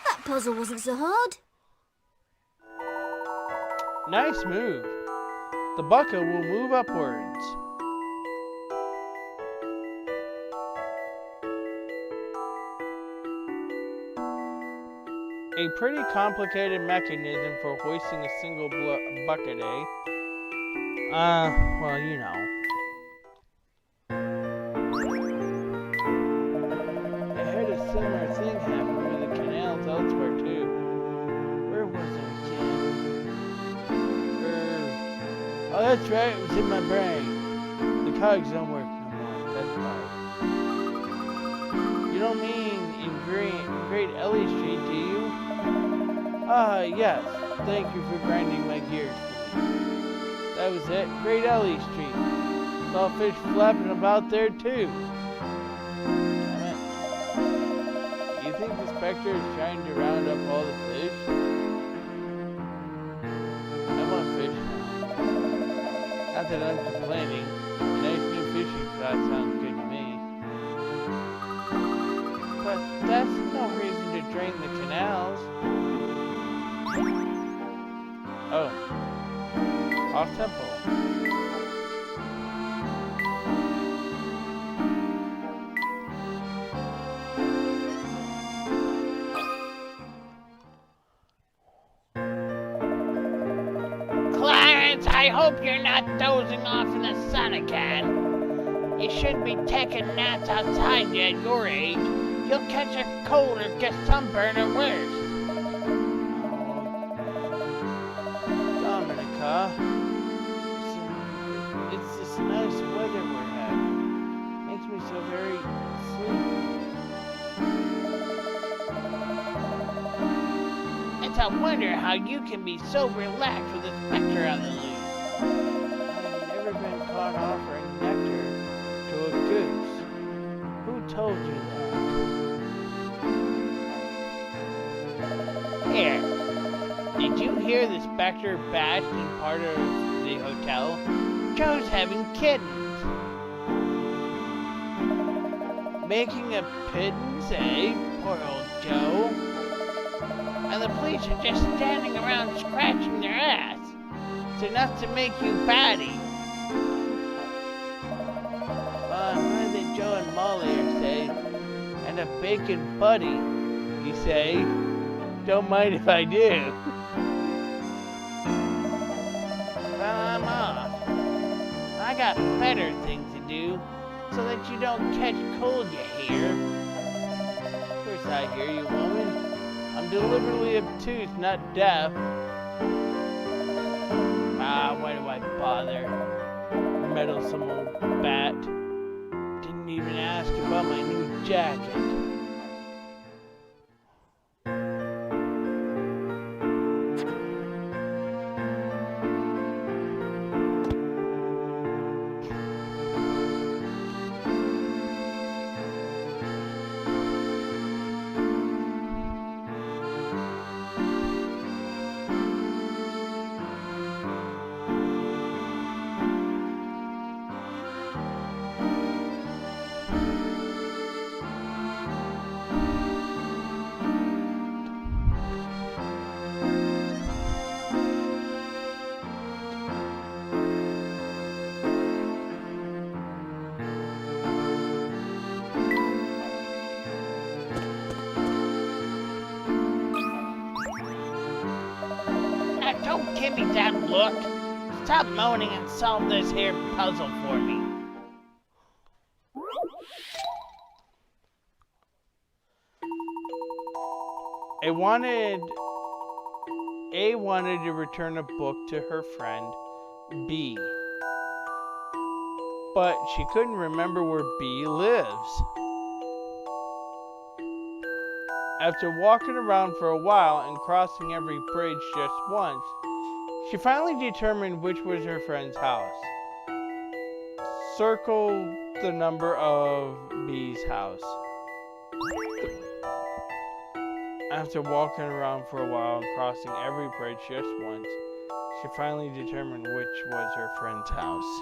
That puzzle wasn't so hard. Nice move. The bucket will move upwards. A pretty complicated mechanism for hoisting a single bucket, eh? Well, you know. I heard a similar thing happen with the canals elsewhere, too. Where was it again? Oh, that's right, it was in my brain. The cogs don't work no more, that's why. You don't mean in Great Ellie Street, do you? Ah, yes. Thank you for grinding my gears for me. That was it. Great Ellie Street. Saw fish flapping about there, too. Damn it. Do you think the Specter is trying to round up all the fish? I want fish now. Not that I'm complaining. A nice new fishing spot sounds good to me. But that's no reason to drain the canals. Oh. Off tempo. Clarence, I hope you're not dozing off in the sun again. You shouldn't be taking naps outside at your age. You'll catch a cold or get sunburn or worse. It's this nice weather we're having. Makes me so very sleepy. It's a wonder how you can be so relaxed with the Specter on the loose. I've never been caught offering nectar to a goose. Who told you that? Here. Did you hear the Specter bashed in part of the hotel? Joe's having kittens. Making a pittance, eh? Poor old Joe. And the police are just standing around scratching their ass. It's enough to make you batty. Well, I'm glad that Joe and Molly are safe. And a bacon buddy, you say? Don't mind if I do. Well, I'm off. I got better things to do, so that you don't catch cold, you hear? Of course I hear you, woman. I'm deliberately obtuse, not deaf. Ah, why do I bother? Meddlesome old bat. Didn't even ask about my new jacket. Don't give me that look. Stop moaning and solve this here puzzle for me. A wanted to return a book to her friend, B. But she couldn't remember where B lives. After walking around for a while and crossing every bridge just once, she finally determined which was her friend's house. Circle the number of B's house. After walking around for a while and crossing every bridge just once, she finally determined which was her friend's house.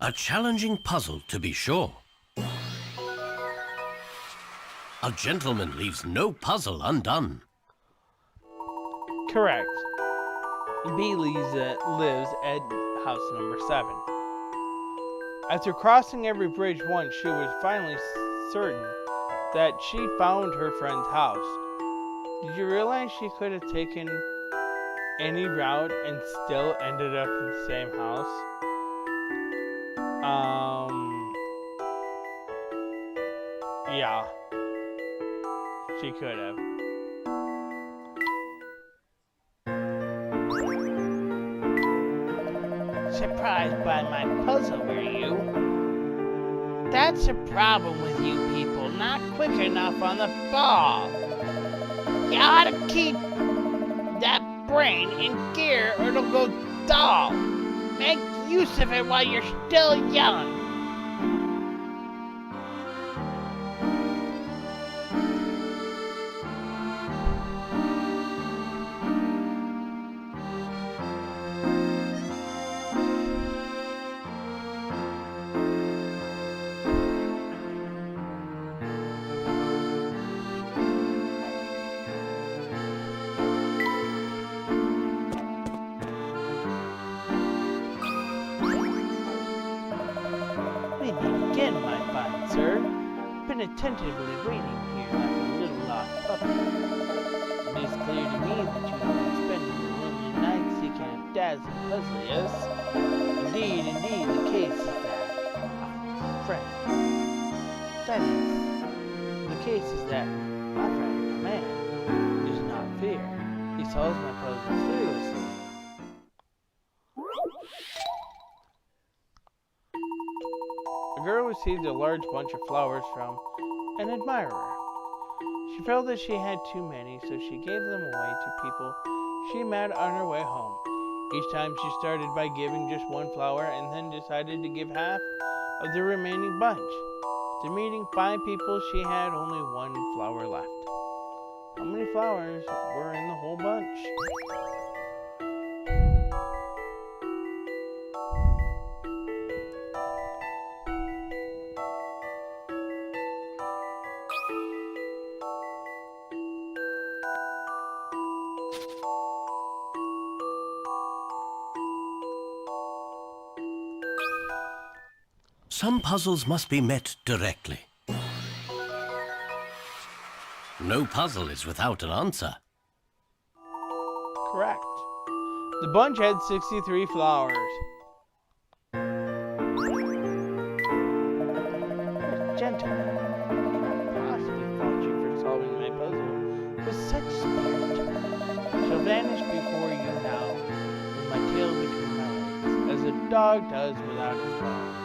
A challenging puzzle, to be sure. A gentleman leaves no puzzle undone. Correct. B lives at house number 7. After crossing every bridge once, she was finally certain that she found her friend's house. Did you realize she could have taken any route and still ended up in the same house? Yeah. She could have. Surprised by my puzzle, were you? That's a problem with you people, not quick enough on the ball. You ought to keep that brain in gear or it'll go dull. Make use of it while you're still young. Attentively waiting here like a little lost puppy. It is clear to me that you have been spending your lonely nights seeking a dazzling puzzle, yes? Indeed, the case is that friend. That is, the case is that my friend, the man, does not fear. He solves my puzzles fearlessly. The girl received a large bunch of flowers from an admirer. She felt that she had too many, so she gave them away to people she met on her way home. Each time she started by giving just one flower and then decided to give half of the remaining bunch. After meeting 5 people, she had only 1 flower left. How many flowers were in the whole bunch? Some puzzles must be met directly. No puzzle is without an answer. Correct. The bunch had 63 flowers. Gentlemen, I cannot possibly fault you for solving my puzzle with such spirit. I shall vanish before you now, with my tail between my legs, as a dog does without his bone.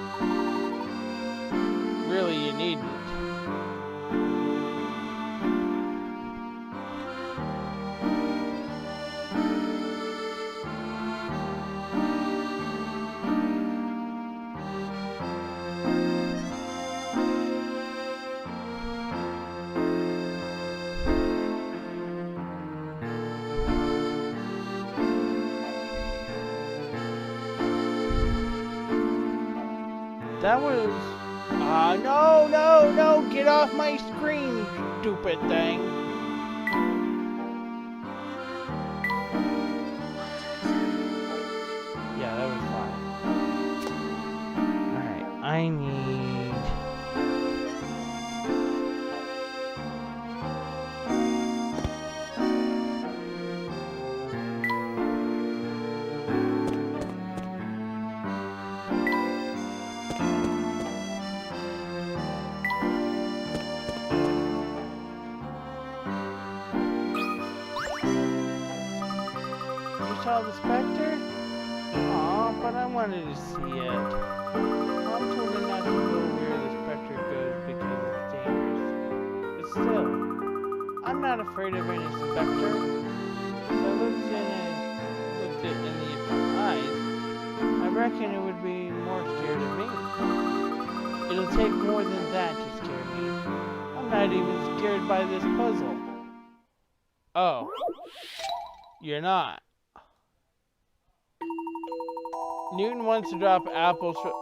Really, you needn't. That was... no, get off my screen, stupid thing. tell the Specter? Aw, but I wanted to see it. Mom told me not to go where the Specter goes because it's dangerous. But still, I'm not afraid of any Specter. If I looked it in the eyes, I reckon it would be more scared of me. It'll take more than that to scare me. I'm not even scared by this puzzle. Oh. You're not. Newton wants to drop apples from...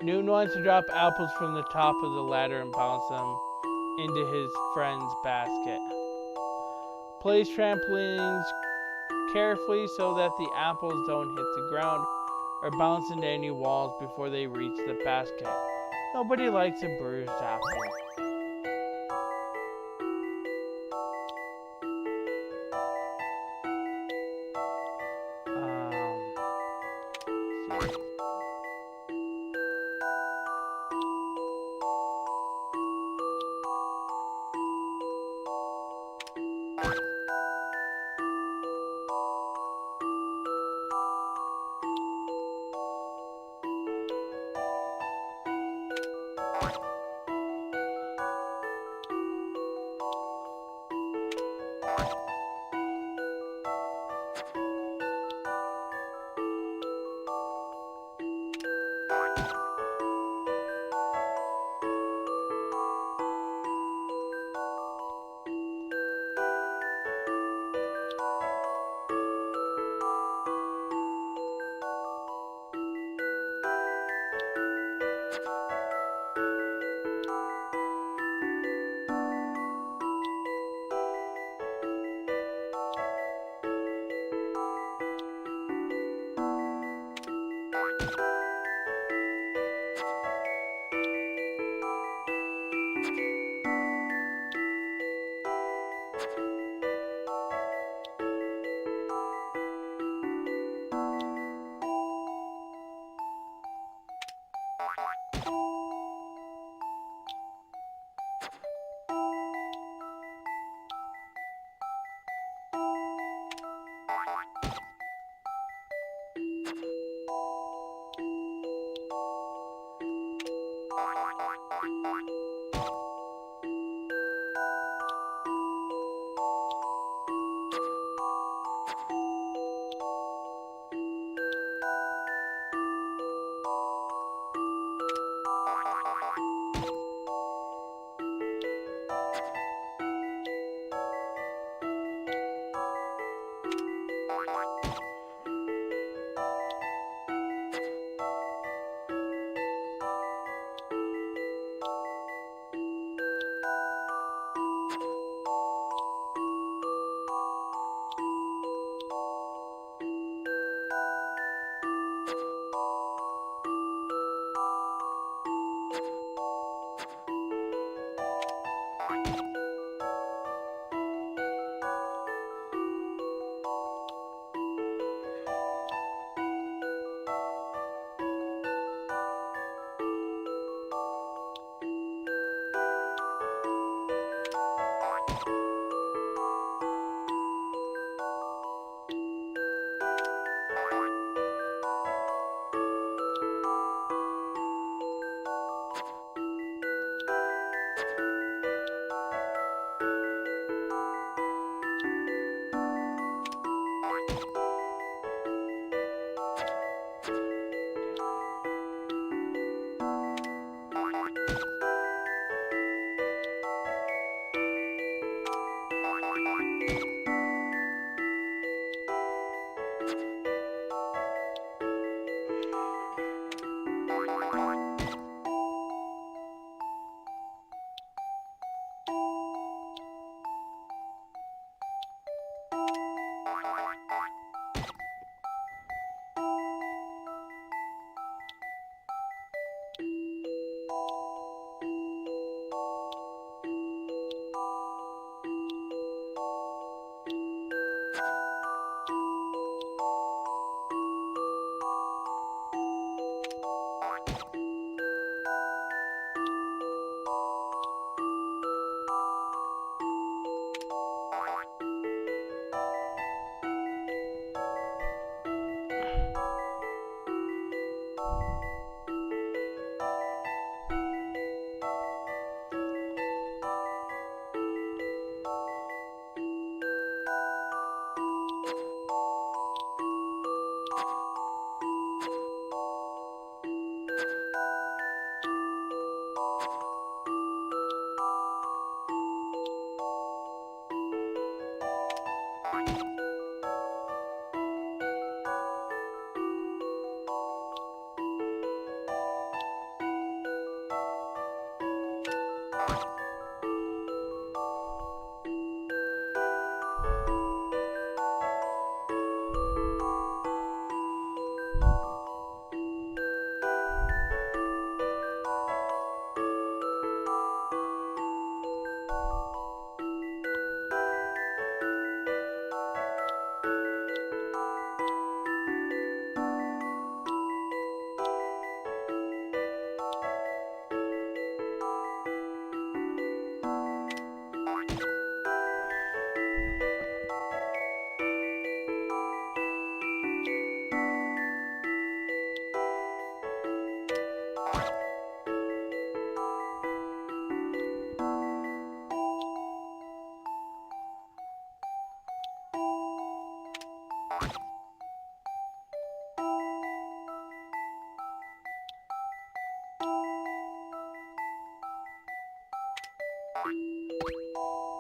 Newton wants to drop apples from the top of the ladder and bounce them into his friend's basket. Place trampolines carefully so that the apples don't hit the ground or bounce into any walls before they reach the basket. Nobody likes a bruised apple.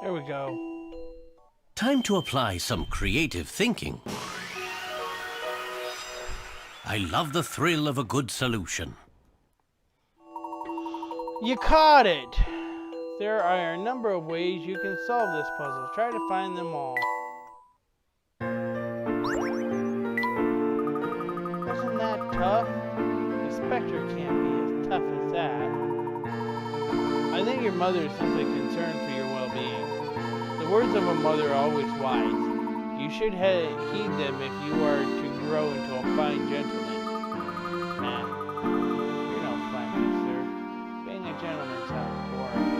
There we go. Time to apply some creative thinking. I love the thrill of a good solution. You caught it! There are a number of ways you can solve this puzzle. Try to find them all. Wasn't that tough? The Specter can't be as tough as that. I think your mother is simply concerned for your well-being. The words of a mother are always wise. You should heed them if you are to grow into a fine gentleman. Nah, you're no fine sir. Being a gentleman sounds boring.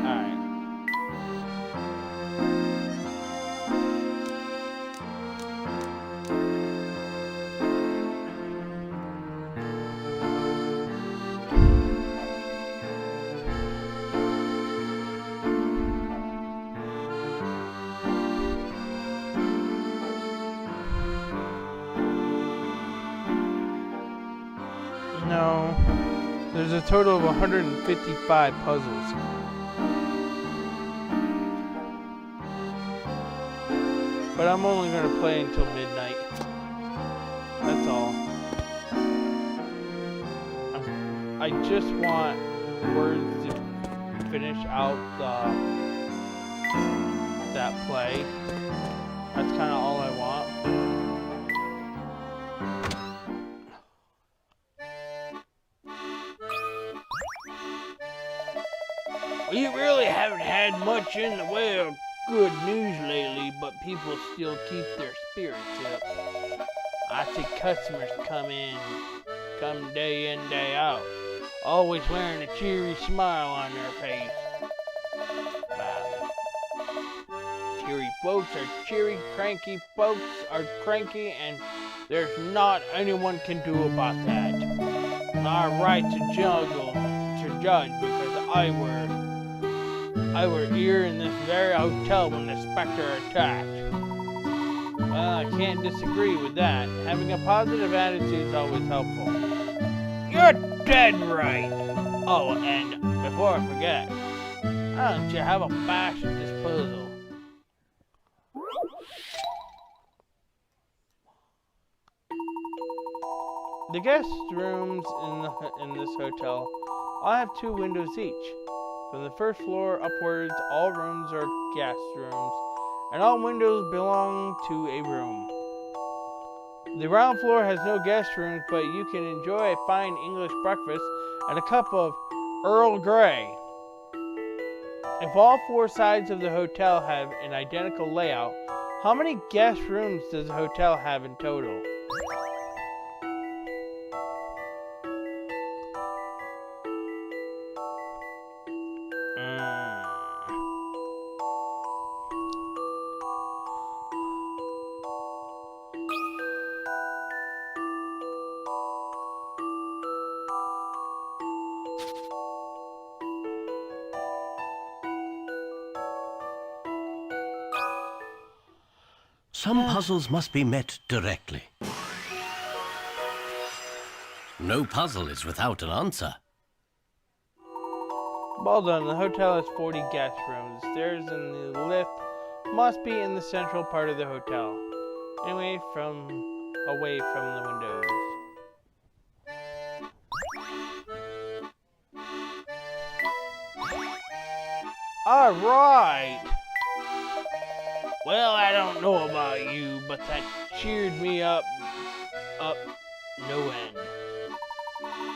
Alright. No. There's a total of 155 puzzles. But I'm only going to play until midnight. That's all. I just want words to finish out that play. That's kind of all I want. We really haven't had much in the way of good news lately, but people still keep their spirits up. I see customers come day in, day out, always wearing a cheery smile on their face. Cheery folks are cheery, cranky folks are cranky, and there's not anyone can do about that. Not right to judge because I were here in this very hotel when the Specter attacked. Well, I can't disagree with that. Having a positive attitude is always helpful. You're dead right! Oh, and before I forget, why don't you have a bash at this puzzle? The guest rooms in this hotel all have 2 windows each. From the first floor upwards, all rooms are guest rooms, and all windows belong to a room. The ground floor has no guest rooms, but you can enjoy a fine English breakfast and a cup of Earl Grey. If all 4 sides of the hotel have an identical layout, how many guest rooms does the hotel have in total? Some puzzles must be met directly. No puzzle is without an answer. Well done. The hotel has 40 guest rooms. The stairs and the lift must be in the central part of the hotel, away from the windows. All right. Well, I don't know about you, but that cheered me up no end.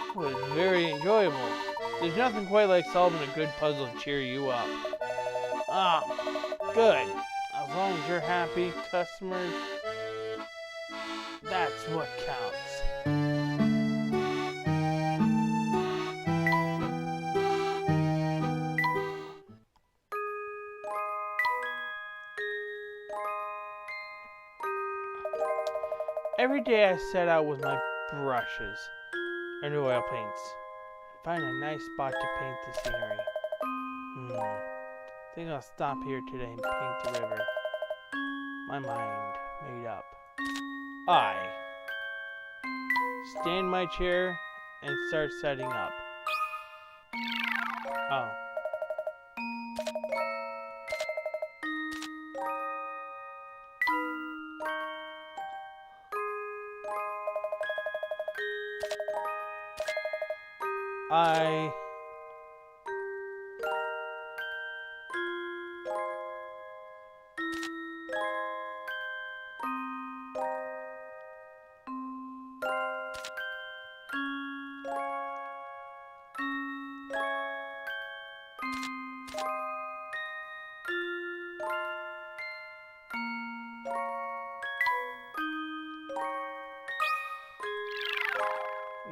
It was very enjoyable. There's nothing quite like solving a good puzzle to cheer you up. Ah, good. As long as you're happy, customers, that's what counts. Every day I set out with my brushes and oil paints. Find a nice spot to paint the scenery. Think I'll stop here today and paint the river. My mind made up. I stand in my chair and start setting up. Oh.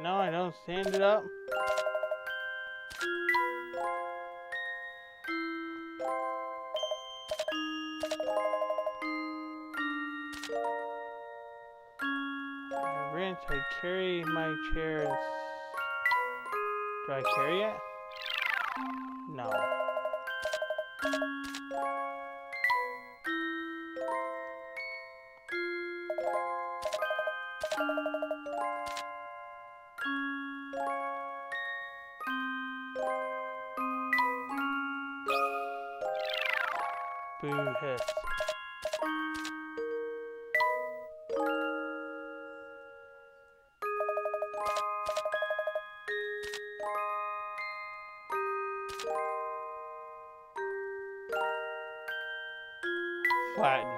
No, I don't stand it up. Rinse, I carry my chair. Do I carry it? No. Boo hiss. Flatten.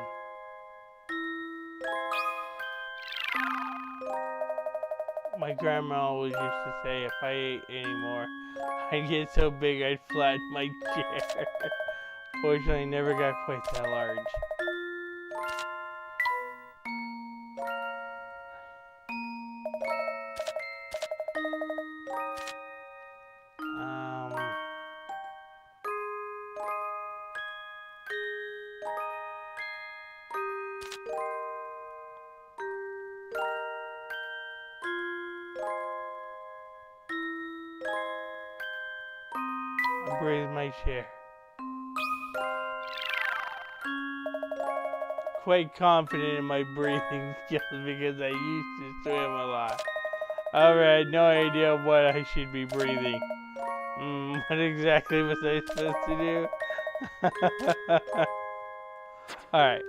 My grandma always used to say if I ate anymore, I'd get so big I'd flatten my chair. Fortunately, I never got quite that large. Breathe my chair. Quite confident in my breathing skills because I used to swim a lot. However, I had no idea what I should be breathing. What exactly was I supposed to do? Alright.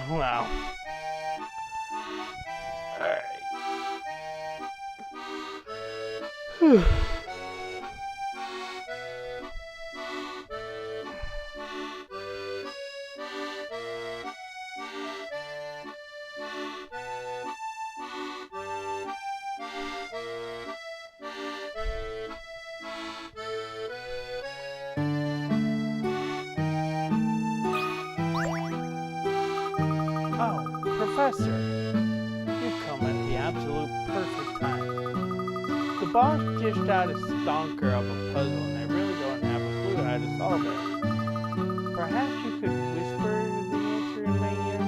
Wow. Alright. Professor, you've come at the absolute perfect time. The boss dished out a stonker of a puzzle and I really don't have a clue how to solve it. Perhaps you could whisper the answer in my ear?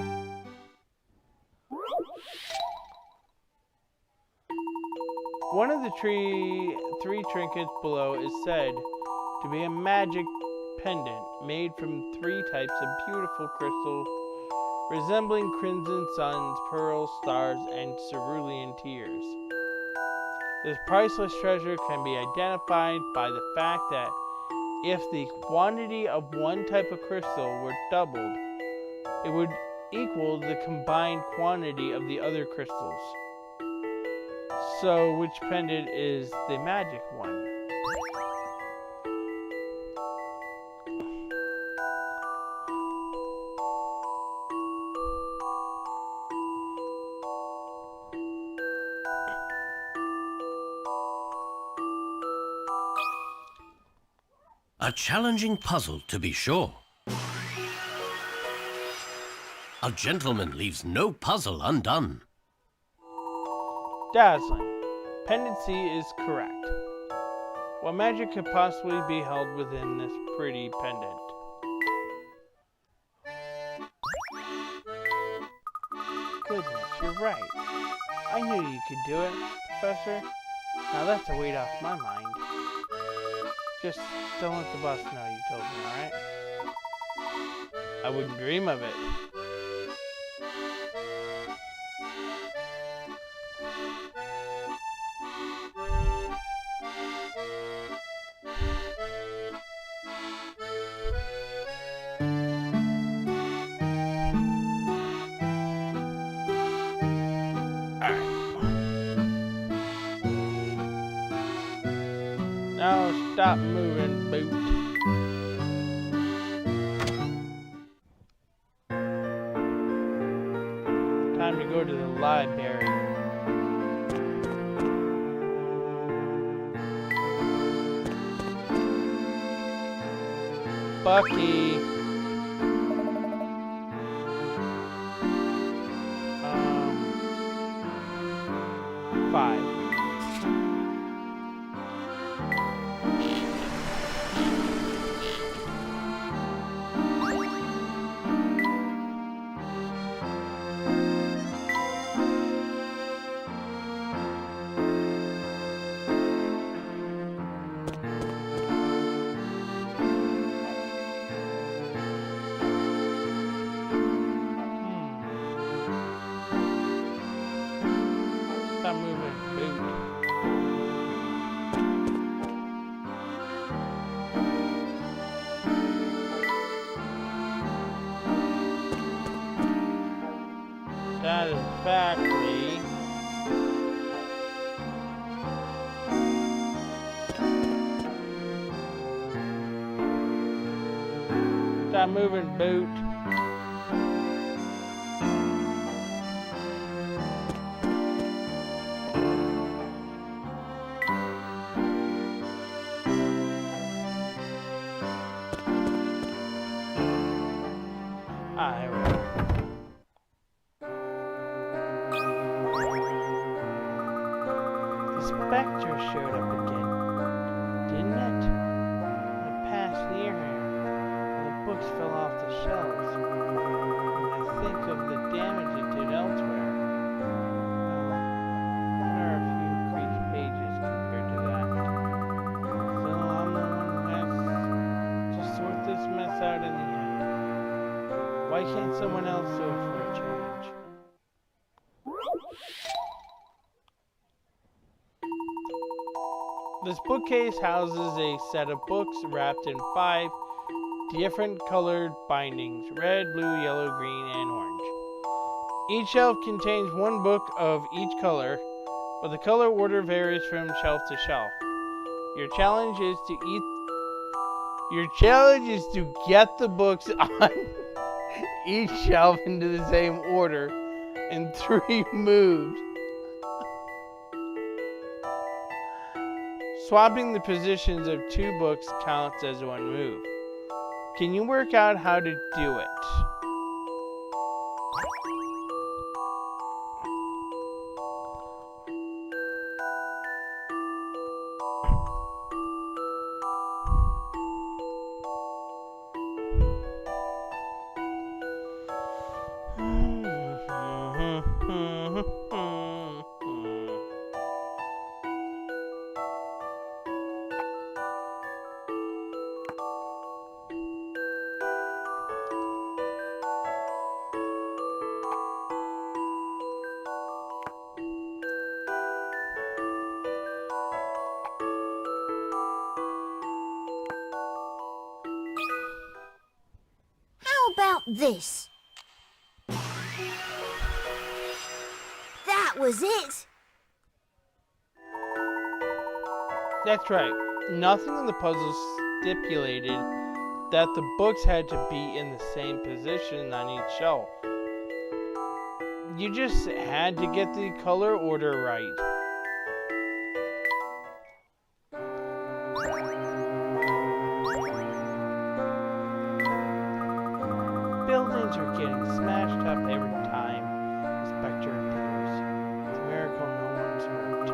One of the three trinkets below is said to be a magic pendant made from 3 types of beautiful crystal resembling crimson suns, pearls, stars, and cerulean tears. This priceless treasure can be identified by the fact that if the quantity of one type of crystal were doubled, it would equal the combined quantity of the other crystals. So, which pendant is the magic one? A challenging puzzle, to be sure. A gentleman leaves no puzzle undone. Dazzling. Pendant C is correct. What magic could possibly be held within this pretty pendant? Goodness, you're right. I knew you could do it, Professor. Now that's a weight off my mind. Just don't let the boss know you told me, alright? I wouldn't dream of it. Now stop moving, boot. Time to go to the library. Bucky. 5. Stop moving, boot. Satisfactory. Stop moving, boot. There we go. The Specter showed up again, didn't it? I passed near her, and the books fell off the shelves. And I think of the damage it did elsewhere. What are a few creased pages compared to that? Still, I'm the one who has to sort this mess out in the end. Why can't someone else do it for a change? This bookcase houses a set of books wrapped in 5 different colored bindings: red, blue, yellow, green, and orange. Each shelf contains 1 book of each color, but the color order varies from shelf to shelf. Your challenge is to get the books on each shelf into the same order in 3 moves. Swapping the positions of 2 books counts as 1 move. Can you work out how to do it? About this. That was it. That's right. Nothing in the puzzle stipulated that the books had to be in the same position on each shelf. You just had to get the color order right. Buildings are getting smashed up every time the Specter appears. It's a miracle no one's hurt.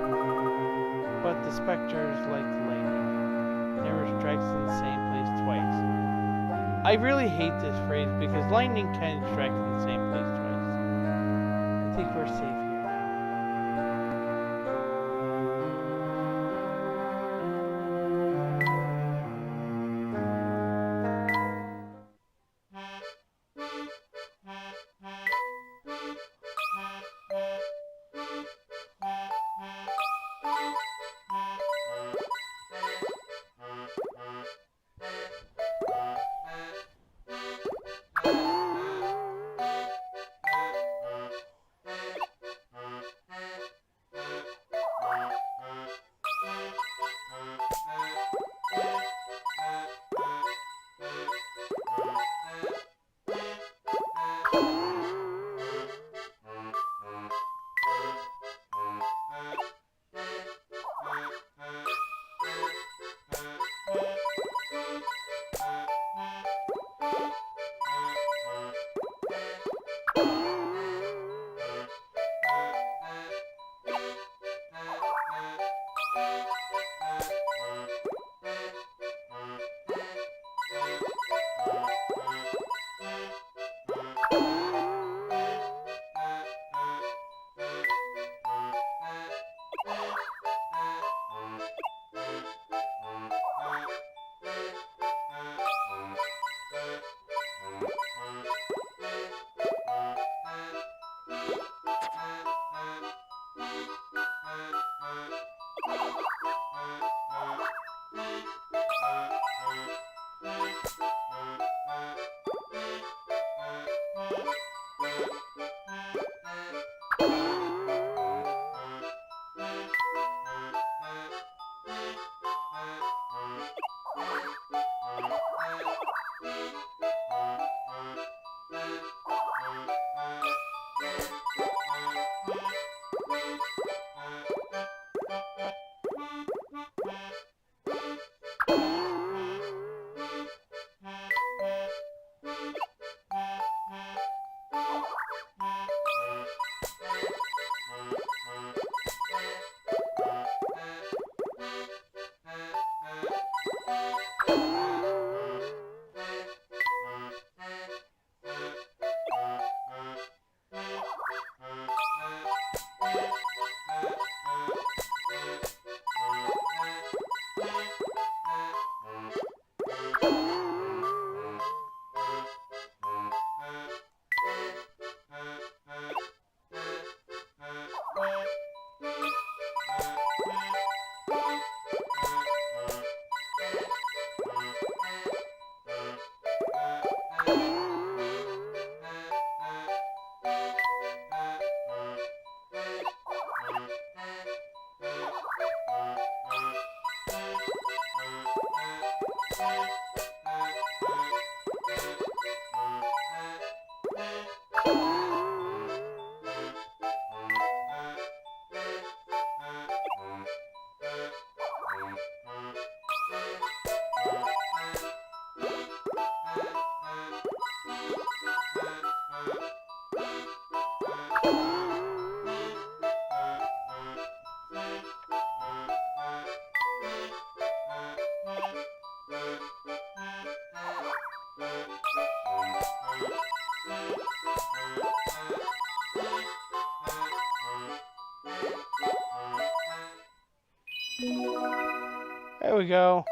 But the Specter is like lightning. Never strikes in the same place twice. I really hate this phrase because lightning can strike in the same place twice. I think we're safe here now. There we go.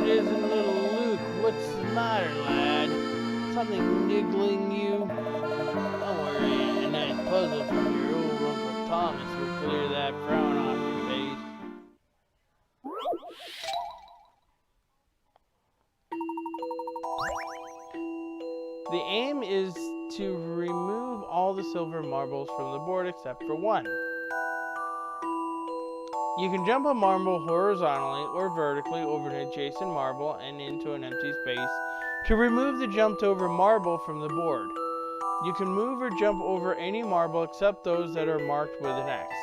Isn't little Luke? What's the matter, lad? Something niggling you? Don't worry, a nice puzzle from your old Uncle Thomas will clear that frown off your face. The aim is to remove all the silver marbles from the board except for one. You can jump a marble horizontally or vertically over an adjacent marble and into an empty space to remove the jumped over marble from the board. You can move or jump over any marble except those that are marked with an X.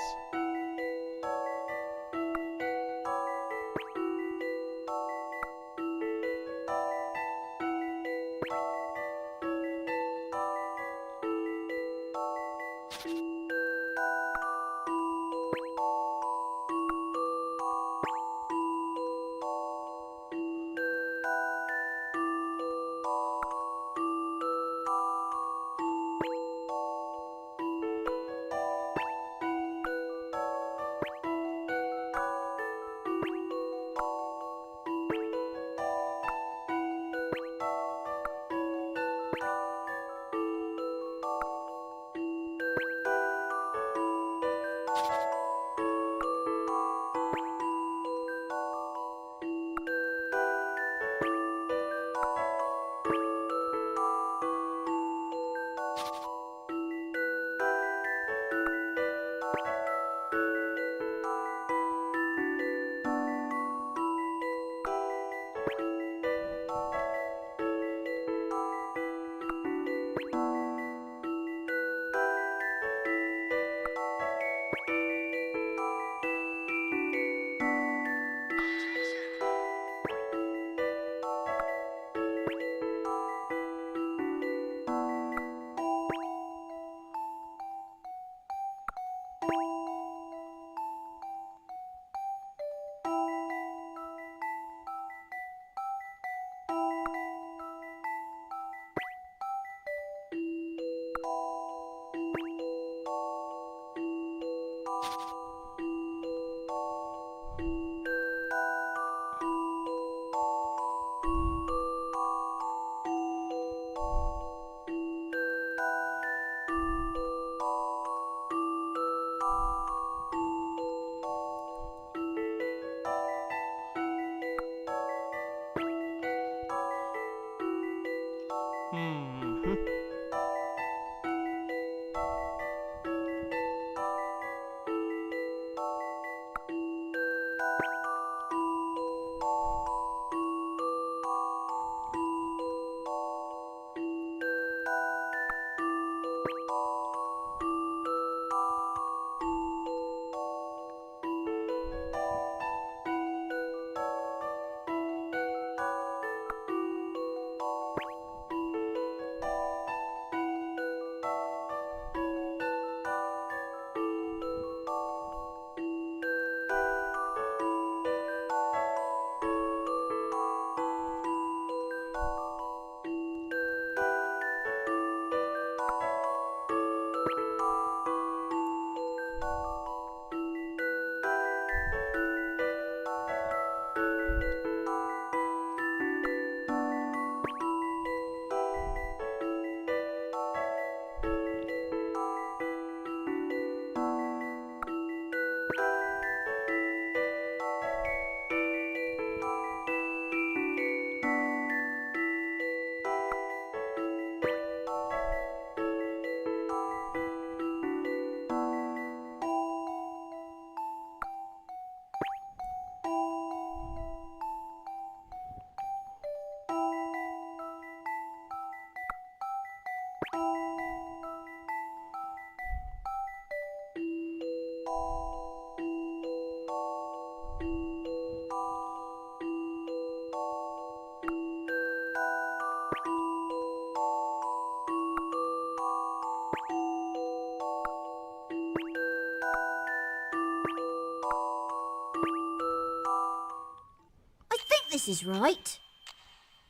this is right.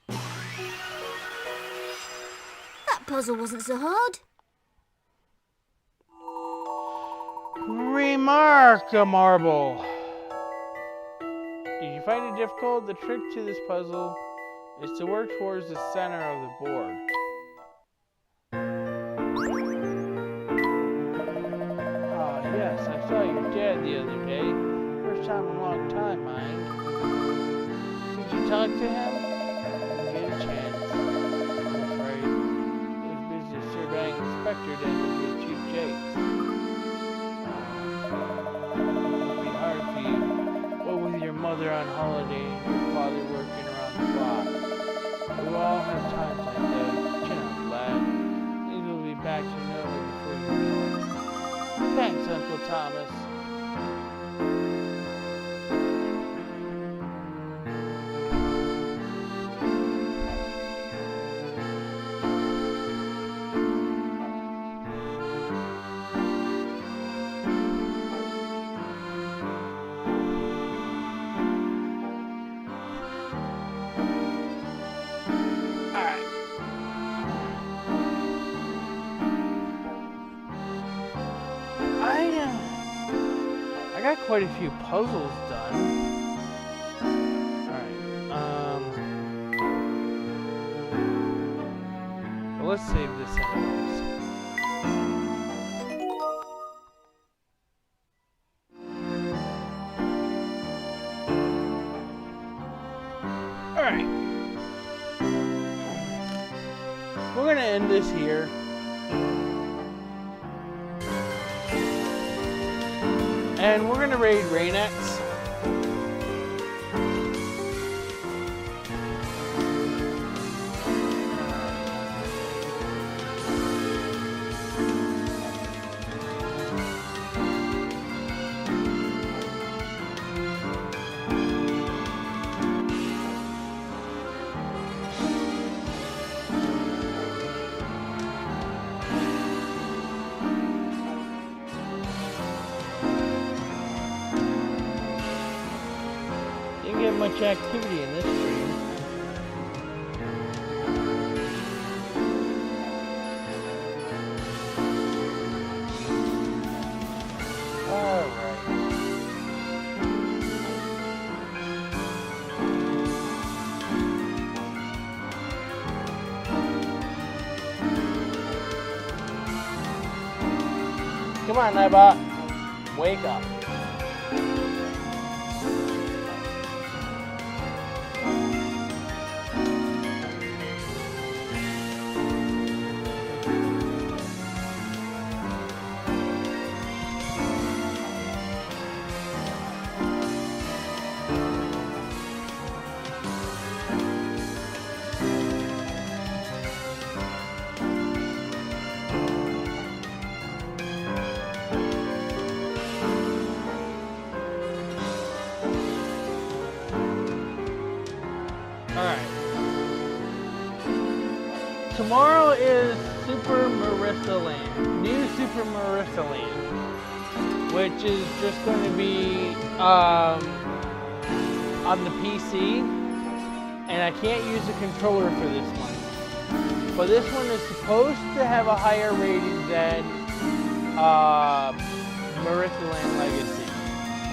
That puzzle wasn't so hard. Remarkable. Did you find it difficult? The trick to this puzzle is to work towards the center of the board. Oh, yes, I saw your dad the other day. First time in a long time, mind. Did you talk to him? Didn't get a chance. I'm afraid. He was busy surveying the Specter den with Chief Jakes. It'll be hard for you. What with your mother on holiday and your father working around the clock. We all have times like that. Chin up, lad. Things will be back to normal before you know it. Thanks, Uncle Thomas. I got quite a few puzzles done. Alright, well, let's save this anyways. Alright. We're gonna end this here. And we're gonna raid Rainex. Didn't get much activity in this stream. Alright. Come on, Nightbot. Wake up. Alright. Tomorrow is Super Marissa Land. New Super Marissa Land. Which is just going to be on the PC. And I can't use a controller for this one. But this one is supposed to have a higher rating than Marissa Land Legacy,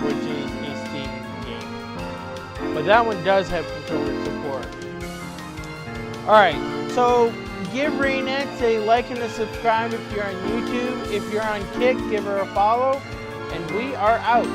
which is a Steam game. But that one does have controller support. Alright, so give Rainex a like and a subscribe if you're on YouTube. If you're on Kick, give her a follow. And we are out.